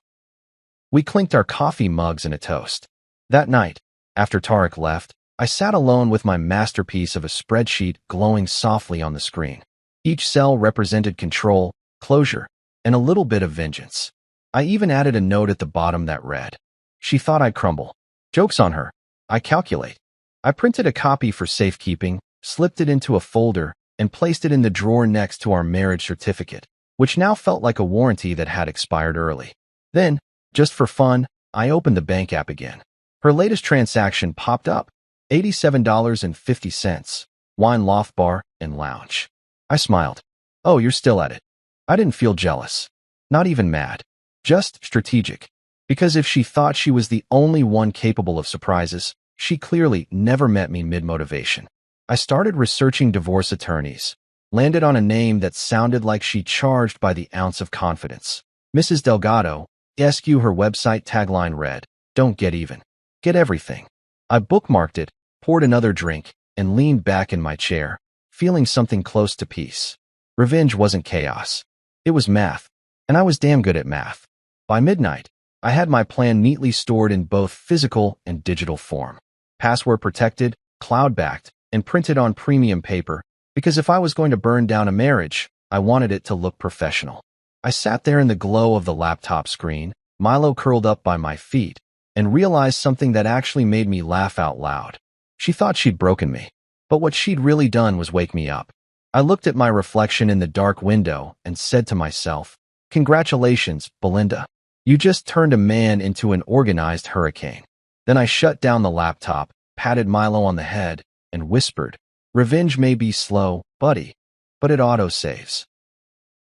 We clinked our coffee mugs and a toast. That night, after Tarek left, I sat alone with my masterpiece of a spreadsheet glowing softly on the screen. Each cell represented control, closure, and a little bit of vengeance. I even added a note at the bottom that read, "She thought I'd crumble. Joke's on her. I calculate." I printed a copy for safekeeping, slipped it into a folder, and placed it in the drawer next to our marriage certificate, which now felt like a warranty that had expired early. Then, just for fun, I opened the bank app again. Her latest transaction popped up, $87.50, Wine Loft Bar and Lounge. I smiled. "Oh, you're still at it." I didn't feel jealous. Not even mad. Just strategic. Because if she thought she was the only one capable of surprises, she clearly never met me mid-motivation. I started researching divorce attorneys. Landed on a name that sounded like she charged by the ounce of confidence. Mrs. Delgado. Her website tagline read, "Don't get even. Get everything." I bookmarked it, poured another drink, and leaned back in my chair, feeling something close to peace. Revenge wasn't chaos. It was math, and I was damn good at math. By midnight, I had my plan neatly stored in both physical and digital form. Password protected, cloud-backed, and printed on premium paper, because if I was going to burn down a marriage, I wanted it to look professional. I sat there in the glow of the laptop screen, Milo curled up by my feet, and realized something that actually made me laugh out loud. She thought she'd broken me, but what she'd really done was wake me up. I looked at my reflection in the dark window and said to myself, "Congratulations, Belinda. You just turned a man into an organized hurricane." Then I shut down the laptop, patted Milo on the head, and whispered, "Revenge may be slow, buddy, but it auto-saves."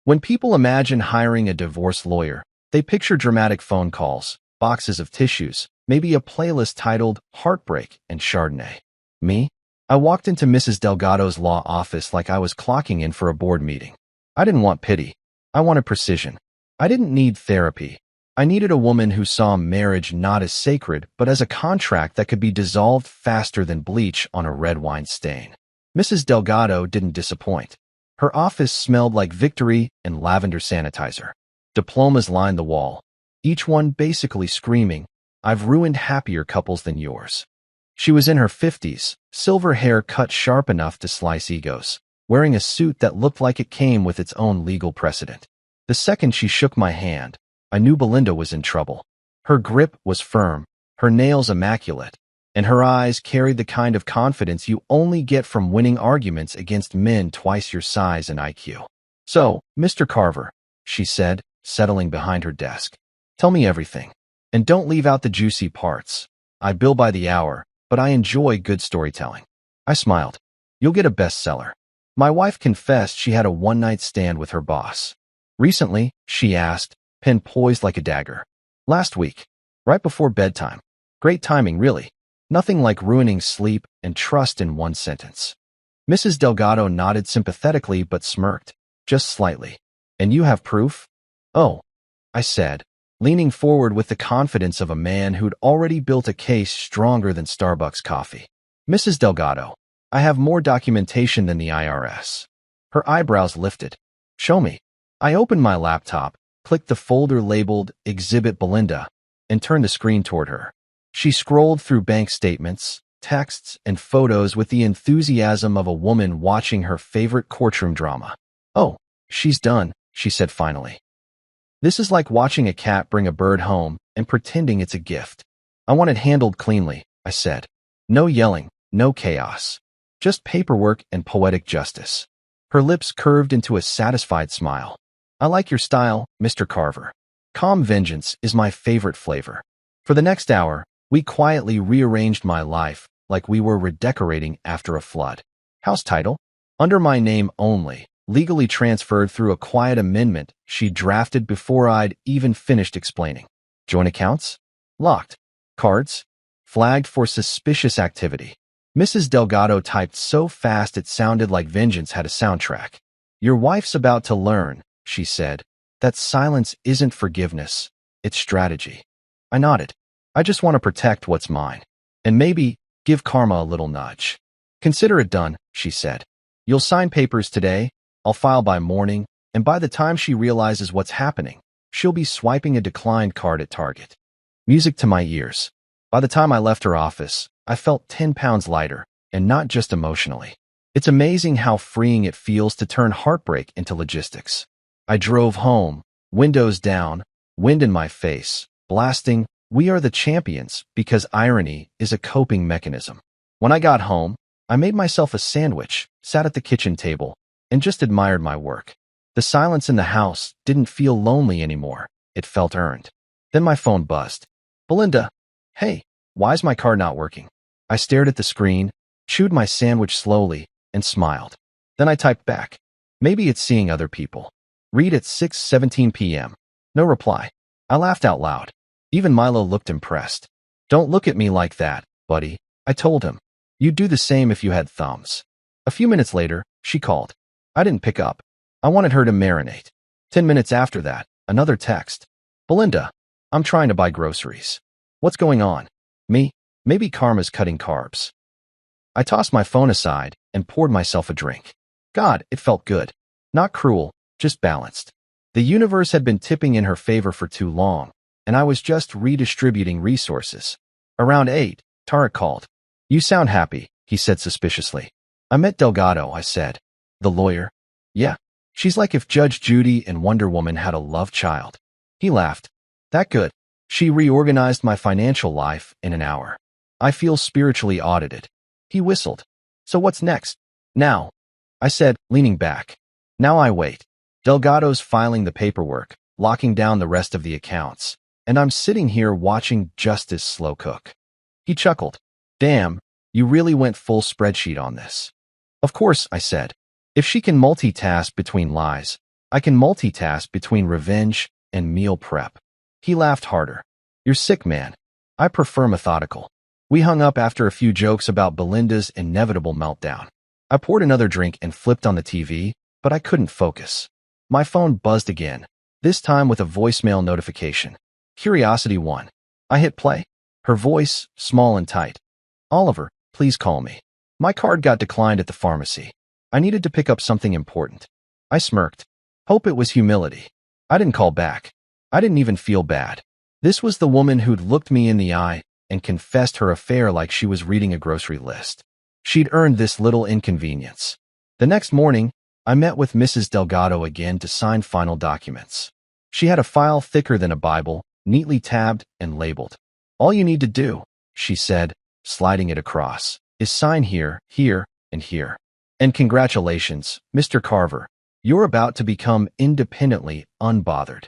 When people imagine hiring a divorce lawyer, they picture dramatic phone calls, boxes of tissues, maybe a playlist titled Heartbreak and Chardonnay. Me? I walked into Mrs. Delgado's law office like I was clocking in for a board meeting. I didn't want pity. I wanted precision. I didn't need therapy. I needed a woman who saw marriage not as sacred, but as a contract that could be dissolved faster than bleach on a red wine stain. Mrs. Delgado didn't disappoint. Her office smelled like victory and lavender sanitizer. Diplomas lined the wall, each one basically screaming, "I've ruined happier couples than yours." She was in her 50s, silver hair cut sharp enough to slice egos, wearing a suit that looked like it came with its own legal precedent. The second she shook my hand, I knew Belinda was in trouble. Her grip was firm, her nails immaculate, and her eyes carried the kind of confidence you only get from winning arguments against men twice your size and IQ. "So, Mr. Carver," she said, settling behind her desk, "tell me everything. And don't leave out the juicy parts. I bill by the hour, but I enjoy good storytelling." I smiled. "You'll get a bestseller." My wife confessed she had a one-night stand with her boss. "Recently?" she asked, pen poised like a dagger. "Last week, right before bedtime. Great timing, really. Nothing like ruining sleep and trust in one sentence." Mrs. Delgado nodded sympathetically but smirked, just slightly. "And you have proof?" "Oh," I said, leaning forward with the confidence of a man who'd already built a case stronger than Starbucks coffee. "Mrs. Delgado, I have more documentation than the IRS." Her eyebrows lifted. "Show me." I opened my laptop, clicked the folder labeled Exhibit Belinda, and turned the screen toward her. She scrolled through bank statements, texts, and photos with the enthusiasm of a woman watching her favorite courtroom drama. "Oh, she's done," she said finally. "This is like watching a cat bring a bird home and pretending it's a gift." "I want it handled cleanly," I said. "No yelling, no chaos. Just paperwork and poetic justice." Her lips curved into a satisfied smile. "I like your style, Mr. Carver. Calm vengeance is my favorite flavor." For the next hour, we quietly rearranged my life like we were redecorating after a flood. House title? Under my name only, legally transferred through a quiet amendment she drafted before I'd even finished explaining. Joint accounts? Locked. Cards? Flagged for suspicious activity. Mrs. Delgado typed so fast it sounded like vengeance had a soundtrack. "Your wife's about to learn," she said, "that silence isn't forgiveness, it's strategy." I nodded. "I just want to protect what's mine. And maybe give karma a little nudge." "Consider it done," she said. "You'll sign papers today, I'll file by morning, and by the time she realizes what's happening, she'll be swiping a declined card at Target." Music to my ears. By the time I left her office, I felt 10 pounds lighter, and not just emotionally. It's amazing how freeing it feels to turn heartbreak into logistics. I drove home, windows down, wind in my face, blasting, "We Are the Champions," because irony is a coping mechanism. When I got home, I made myself a sandwich, sat at the kitchen table, and just admired my work. The silence in the house didn't feel lonely anymore. It felt earned. Then my phone buzzed. "Belinda, hey, why's my card not working?" I stared at the screen, chewed my sandwich slowly, and smiled. Then I typed back, "Maybe it's seeing other people. Read at 6:17 p.m. No reply. I laughed out loud. Even Milo looked impressed. "Don't look at me like that, buddy," I told him. "You'd do the same if you had thumbs." A few minutes later, she called. I didn't pick up. I wanted her to marinate. 10 minutes after that, another text. "Belinda, I'm trying to buy groceries. What's going on?" "Me? Maybe karma's cutting carbs." I tossed my phone aside and poured myself a drink. God, it felt good. Not cruel, just balanced. The universe had been tipping in her favor for too long, and I was just redistributing resources. Around 8, Tarek called. You sound happy, he said suspiciously. I met Delgado, I said. The lawyer? Yeah. She's like if Judge Judy and Wonder Woman had a love child. He laughed. That good. She reorganized my financial life in an hour. I feel spiritually audited. He whistled. So what's next? Now, I said, leaning back. Now I wait. Delgado's filing the paperwork, locking down the rest of the accounts, and I'm sitting here watching justice slow cook. He chuckled. Damn, you really went full spreadsheet on this. Of course, I said. If she can multitask between lies, I can multitask between revenge and meal prep. He laughed harder. You're sick, man. I prefer methodical. We hung up after a few jokes about Belinda's inevitable meltdown. I poured another drink and flipped on the TV, but I couldn't focus. My phone buzzed again, this time with a voicemail notification. Curiosity 1. I hit play. Her voice, small and tight. Oliver, please call me. My card got declined at the pharmacy. I needed to pick up something important. I smirked. Hope it was humility. I didn't call back. I didn't even feel bad. This was the woman who'd looked me in the eye and confessed her affair like she was reading a grocery list. She'd earned this little inconvenience. The next morning, I met with Mrs. Delgado again to sign final documents. She had a file thicker than a Bible, neatly tabbed and labeled. All you need to do, she said, sliding it across, is sign here, here, and here. And congratulations, Mr. Carver. You're about to become independently unbothered.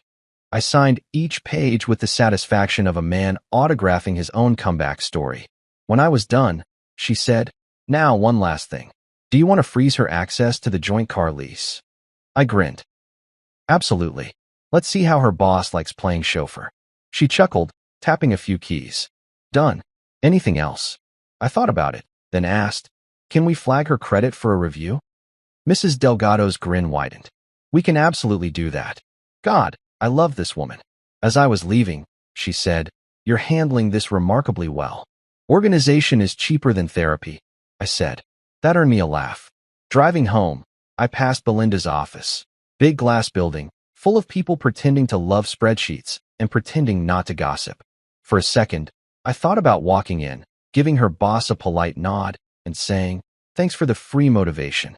I signed each page with the satisfaction of a man autographing his own comeback story. When I was done, she said, now one last thing. Do you want to freeze her access to the joint car lease? I grinned. Absolutely. Let's see how her boss likes playing chauffeur. She chuckled, tapping a few keys. Done. Anything else? I thought about it, then asked, can we flag her credit for a review? Mrs. Delgado's grin widened. We can absolutely do that. God, I love this woman. As I was leaving, she said, you're handling this remarkably well. Organization is cheaper than therapy, I said. That earned me a laugh. Driving home, I passed Belinda's office. Big glass building, full of people pretending to love spreadsheets and pretending not to gossip. For a second, I thought about walking in, giving her boss a polite nod, and saying, thanks for the free motivation.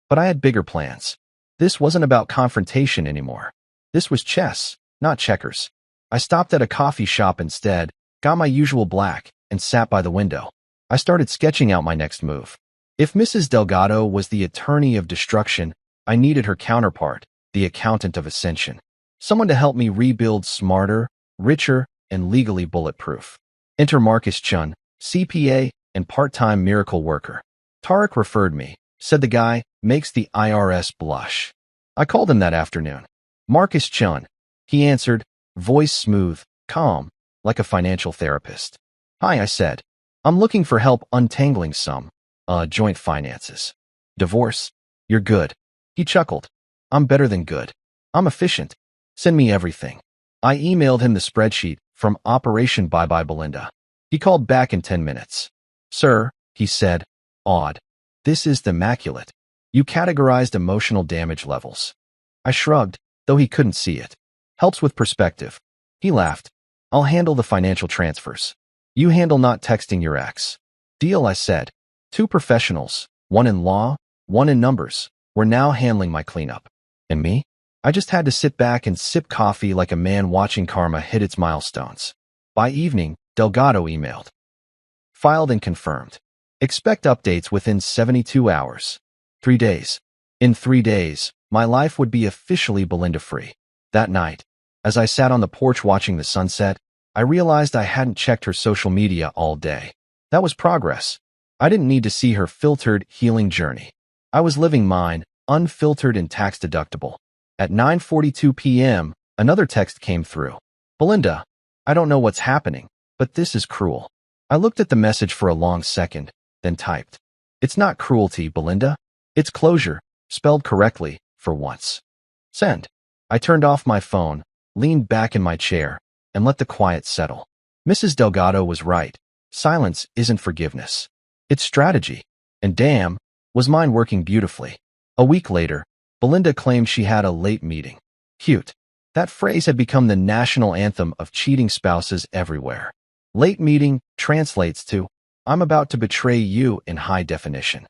But I had bigger plans. This wasn't about confrontation anymore. This was chess, not checkers. I stopped at a coffee shop instead, got my usual black, and sat by the window. I started sketching out my next move. If Mrs. Delgado was the attorney of destruction, I needed her counterpart, the accountant of ascension. Someone to help me rebuild smarter, richer, and legally bulletproof. Enter Marcus Chun, CPA and part-time miracle worker. Tarek referred me, said the guy, makes the IRS blush. I called him that afternoon. Marcus Chun. He answered, voice smooth, calm, like a financial therapist. Hi, I said. I'm looking for help untangling some, joint finances. Divorce? You're good. He chuckled. I'm better than good. I'm efficient. Send me everything. I emailed him the spreadsheet from Operation Bye Bye Belinda. He called back in 10 minutes. Sir, he said, awed. This is immaculate. You categorized emotional damage levels. I shrugged, though he couldn't see it. Helps with perspective. He laughed. I'll handle the financial transfers. You handle not texting your ex. Deal, I said. 2 professionals, one in law, one in numbers, were now handling my cleanup. And me? I just had to sit back and sip coffee like a man watching karma hit its milestones. By evening, Delgado emailed. Filed and confirmed. Expect updates within 72 hours. 3 days. In 3 days, my life would be officially Belinda-free. That night, as I sat on the porch watching the sunset, I realized I hadn't checked her social media all day. That was progress. I didn't need to see her filtered, healing journey. I was living mine, unfiltered and tax-deductible. At 9:42 p.m., another text came through. Belinda, I don't know what's happening, but this is cruel. I looked at the message for a long second, then typed. It's not cruelty, Belinda. It's closure, spelled correctly, for once. Send. I turned off my phone, leaned back in my chair, and let the quiet settle. Mrs. Delgado was right. Silence isn't forgiveness. It's strategy. And damn, was mine working beautifully. A week later, Belinda claimed she had a late meeting. Cute. That phrase had become the national anthem of cheating spouses everywhere. Late meeting translates to, I'm about to betray you in high definition.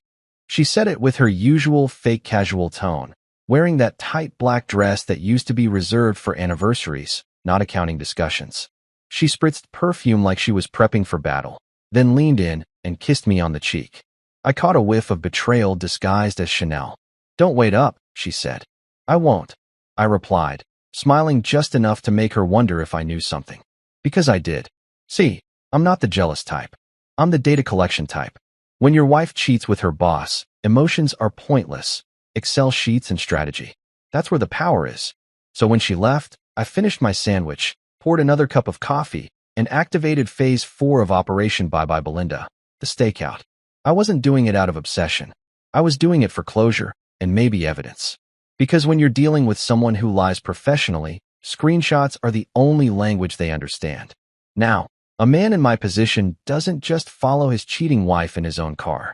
She said it with her usual fake casual tone, wearing that tight black dress that used to be reserved for anniversaries, not accounting discussions. She spritzed perfume like she was prepping for battle, then leaned in and kissed me on the cheek. I caught a whiff of betrayal disguised as Chanel. Don't wait up, she said. I won't, I replied, smiling just enough to make her wonder if I knew something. Because I did. See, I'm not the jealous type. I'm the data collection type. When your wife cheats with her boss, emotions are pointless. Excel sheets and strategy. That's where the power is. So when she left, I finished my sandwich, poured another cup of coffee, and activated Phase 4 of Operation Bye Bye Belinda, the stakeout. I wasn't doing it out of obsession. I was doing it for closure and maybe evidence. Because when you're dealing with someone who lies professionally, screenshots are the only language they understand. Now, a man in my position doesn't just follow his cheating wife in his own car.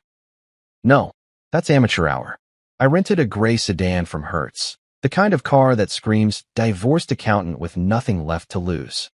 No, that's amateur hour. I rented a gray sedan from Hertz, the kind of car that screams divorced accountant with nothing left to lose.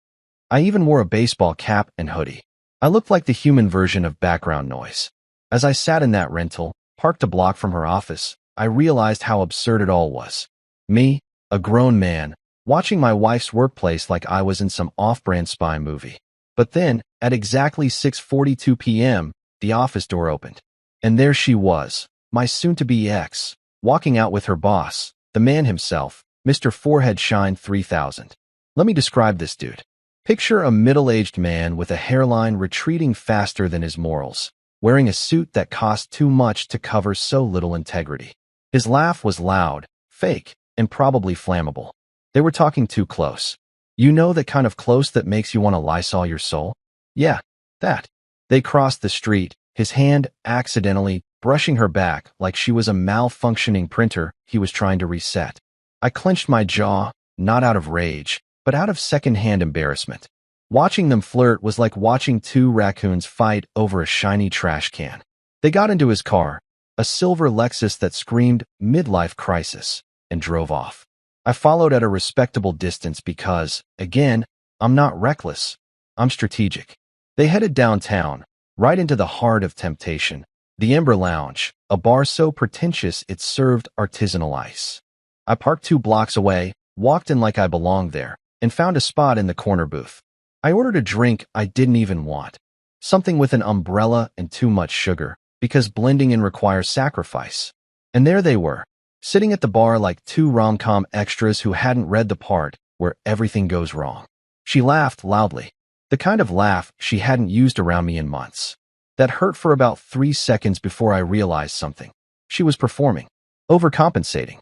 I even wore a baseball cap and hoodie. I looked like the human version of background noise. As I sat in that rental, parked a block from her office, I realized how absurd it all was. Me, a grown man, watching my wife's workplace like I was in some off-brand spy movie. But then, at exactly 6:42 p.m., the office door opened. And there she was, my soon-to-be ex, walking out with her boss, the man himself, Mr. Forehead Shine 3000. Let me describe this dude. Picture a middle-aged man with a hairline retreating faster than his morals, wearing a suit that cost too much to cover so little integrity. His laugh was loud, fake, and probably flammable. They were talking too close. You know that kind of close that makes you want to Lysol your soul? Yeah, that. They crossed the street, his hand accidentally brushing her back like she was a malfunctioning printer he was trying to reset. I clenched my jaw, not out of rage, but out of second-hand embarrassment. Watching them flirt was like watching two raccoons fight over a shiny trash can. They got into his car, a silver Lexus that screamed midlife crisis, and drove off. I followed at a respectable distance because, again, I'm not reckless. I'm strategic. They headed downtown, right into the heart of temptation, the Ember Lounge, a bar so pretentious it served artisanal ice. I parked 2 blocks away, walked in like I belonged there, and found a spot in the corner booth. I ordered a drink I didn't even want. Something with an umbrella and too much sugar, because blending in requires sacrifice. And there they were, sitting at the bar like 2 rom-com extras who hadn't read the part where everything goes wrong. She laughed loudly, the kind of laugh she hadn't used around me in months. That hurt for about 3 seconds before I realized something. She was performing, overcompensating.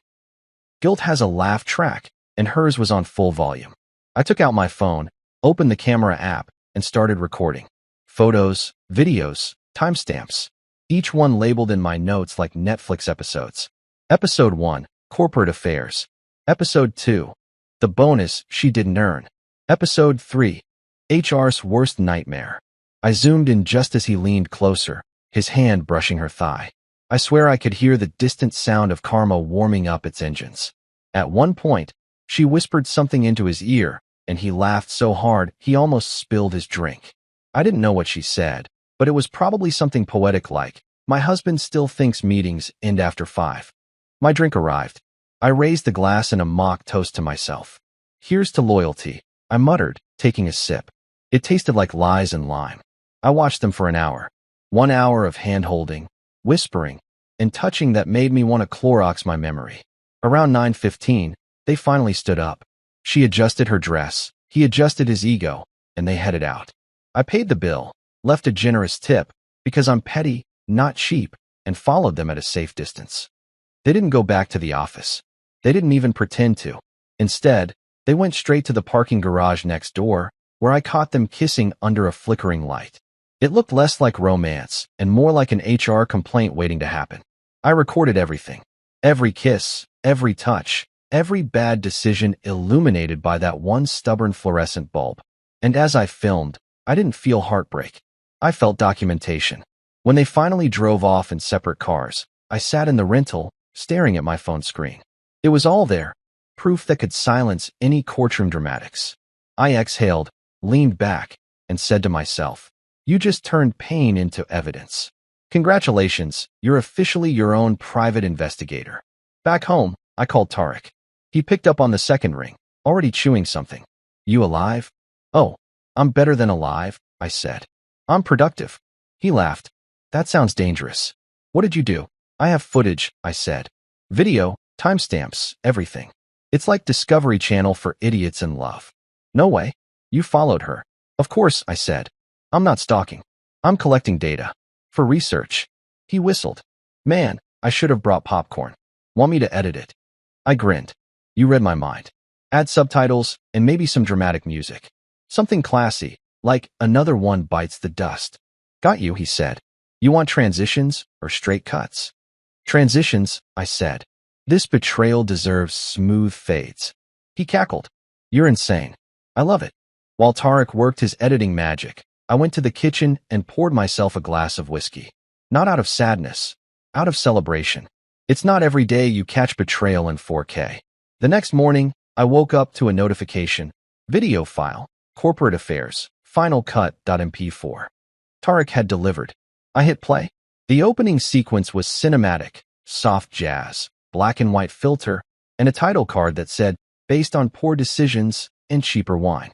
Guilt has a laugh track, and hers was on full volume. I took out my phone, opened the camera app, and started recording. Photos, videos, timestamps. Each one labeled in my notes like Netflix episodes. Episode 1, Corporate Affairs. Episode 2, The Bonus She Didn't Earn. Episode 3, HR's Worst Nightmare. I zoomed in just as he leaned closer, his hand brushing her thigh. I swear I could hear the distant sound of karma warming up its engines. At one point, she whispered something into his ear, and he laughed so hard he almost spilled his drink. I didn't know what she said, but it was probably something poetic like, "My husband still thinks meetings end after 5. My drink arrived. I raised the glass in a mock toast to myself. "Here's to loyalty," I muttered, taking a sip. It tasted like lies and lime. I watched them for an hour. 1 hour of hand-holding, whispering, and touching that made me want to Clorox my memory. Around 9:15, they finally stood up. She adjusted her dress, he adjusted his ego, and they headed out. I paid the bill, left a generous tip, because I'm petty, not cheap, and followed them at a safe distance. They didn't go back to the office. They didn't even pretend to. Instead, they went straight to the parking garage next door, where I caught them kissing under a flickering light. It looked less like romance and more like an HR complaint waiting to happen. I recorded everything. Every kiss, every touch, every bad decision illuminated by that one stubborn fluorescent bulb. And as I filmed, I didn't feel heartbreak. I felt documentation. When they finally drove off in separate cars, I sat in the rental, staring at my phone screen. It was all there, proof that could silence any courtroom dramatics. I exhaled, leaned back, and said to myself, "You just turned pain into evidence. Congratulations, you're officially your own private investigator." Back home, I called Tarek. He picked up on the second ring, already chewing something. "You alive?" "Oh, I'm better than alive," I said. "I'm productive." He laughed. "That sounds dangerous. What did you do?" "I have footage," I said. "Video, timestamps, everything. It's like Discovery Channel for idiots in love." "No way. You followed her." "Of course," I said. "I'm not stalking. I'm collecting data. For research." He whistled. "Man, I should have brought popcorn. Want me to edit it?" I grinned. "You read my mind. Add subtitles and maybe some dramatic music. Something classy, like Another One Bites the Dust." "Got you," he said. "You want transitions or straight cuts?" "Transitions," I said. "This betrayal deserves smooth fades." He cackled. "You're insane." "I love it." While Tarek worked his editing magic, I went to the kitchen and poured myself a glass of whiskey. Not out of sadness, out of celebration. It's not every day you catch betrayal in 4K. The next morning, I woke up to a notification. Video file, corporate affairs, final cut.mp4. Tarek had delivered. I hit play. The opening sequence was cinematic, soft jazz, black and white filter, and a title card that said, "Based on poor decisions and cheaper wine."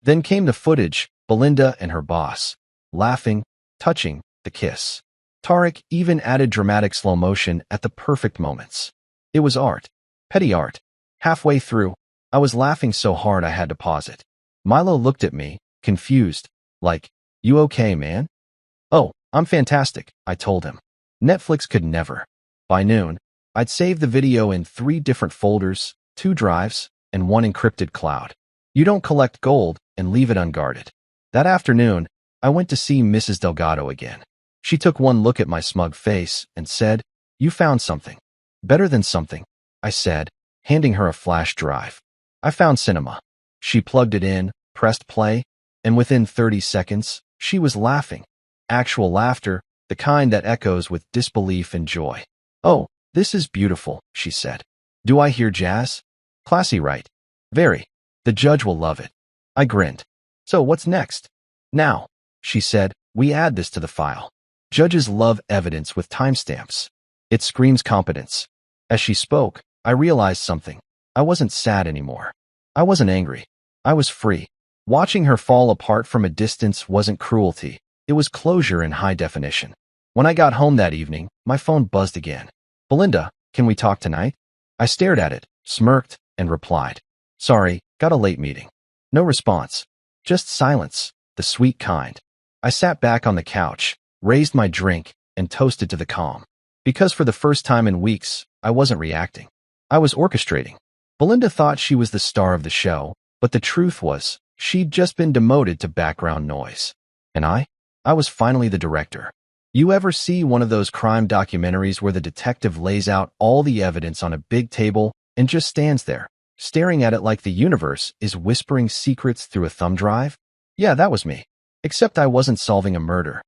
Then came the footage, Belinda and her boss, laughing, touching, the kiss. Tarek even added dramatic slow motion at the perfect moments. It was art. Petty art. Halfway through, I was laughing so hard I had to pause it. Milo looked at me, confused, like, "You okay, man?" "Oh, I'm fantastic," I told him. Netflix could never. By noon, I'd saved the video in 3 different folders, 2 drives, and 1 encrypted cloud. You don't collect gold and leave it unguarded. That afternoon, I went to see Mrs. Delgado again. She took one look at my smug face and said, "You found something." "Better than something," I said, handing her a flash drive. "I found cinema." She plugged it in, pressed play, and within 30 seconds, she was laughing. Actual laughter, the kind that echoes with disbelief and joy. "Oh, this is beautiful," she said. "Do I hear jazz? Classy, right?" "Very. The judge will love it." I grinned. "So what's next?" "Now," she said, "we add this to the file. Judges love evidence with timestamps. It screams competence." As she spoke, I realized something. I wasn't sad anymore. I wasn't angry. I was free. Watching her fall apart from a distance wasn't cruelty. It was closure in high definition. When I got home that evening, my phone buzzed again. "Belinda, can we talk tonight?" I stared at it, smirked, and replied, "Sorry, got a late meeting." No response. Just silence, the sweet kind. I sat back on the couch, raised my drink, and toasted to the calm. Because for the first time in weeks, I wasn't reacting. I was orchestrating. Belinda thought she was the star of the show, but the truth was, she'd just been demoted to background noise. And I was finally the director. You ever see one of those crime documentaries where the detective lays out all the evidence on a big table and just stands there, staring at it like the universe is whispering secrets through a thumb drive? Yeah, that was me. Except I wasn't solving a murder.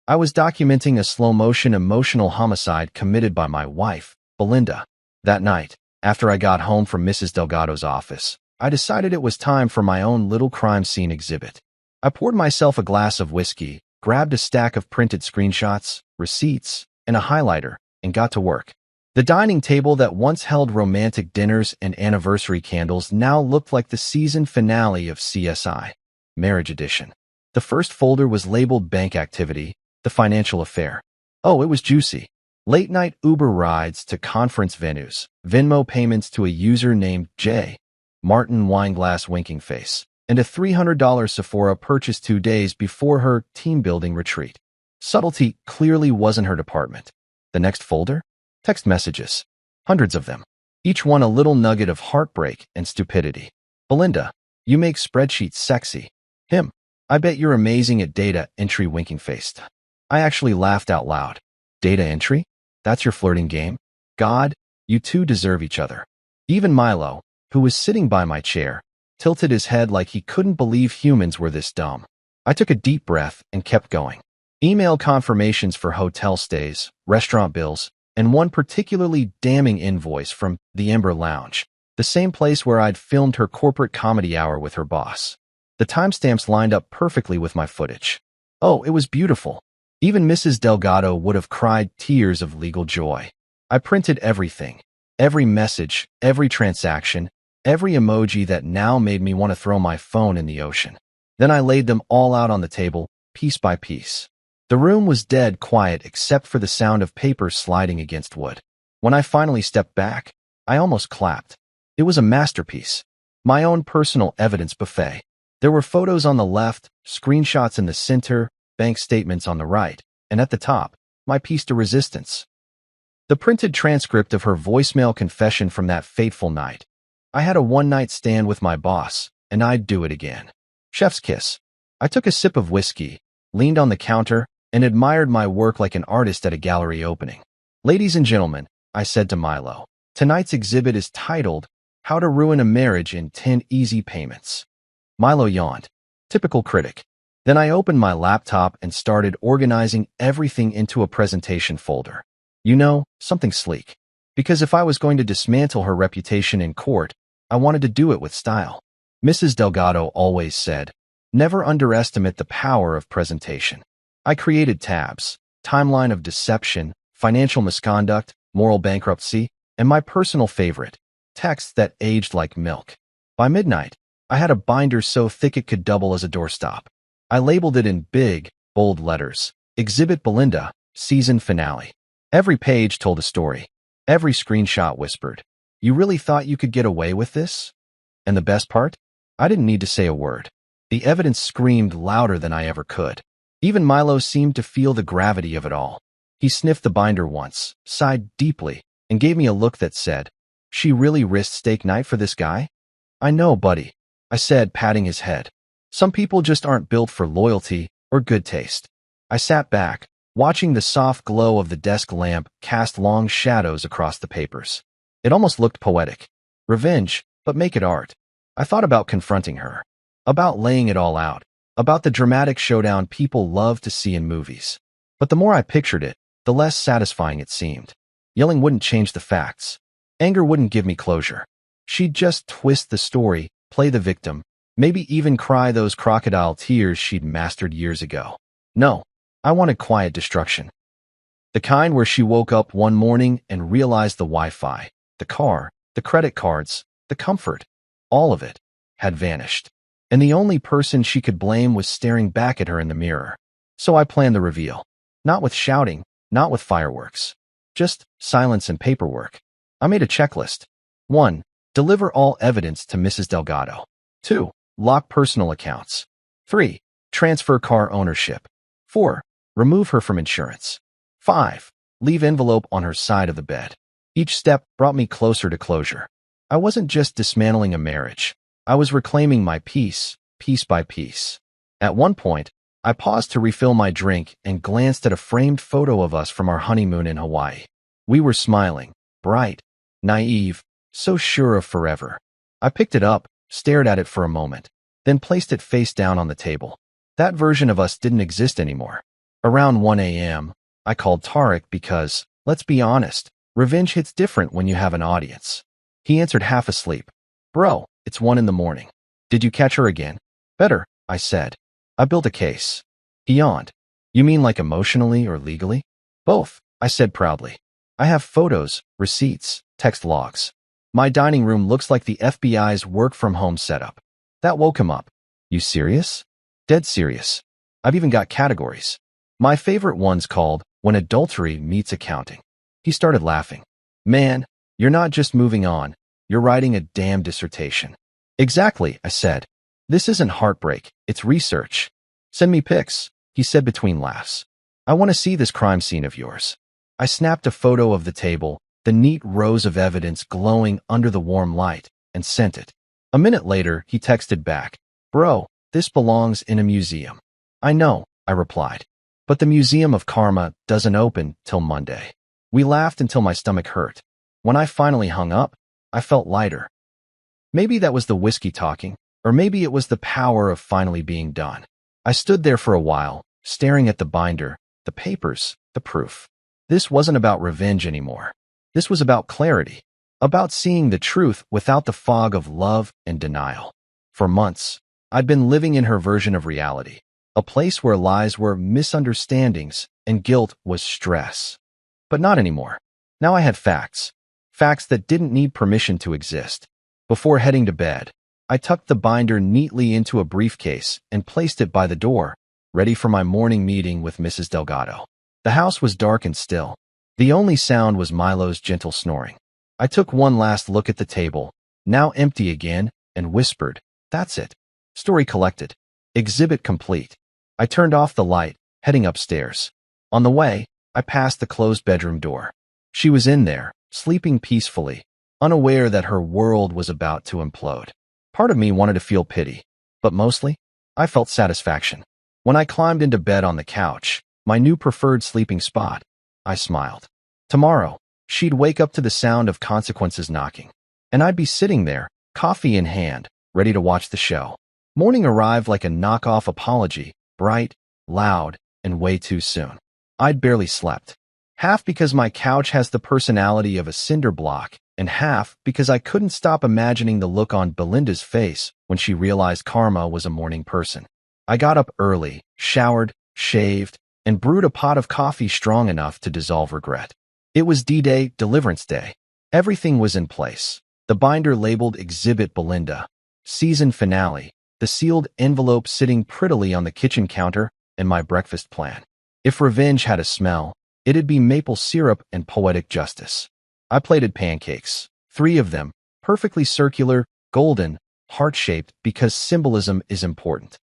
I was documenting a slow-motion emotional homicide committed by my wife, Belinda. That night, after I got home from Mrs. Delgado's office, I decided it was time for my own little crime scene exhibit. I poured myself a glass of whiskey, grabbed a stack of printed screenshots, receipts, and a highlighter, and got to work. The dining table that once held romantic dinners and anniversary candles now looked like the season finale of CSI, Marriage Edition. The first folder was labeled Bank Activity, the financial affair. Oh, it was juicy. Late-night Uber rides to conference venues, Venmo payments to a user named J, Martin Wineglass winking face, and a $300 Sephora purchase 2 days before her team-building retreat. Subtlety clearly wasn't her department. The next folder? Text messages. Hundreds of them. Each one a little nugget of heartbreak and stupidity. "Belinda, you make spreadsheets sexy." Him. "I bet you're amazing at data entry winking faced." I actually laughed out loud. "Data entry? That's your flirting game? God, you two deserve each other." Even Milo, who was sitting by my chair, tilted his head like he couldn't believe humans were this dumb. I took a deep breath and kept going. Email confirmations for hotel stays, restaurant bills, and one particularly damning invoice from the Ember Lounge, the same place where I'd filmed her corporate comedy hour with her boss. The timestamps lined up perfectly with my footage. Oh, it was beautiful. Even Mrs. Delgado would have cried tears of legal joy. I printed everything, every message, every transaction, every emoji that now made me want to throw my phone in the ocean. Then I laid them all out on the table, piece by piece. The room was dead quiet except for the sound of paper sliding against wood. When I finally stepped back, I almost clapped. It was a masterpiece. My own personal evidence buffet. There were photos on the left, screenshots in the center, bank statements on the right, and at the top, my piece de resistance. The printed transcript of her voicemail confession from that fateful night. I had a one-night stand with my boss, and I'd do it again. Chef's kiss. I took a sip of whiskey, leaned on the counter, and admired my work like an artist at a gallery opening. Ladies and gentlemen, I said to Milo, tonight's exhibit is titled, How to Ruin a Marriage in 10 Easy Payments. Milo yawned. Typical critic. Then I opened my laptop and started organizing everything into a presentation folder. You know, something sleek. Because if I was going to dismantle her reputation in court, I wanted to do it with style. Mrs. Delgado always said, never underestimate the power of presentation. I created tabs, timeline of deception, financial misconduct, moral bankruptcy, and my personal favorite, text that aged like milk. By midnight, I had a binder so thick it could double as a doorstop. I labeled it in big, bold letters, Exhibit Belinda, Season Finale. Every page told a story. Every screenshot whispered, you really thought you could get away with this? And the best part? I didn't need to say a word. The evidence screamed louder than I ever could. Even Milo seemed to feel the gravity of it all. He sniffed the binder once, sighed deeply, and gave me a look that said, she really risked steak night for this guy? I know, buddy, I said, patting his head. Some people just aren't built for loyalty or good taste. I sat back, watching the soft glow of the desk lamp cast long shadows across the papers. It almost looked poetic. Revenge, but make it art. I thought about confronting her, about laying it all out, about the dramatic showdown people love to see in movies. But the more I pictured it, the less satisfying it seemed. Yelling wouldn't change the facts. Anger wouldn't give me closure. She'd just twist the story, play the victim, maybe even cry those crocodile tears she'd mastered years ago. No, I wanted quiet destruction. The kind where she woke up one morning and realized the Wi-Fi, the car, the credit cards, the comfort, all of it, had vanished. And the only person she could blame was staring back at her in the mirror. So I planned the reveal. Not with shouting, not with fireworks. Just silence and paperwork. I made a checklist. 1. Deliver all evidence to Mrs. Delgado. 2. Lock personal accounts. 3. Transfer car ownership. 4. Remove her from insurance. 5. Leave envelope on her side of the bed. Each step brought me closer to closure. I wasn't just dismantling a marriage. I was reclaiming my peace, piece by piece. At one point, I paused to refill my drink and glanced at a framed photo of us from our honeymoon in Hawaii. We were smiling, bright, naive, so sure of forever. I picked it up, stared at it for a moment, then placed it face down on the table. That version of us didn't exist anymore. Around 1 a.m., I called Tarek because, let's be honest, revenge hits different when you have an audience. He answered half asleep. Bro, it's 1 a.m. Did you catch her again? Better, I said. I built a case. He yawned. You mean like emotionally or legally? Both, I said proudly. I have photos, receipts, text logs. My dining room looks like the FBI's work-from-home setup. That woke him up. You serious? Dead serious. I've even got categories. My favorite one's called When Adultery Meets Accounting. He started laughing. Man, you're not just moving on. You're writing a damn dissertation. Exactly, I said. This isn't heartbreak, it's research. Send me pics, he said between laughs. I want to see this crime scene of yours. I snapped a photo of the table, the neat rows of evidence glowing under the warm light, and sent it. A minute later, he texted back. Bro, this belongs in a museum. I know, I replied. But the Museum of Karma doesn't open till Monday. We laughed until my stomach hurt. When I finally hung up, I felt lighter. Maybe that was the whiskey talking, or maybe it was the power of finally being done. I stood there for a while, staring at the binder, the papers, the proof. This wasn't about revenge anymore. This was about clarity, about seeing the truth without the fog of love and denial. For months, I'd been living in her version of reality, a place where lies were misunderstandings and guilt was stress. But not anymore. Now I had facts. Facts that didn't need permission to exist. Before heading to bed, I tucked the binder neatly into a briefcase and placed it by the door, ready for my morning meeting with Mrs. Delgado. The house was dark and still. The only sound was Milo's gentle snoring. I took one last look at the table, now empty again, and whispered, "That's it. Story collected. Exhibit complete." I turned off the light, heading upstairs. On the way, I passed the closed bedroom door. She was in there, sleeping peacefully, unaware that her world was about to implode. Part of me wanted to feel pity, but mostly, I felt satisfaction. When I climbed into bed on the couch, my new preferred sleeping spot, I smiled. Tomorrow, she'd wake up to the sound of consequences knocking, and I'd be sitting there, coffee in hand, ready to watch the show. Morning arrived like a knockoff apology, bright, loud, and way too soon. I'd barely slept. Half because my couch has the personality of a cinder block, and half because I couldn't stop imagining the look on Belinda's face when she realized Karma was a morning person. I got up early, showered, shaved, and brewed a pot of coffee strong enough to dissolve regret. It was D-Day, Deliverance Day. Everything was in place. The binder labeled Exhibit Belinda, season finale, the sealed envelope sitting prettily on the kitchen counter, and my breakfast plan. If revenge had a smell, it'd be maple syrup and poetic justice. I plated pancakes, 3 of them, perfectly circular, golden, heart-shaped because symbolism is important.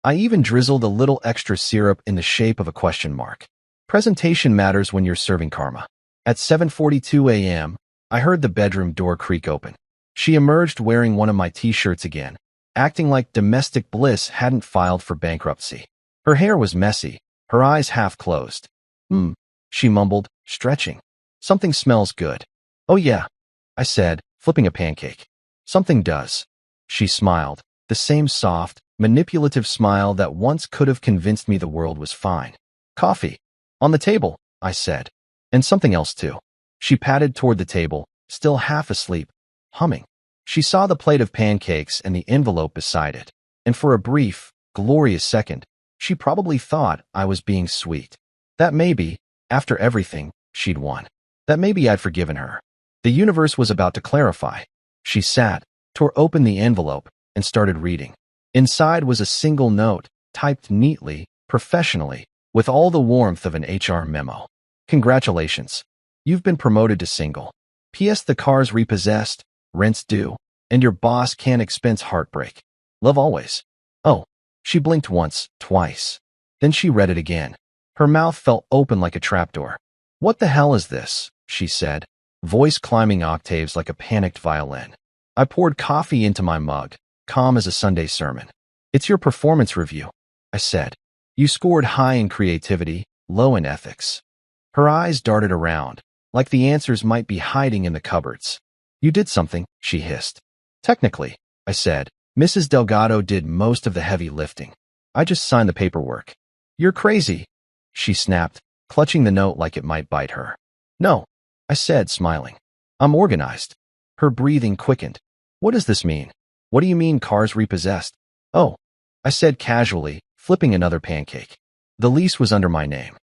I even drizzled a little extra syrup in the shape of a question mark. Presentation matters when you're serving Karma. At 7:42 a.m., I heard the bedroom door creak open. She emerged wearing one of my t-shirts again, acting like domestic bliss hadn't filed for bankruptcy. Her hair was messy, her eyes half closed. She mumbled, stretching. "Something smells good." "Oh yeah," I said, flipping a pancake. "Something does." She smiled, the same soft, manipulative smile that once could have convinced me the world was fine. "Coffee. On the table," I said. "And something else too." She patted toward the table, still half asleep, humming. She saw the plate of pancakes and the envelope beside it, and for a brief, glorious second, she probably thought I was being sweet. That maybe, after everything, she'd won. That maybe I'd forgiven her. The universe was about to clarify. She sat, tore open the envelope, and started reading. Inside was a single note, typed neatly, professionally, with all the warmth of an HR memo. "Congratulations. You've been promoted to single. P.S. The car's repossessed, rent's due, and your boss can't expense heartbreak. Love always." Oh, she blinked once, twice. Then she read it again. Her mouth fell open like a trapdoor. "What the hell is this?" she said, voice climbing octaves like a panicked violin. I poured coffee into my mug, calm as a Sunday sermon. "It's your performance review," I said. "You scored high in creativity, low in ethics." Her eyes darted around, like the answers might be hiding in the cupboards. "You did something," she hissed. "Technically," I said, "Mrs. Delgado did most of the heavy lifting. I just signed the paperwork." "You're crazy," she snapped, clutching the note like it might bite her. "No," I said, smiling. "I'm organized." Her breathing quickened. "What does this mean? What do you mean car's repossessed?" "Oh," I said casually, flipping another pancake. "The lease was under my name.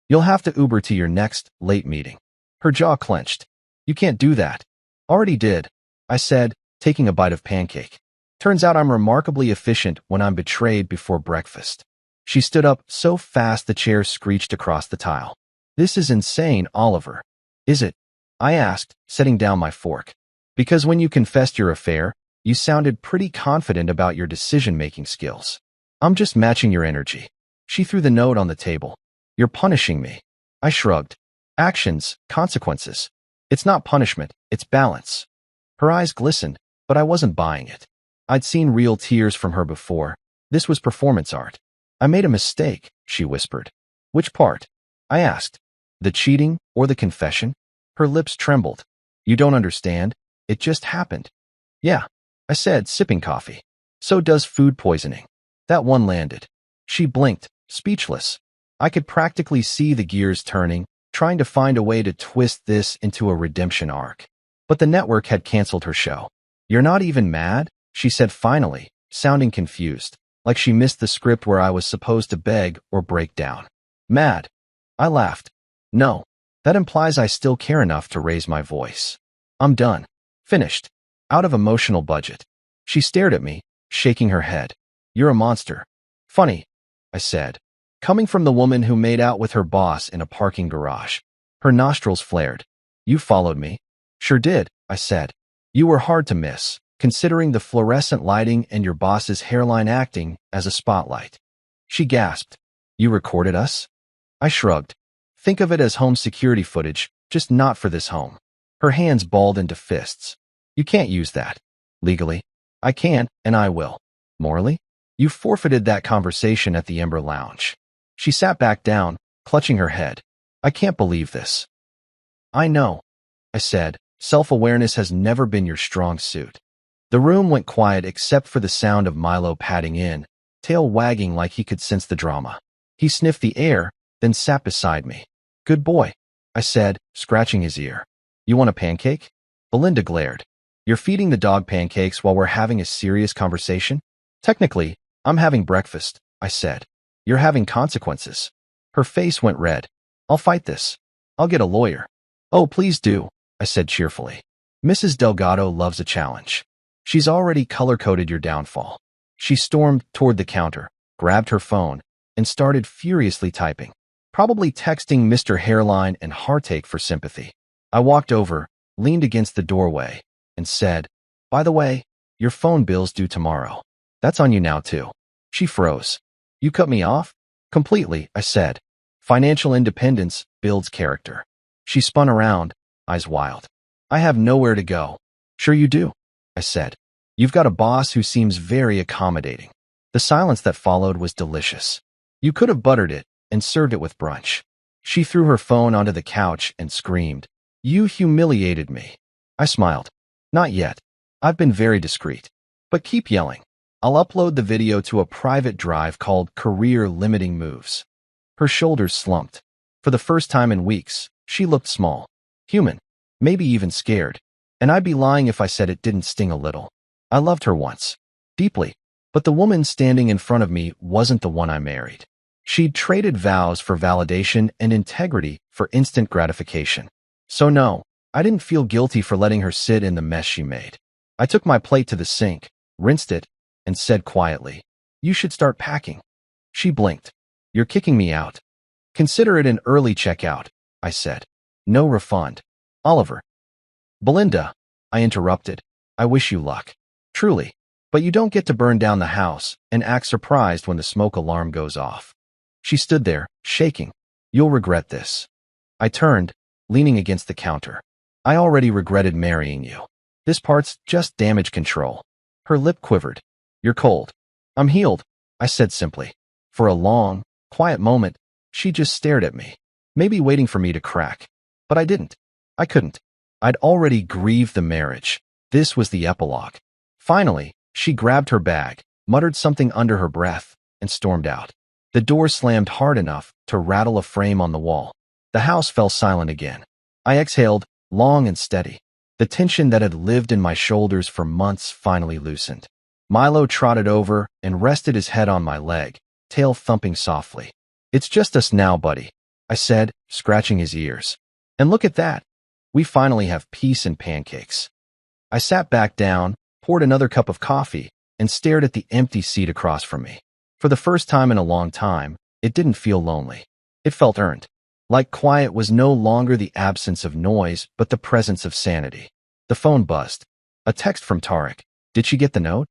You'll have to Uber to your next late meeting." Her jaw clenched. "You can't do that." "Already did," I said, taking a bite of pancake. "Turns out I'm remarkably efficient when I'm betrayed before breakfast." She stood up so fast the chair screeched across the tile. "This is insane, Oliver." "Is it?" I asked, setting down my fork. "Because when you confessed your affair, you sounded pretty confident about your decision-making skills." "I'm just matching your energy." She threw the note on the table. "You're punishing me." I shrugged. "Actions, consequences. It's not punishment, it's balance." Her eyes glistened, but I wasn't buying it. I'd seen real tears from her before. This was performance art. "I made a mistake," she whispered. "Which part?" I asked. "The cheating or the confession?" Her lips trembled. "You don't understand. It just happened." "Yeah," I said, sipping coffee. "So does food poisoning." That one landed. She blinked, speechless. I could practically see the gears turning, trying to find a way to twist this into a redemption arc. But the network had canceled her show. "You're not even mad?" she said finally, sounding confused, like she missed the script where I was supposed to beg or break down. "Mad?" I laughed. "No. That implies I still care enough to raise my voice. I'm done. Finished. Out of emotional budget." She stared at me, shaking her head. "You're a monster." "Funny," I said, coming from the woman who made out with her boss in a parking garage. Her nostrils flared. "You followed me?" "Sure did," I said. "You were hard to miss, considering the fluorescent lighting and your boss's hairline acting as a spotlight." She gasped. "You recorded us?" I shrugged. "Think of it as home security footage, just not for this home." Her hands balled into fists. "You can't use that. Legally. I can't, and I will. Morally? You forfeited that conversation at the Ember Lounge." She sat back down, clutching her head. "I can't believe this." "I know," I said. "Self-awareness has never been your strong suit." The room went quiet except for the sound of Milo padding in, tail wagging like he could sense the drama. He sniffed the air, then sat beside me. "Good boy," I said, scratching his ear. "You want a pancake?" Belinda glared. "You're feeding the dog pancakes while we're having a serious conversation?" "Technically, I'm having breakfast," I said. "You're having consequences." Her face went red. "I'll fight this. I'll get a lawyer." "Oh, please do," I said cheerfully. "Mrs. Delgado loves a challenge. She's already color-coded your downfall." She stormed toward the counter, grabbed her phone, and started furiously typing, probably texting Mr. Hairline and Heartache for sympathy. I walked over, leaned against the doorway, and said, "By the way, your phone bill's due tomorrow. That's on you now, too." She froze. "You cut me off?" "Completely," I said. "Financial independence builds character." She spun around, eyes wild. "I have nowhere to go." "Sure you do," I said. "You've got a boss who seems very accommodating." The silence that followed was delicious. "You could have buttered it and served it with brunch." She threw her phone onto the couch and screamed, "You humiliated me." I smiled. "Not yet. I've been very discreet. But keep yelling. I'll upload the video to a private drive called Career Limiting Moves." Her shoulders slumped. For the first time in weeks, she looked small, human, maybe even scared. And I'd be lying if I said it didn't sting a little. I loved her once. Deeply. But the woman standing in front of me wasn't the one I married. She'd traded vows for validation and integrity for instant gratification. So no, I didn't feel guilty for letting her sit in the mess she made. I took my plate to the sink, rinsed it, and said quietly, "You should start packing." She blinked. "You're kicking me out." "Consider it an early checkout," I said. "No refund." "Oliver." "Belinda," I interrupted. "I wish you luck. Truly. But you don't get to burn down the house and act surprised when the smoke alarm goes off." She stood there, shaking. "You'll regret this." I turned, leaning against the counter. "I already regretted marrying you. This part's just damage control." Her lip quivered. "You're cold." "I'm healed," I said simply. For a long, quiet moment, she just stared at me, maybe waiting for me to crack. But I didn't. I couldn't. I'd already grieved the marriage. This was the epilogue. Finally, she grabbed her bag, muttered something under her breath, and stormed out. The door slammed hard enough to rattle a frame on the wall. The house fell silent again. I exhaled, long and steady. The tension that had lived in my shoulders for months finally loosened. Milo trotted over and rested his head on my leg, tail thumping softly. "It's just us now, buddy," I said, scratching his ears. "And look at that. We finally have peace and pancakes." I sat back down, poured another cup of coffee, and stared at the empty seat across from me. For the first time in a long time, it didn't feel lonely. It felt earned. Like quiet was no longer the absence of noise, but the presence of sanity. The phone buzzed. A text from Tarek. "Did she get the note?"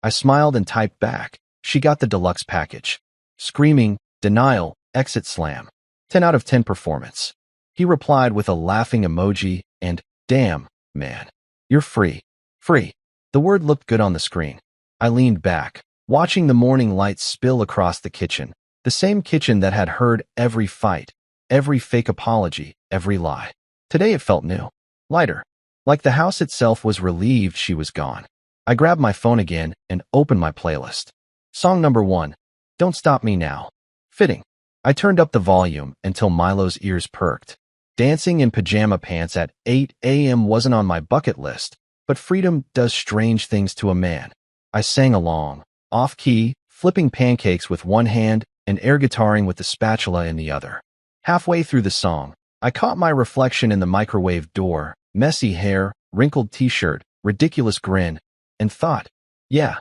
I smiled and typed back. "She got the deluxe package." Screaming, denial, exit slam. 10 out of 10 performance. He replied with a laughing emoji and, "Damn, man. You're free." Free. The word looked good on the screen. I leaned back, watching the morning light spill across the kitchen. The same kitchen that had heard every fight, every fake apology, every lie. Today it felt new. Lighter. Like the house itself was relieved she was gone. I grabbed my phone again and opened my playlist. Song number 1. "Don't Stop Me Now." Fitting. I turned up the volume until Milo's ears perked. Dancing in pajama pants at 8 a.m. wasn't on my bucket list, but freedom does strange things to a man. I sang along, off-key, flipping pancakes with one hand and air guitaring with the spatula in the other. Halfway through the song, I caught my reflection in the microwave door, messy hair, wrinkled t-shirt, ridiculous grin, and thought, yeah,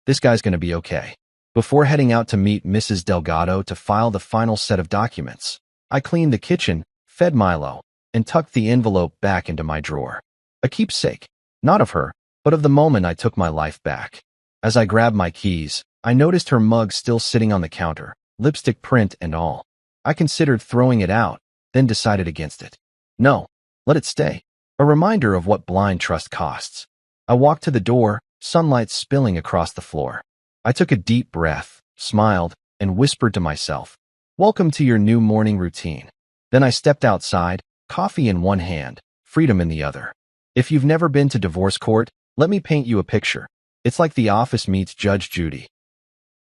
this guy's gonna be okay. Before heading out to meet Mrs. Delgado to file the final set of documents, I cleaned the kitchen, fed Milo, and tucked the envelope back into my drawer. A keepsake, not of her, but of the moment I took my life back. As I grabbed my keys, I noticed her mug still sitting on the counter, lipstick print and all. I considered throwing it out, then decided against it. No, let it stay. A reminder of what blind trust costs. I walked to the door, sunlight spilling across the floor. I took a deep breath, smiled, and whispered to myself, "Welcome to your new morning routine." Then I stepped outside, coffee in one hand, freedom in the other. If you've never been to divorce court, let me paint you a picture. It's like The Office meets Judge Judy.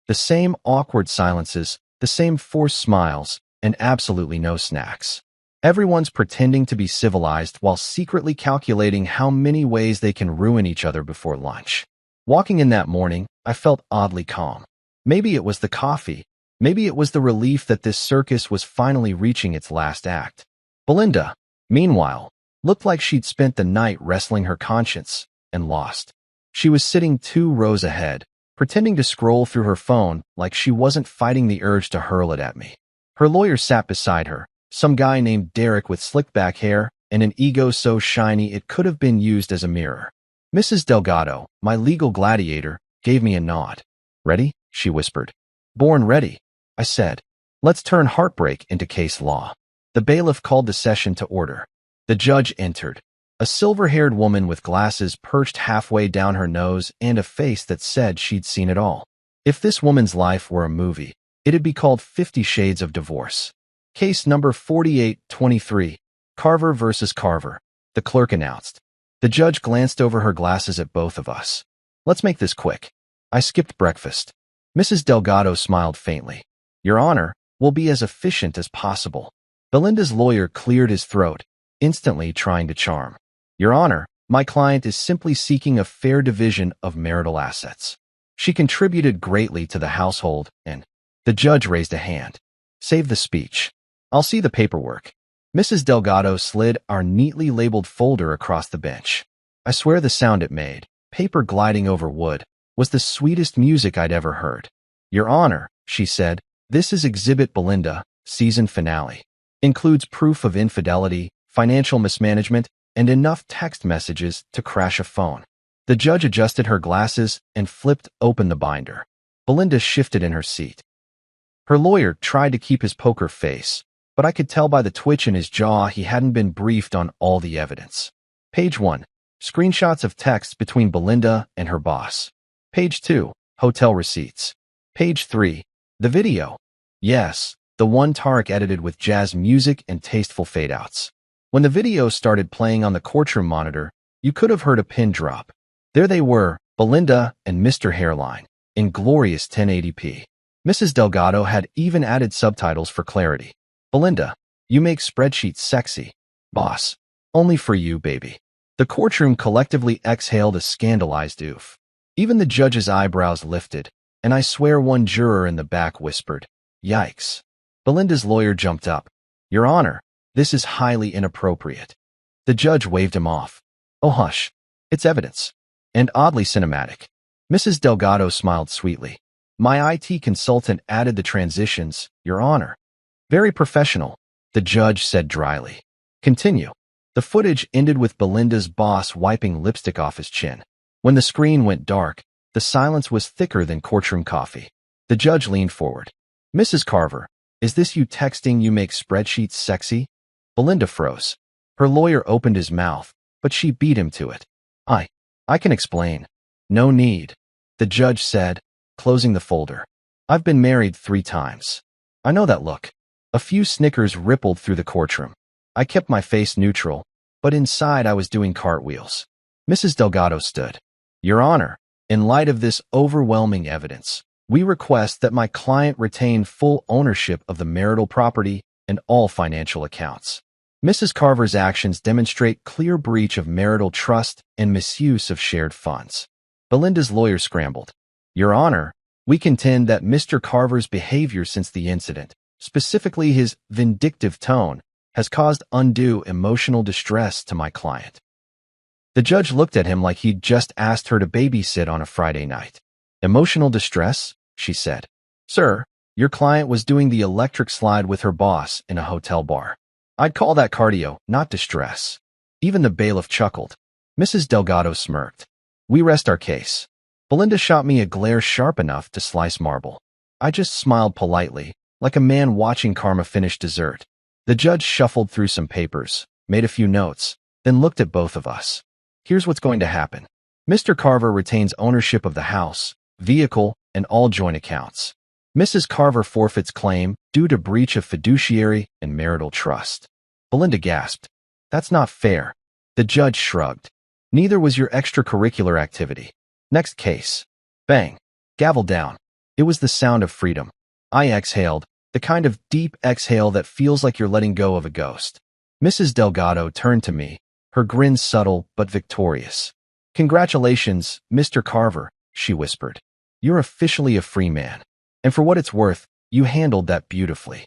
The same awkward silences, the same forced smiles, and absolutely no snacks. Everyone's pretending to be civilized while secretly calculating how many ways they can ruin each other before lunch. Walking in that morning, I felt oddly calm. Maybe it was the coffee. Maybe it was the relief that this circus was finally reaching its last act. Belinda, meanwhile, looked like she'd spent the night wrestling her conscience and lost. She was sitting 2 rows ahead, pretending to scroll through her phone like she wasn't fighting the urge to hurl it at me. Her lawyer sat beside her, some guy named Derek with slicked back hair and an ego so shiny it could have been used as a mirror. Mrs. Delgado, my legal gladiator, gave me a nod. "Ready?" she whispered. "Born ready," I said. "Let's turn heartbreak into case law." The bailiff called the session to order. The judge entered. A silver-haired woman with glasses perched halfway down her nose and a face that said she'd seen it all. If this woman's life were a movie, it'd be called 50 Shades of Divorce. Case number 4823, Carver versus Carver, the clerk announced. The judge glanced over her glasses at both of us. "Let's make this quick." I skipped breakfast. Mrs. Delgado smiled faintly. "Your Honor, we'll be as efficient as possible." Belinda's lawyer cleared his throat, instantly trying to charm. "Your Honor, my client is simply seeking a fair division of marital assets. She contributed greatly to the household and—" The judge raised a hand. "Save the speech. I'll see the paperwork." Mrs. Delgado slid our neatly labeled folder across the bench. I swear the sound it made, paper gliding over wood, was the sweetest music I'd ever heard. "Your Honor," she said, "this is Exhibit Belinda, season finale. Includes proof of infidelity, financial mismanagement, and enough text messages to crash a phone." The judge adjusted her glasses and flipped open the binder. Belinda shifted in her seat. Her lawyer tried to keep his poker face, but I could tell by the twitch in his jaw he hadn't been briefed on all the evidence. Page 1. Screenshots of texts between Belinda and her boss. Page 2. Hotel receipts. Page 3. The video. Yes, the one Tarek edited with jazz music and tasteful fade-outs. When the video started playing on the courtroom monitor, you could have heard a pin drop. There they were, Belinda and Mr. Hairline, in glorious 1080p. Mrs. Delgado had even added subtitles for clarity. "Belinda, you make spreadsheets sexy. Boss, only for you, baby." The courtroom collectively exhaled a scandalized oof. Even the judge's eyebrows lifted, and I swear one juror in the back whispered, "Yikes." Belinda's lawyer jumped up. "Your Honor, this is highly inappropriate." The judge waved him off. "Oh, hush. It's evidence." And oddly cinematic. Mrs. Delgado smiled sweetly. "My IT consultant added the transitions, Your Honor." "Very professional," the judge said dryly. "Continue." The footage ended with Belinda's boss wiping lipstick off his chin. When the screen went dark, the silence was thicker than courtroom coffee. The judge leaned forward. "Mrs. Carver, is this you texting you make spreadsheets sexy?" Belinda froze. Her lawyer opened his mouth, but she beat him to it. I can explain." "No need," the judge said, closing the folder. "I've been married 3 times. I know that look." A few snickers rippled through the courtroom. I kept my face neutral, but inside I was doing cartwheels. Mrs. Delgado stood. "Your Honor, in light of this overwhelming evidence, We request that my client retain full ownership of the marital property and all financial accounts. Mrs. Carver's actions demonstrate clear breach of marital trust and misuse of shared funds. Belinda's lawyer scrambled. Your Honor, we contend that Mr. Carver's behavior since the incident, specifically his vindictive tone, has caused undue emotional distress to my client. The judge looked at him like he'd just asked her to babysit on a Friday night. Emotional distress? She said. Sir, your client was doing the electric slide with her boss in a hotel bar. I'd call that cardio, not distress. Even the bailiff chuckled. Mrs. Delgado smirked. We rest our case. Belinda shot me a glare sharp enough to slice marble. I just smiled politely, like a man watching karma finish dessert. The judge shuffled through some papers, made a few notes, then looked at both of us. Here's what's going to happen. Mr. Carver retains ownership of the house, vehicle, and all joint accounts. Mrs. Carver forfeits claim due to breach of fiduciary and marital trust. Belinda gasped. That's not fair. The judge shrugged. Neither was your extracurricular activity. Next case. Bang. Gavel down. It was the sound of freedom. I exhaled, the kind of deep exhale that feels like you're letting go of a ghost. Mrs. Delgado turned to me, her grin subtle but victorious. Congratulations, Mr. Carver, she whispered. You're officially a free man. And for what it's worth, you handled that beautifully.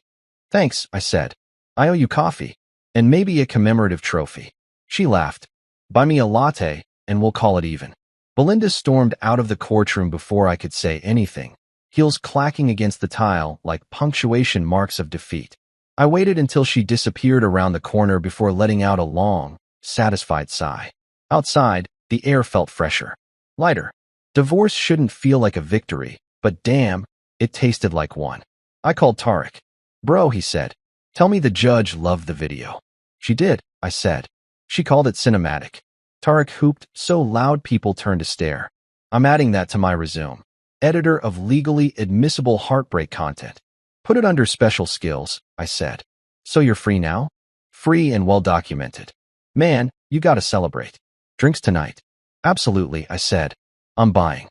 Thanks, I said. I owe you coffee. And maybe a commemorative trophy. She laughed. Buy me a latte, and we'll call it even. Belinda stormed out of the courtroom before I could say anything, heels clacking against the tile like punctuation marks of defeat. I waited until she disappeared around the corner before letting out a long, satisfied sigh. Outside, the air felt fresher, lighter. Divorce shouldn't feel like a victory, but damn, it tasted like one. I called Tarek. Bro, he said. Tell me the judge loved the video. She did, I said. She called it cinematic. Tarek hooped so loud people turned to stare. I'm adding that to my resume. Editor of legally admissible heartbreak content. Put it under special skills, I said. So you're free now? Free and well documented. Man, you gotta celebrate. Drinks tonight. Absolutely, I said. I'm buying.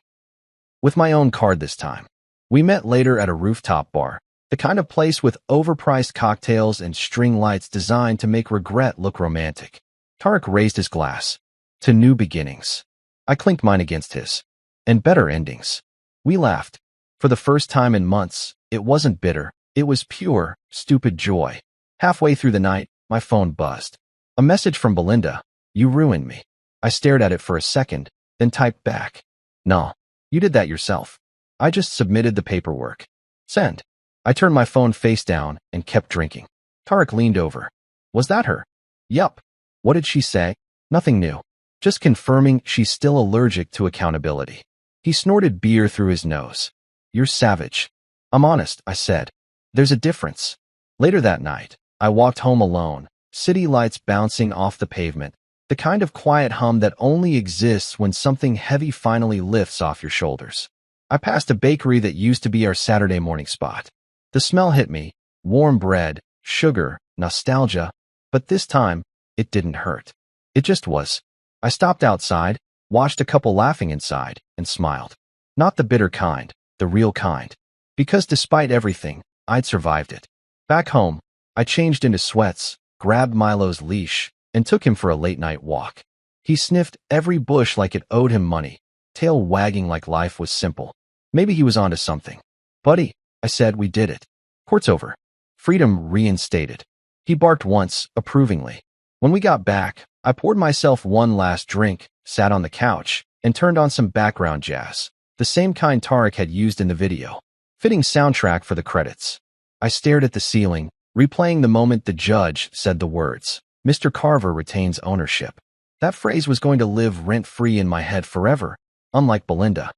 With my own card this time. We met later at a rooftop bar, the kind of place with overpriced cocktails and string lights designed to make regret look romantic. Tarek raised his glass. To new beginnings. I clinked mine against his. And better endings. We laughed. For the first time in months, it wasn't bitter. It was pure, stupid joy. Halfway through the night, my phone buzzed. A message from Belinda. You ruined me. I stared at it for a second, then typed back. No, you did that yourself. I just submitted the paperwork. Send. I turned my phone face down and kept drinking. Tarek leaned over. Was that her? Yup. What did she say? Nothing new. Just confirming she's still allergic to accountability. He snorted beer through his nose. You're savage. I'm honest, I said. There's a difference. Later that night, I walked home alone, city lights bouncing off the pavement, the kind of quiet hum that only exists when something heavy finally lifts off your shoulders. I passed a bakery that used to be our Saturday morning spot. The smell hit me, warm bread, sugar, nostalgia, but this time, it didn't hurt. It just was. I stopped outside, watched a couple laughing inside, and smiled. Not the bitter kind, the real kind. Because despite everything, I'd survived it. Back home, I changed into sweats, grabbed Milo's leash, and took him for a late-night walk. He sniffed every bush like it owed him money, tail wagging like life was simple. Maybe he was onto something. Buddy, I said, we did it. Court's over. Freedom reinstated. He barked once, approvingly. When we got back, I poured myself one last drink, sat on the couch, and turned on some background jazz, the same kind Tarek had used in the video. Fitting soundtrack for the credits. I stared at the ceiling, replaying the moment the judge said the words, Mr. Carver retains ownership. That phrase was going to live rent-free in my head forever, unlike Belinda.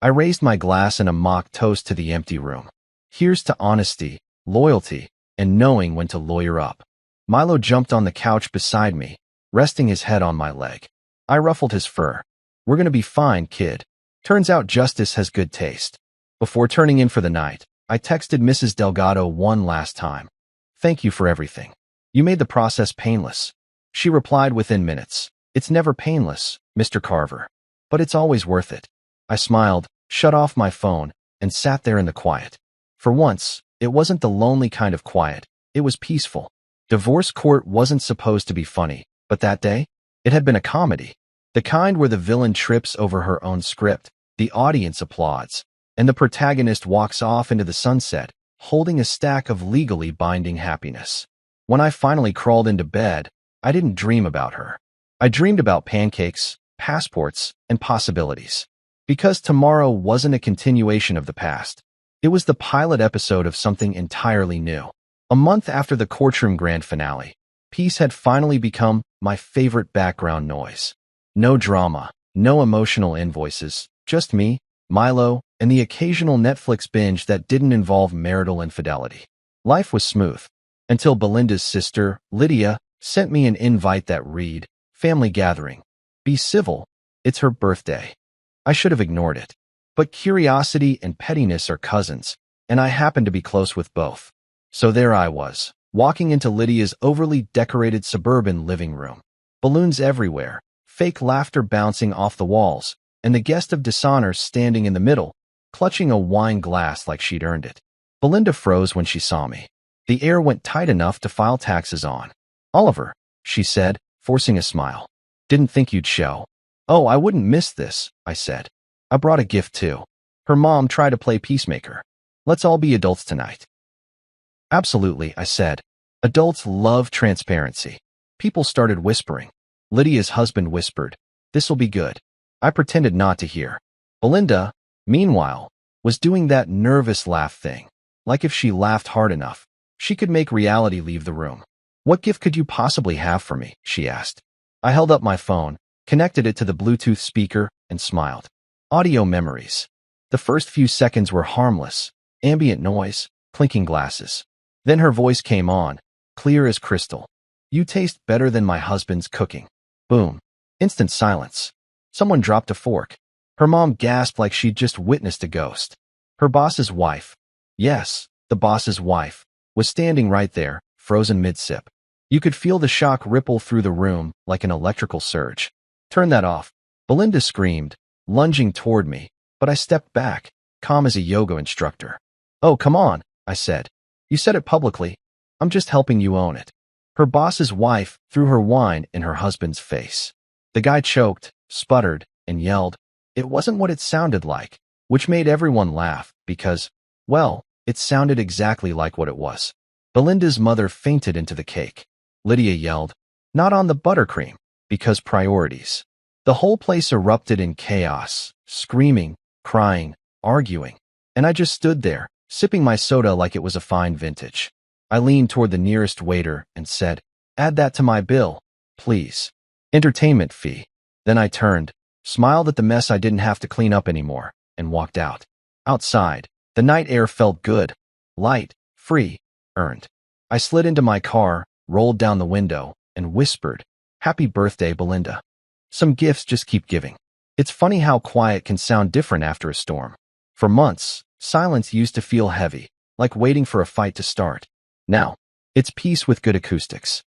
I raised my glass in a mock toast to the empty room. Here's to honesty, loyalty, and knowing when to lawyer up. Milo jumped on the couch beside me, resting his head on my leg. I ruffled his fur. We're gonna be fine, kid. Turns out justice has good taste. Before turning in for the night, I texted Mrs. Delgado one last time. Thank you for everything. You made the process painless. She replied within minutes. It's never painless, Mr. Carver. But it's always worth it. I smiled, shut off my phone, and sat there in the quiet. For once, it wasn't the lonely kind of quiet. It was peaceful. Divorce court wasn't supposed to be funny, but that day, it had been a comedy. The kind where the villain trips over her own script, the audience applauds, and the protagonist walks off into the sunset, holding a stack of legally binding happiness. When I finally crawled into bed, I didn't dream about her. I dreamed about pancakes, passports, and possibilities. Because tomorrow wasn't a continuation of the past. It was the pilot episode of something entirely new. A month after the courtroom grand finale, peace had finally become my favorite background noise. No drama, no emotional invoices, just me, Milo, and the occasional Netflix binge that didn't involve marital infidelity. Life was smooth, until Belinda's sister, Lydia, sent me an invite that read, "Family gathering. Be civil. It's her birthday." I should have ignored it. But curiosity and pettiness are cousins, and I happen to be close with both. So there I was, walking into Lydia's overly decorated suburban living room. Balloons everywhere, fake laughter bouncing off the walls, and the guest of dishonor standing in the middle, clutching a wine glass like she'd earned it. Belinda froze when she saw me. The air went tight enough to file taxes on. "Oliver," she said, forcing a smile. "Didn't think you'd show." "Oh, I wouldn't miss this," I said. "I brought a gift too." Her mom tried to play peacemaker. "Let's all be adults tonight." "Absolutely," I said. Adults love transparency. People started whispering. Lydia's husband whispered, "This'll be good." I pretended not to hear. Belinda, meanwhile, was doing that nervous laugh thing. Like if she laughed hard enough, she could make reality leave the room. "What gift could you possibly have for me?" she asked. I held up my phone, connected it to the Bluetooth speaker, and smiled. Audio memories. The first few seconds were harmless. Ambient noise, clinking glasses. Then her voice came on, clear as crystal. "You taste better than my husband's cooking." Boom. Instant silence. Someone dropped a fork. Her mom gasped like she'd just witnessed a ghost. Her boss's wife, yes, the boss's wife, was standing right there, frozen mid-sip. You could feel the shock ripple through the room like an electrical surge. "Turn that off," Belinda screamed, lunging toward me, but I stepped back, calm as a yoga instructor. "Oh, come on," I said. "You said it publicly. I'm just helping you own it." Her boss's wife threw her wine in her husband's face. The guy choked, sputtered, and yelled. It wasn't what it sounded like, which made everyone laugh because, well, it sounded exactly like what it was. Belinda's mother fainted into the cake. Lydia yelled, "Not on the buttercream," because priorities. The whole place erupted in chaos, screaming, crying, arguing, and I just stood there, sipping my soda like it was a fine vintage. I leaned toward the nearest waiter and said, "Add that to my bill, please. Entertainment fee." Then I turned, smiled at the mess I didn't have to clean up anymore, and walked out. Outside, the night air felt good, light, free, earned. I slid into my car, rolled down the window, and whispered, "Happy birthday, Belinda." Some gifts just keep giving. It's funny how quiet can sound different after a storm. For months, silence used to feel heavy, like waiting for a fight to start. Now, it's peace with good acoustics.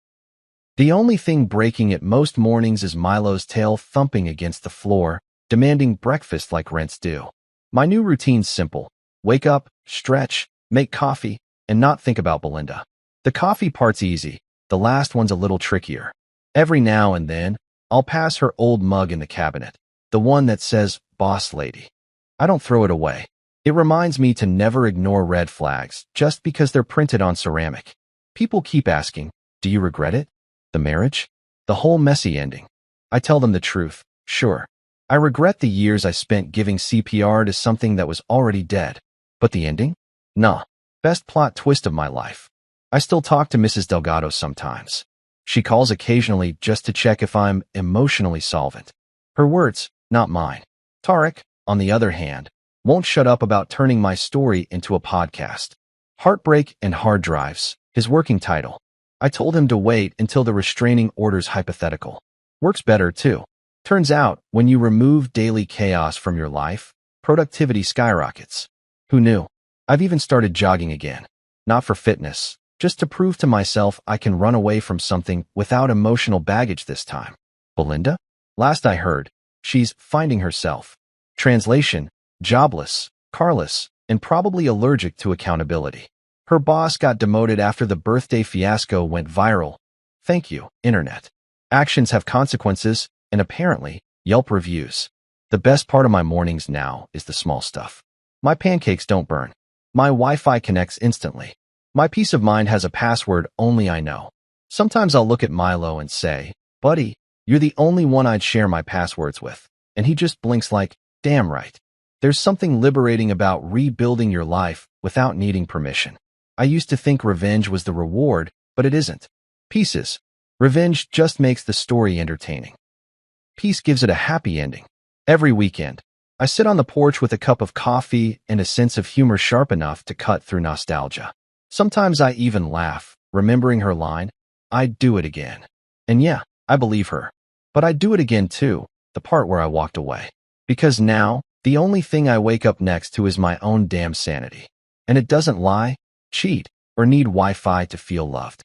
The only thing breaking at most mornings is Milo's tail thumping against the floor, demanding breakfast like rent's due. My new routine's simple. Wake up, stretch, make coffee, and not think about Belinda. The coffee part's easy, the last one's a little trickier. Every now and then, I'll pass her old mug in the cabinet, the one that says, "Boss Lady." I don't throw it away. It reminds me to never ignore red flags just because they're printed on ceramic. People keep asking, "Do you regret it? The marriage? The whole messy ending?" I tell them the truth, sure. I regret the years I spent giving CPR to something that was already dead. But the ending? Nah. Best plot twist of my life. I still talk to Mrs. Delgado sometimes. She calls occasionally just to check if I'm emotionally solvent. Her words, not mine. Tarek, on the other hand, won't shut up about turning my story into a podcast. Heartbreak and Hard Drives, his working title. I told him to wait until the restraining order's hypothetical. Works better, too. Turns out, when you remove daily chaos from your life, productivity skyrockets. Who knew? I've even started jogging again. Not for fitness, just to prove to myself I can run away from something without emotional baggage this time. Belinda? Last I heard, she's finding herself. Translation, jobless, carless, and probably allergic to accountability. Her boss got demoted after the birthday fiasco went viral. Thank you, Internet. Actions have consequences, and apparently, Yelp reviews. The best part of my mornings now is the small stuff. My pancakes don't burn. My Wi-Fi connects instantly. My peace of mind has a password only I know. Sometimes I'll look at Milo and say, "Buddy, you're the only one I'd share my passwords with." And he just blinks like, "Damn right." There's something liberating about rebuilding your life without needing permission. I used to think revenge was the reward, but it isn't. Pieces. Revenge just makes the story entertaining. Peace gives it a happy ending. Every weekend, I sit on the porch with a cup of coffee and a sense of humor sharp enough to cut through nostalgia. Sometimes I even laugh, remembering her line, "I'd do it again." And yeah, I believe her. But I'd do it again too, the part where I walked away. Because now, the only thing I wake up next to is my own damn sanity. And it doesn't lie, cheat, or need Wi-Fi to feel loved.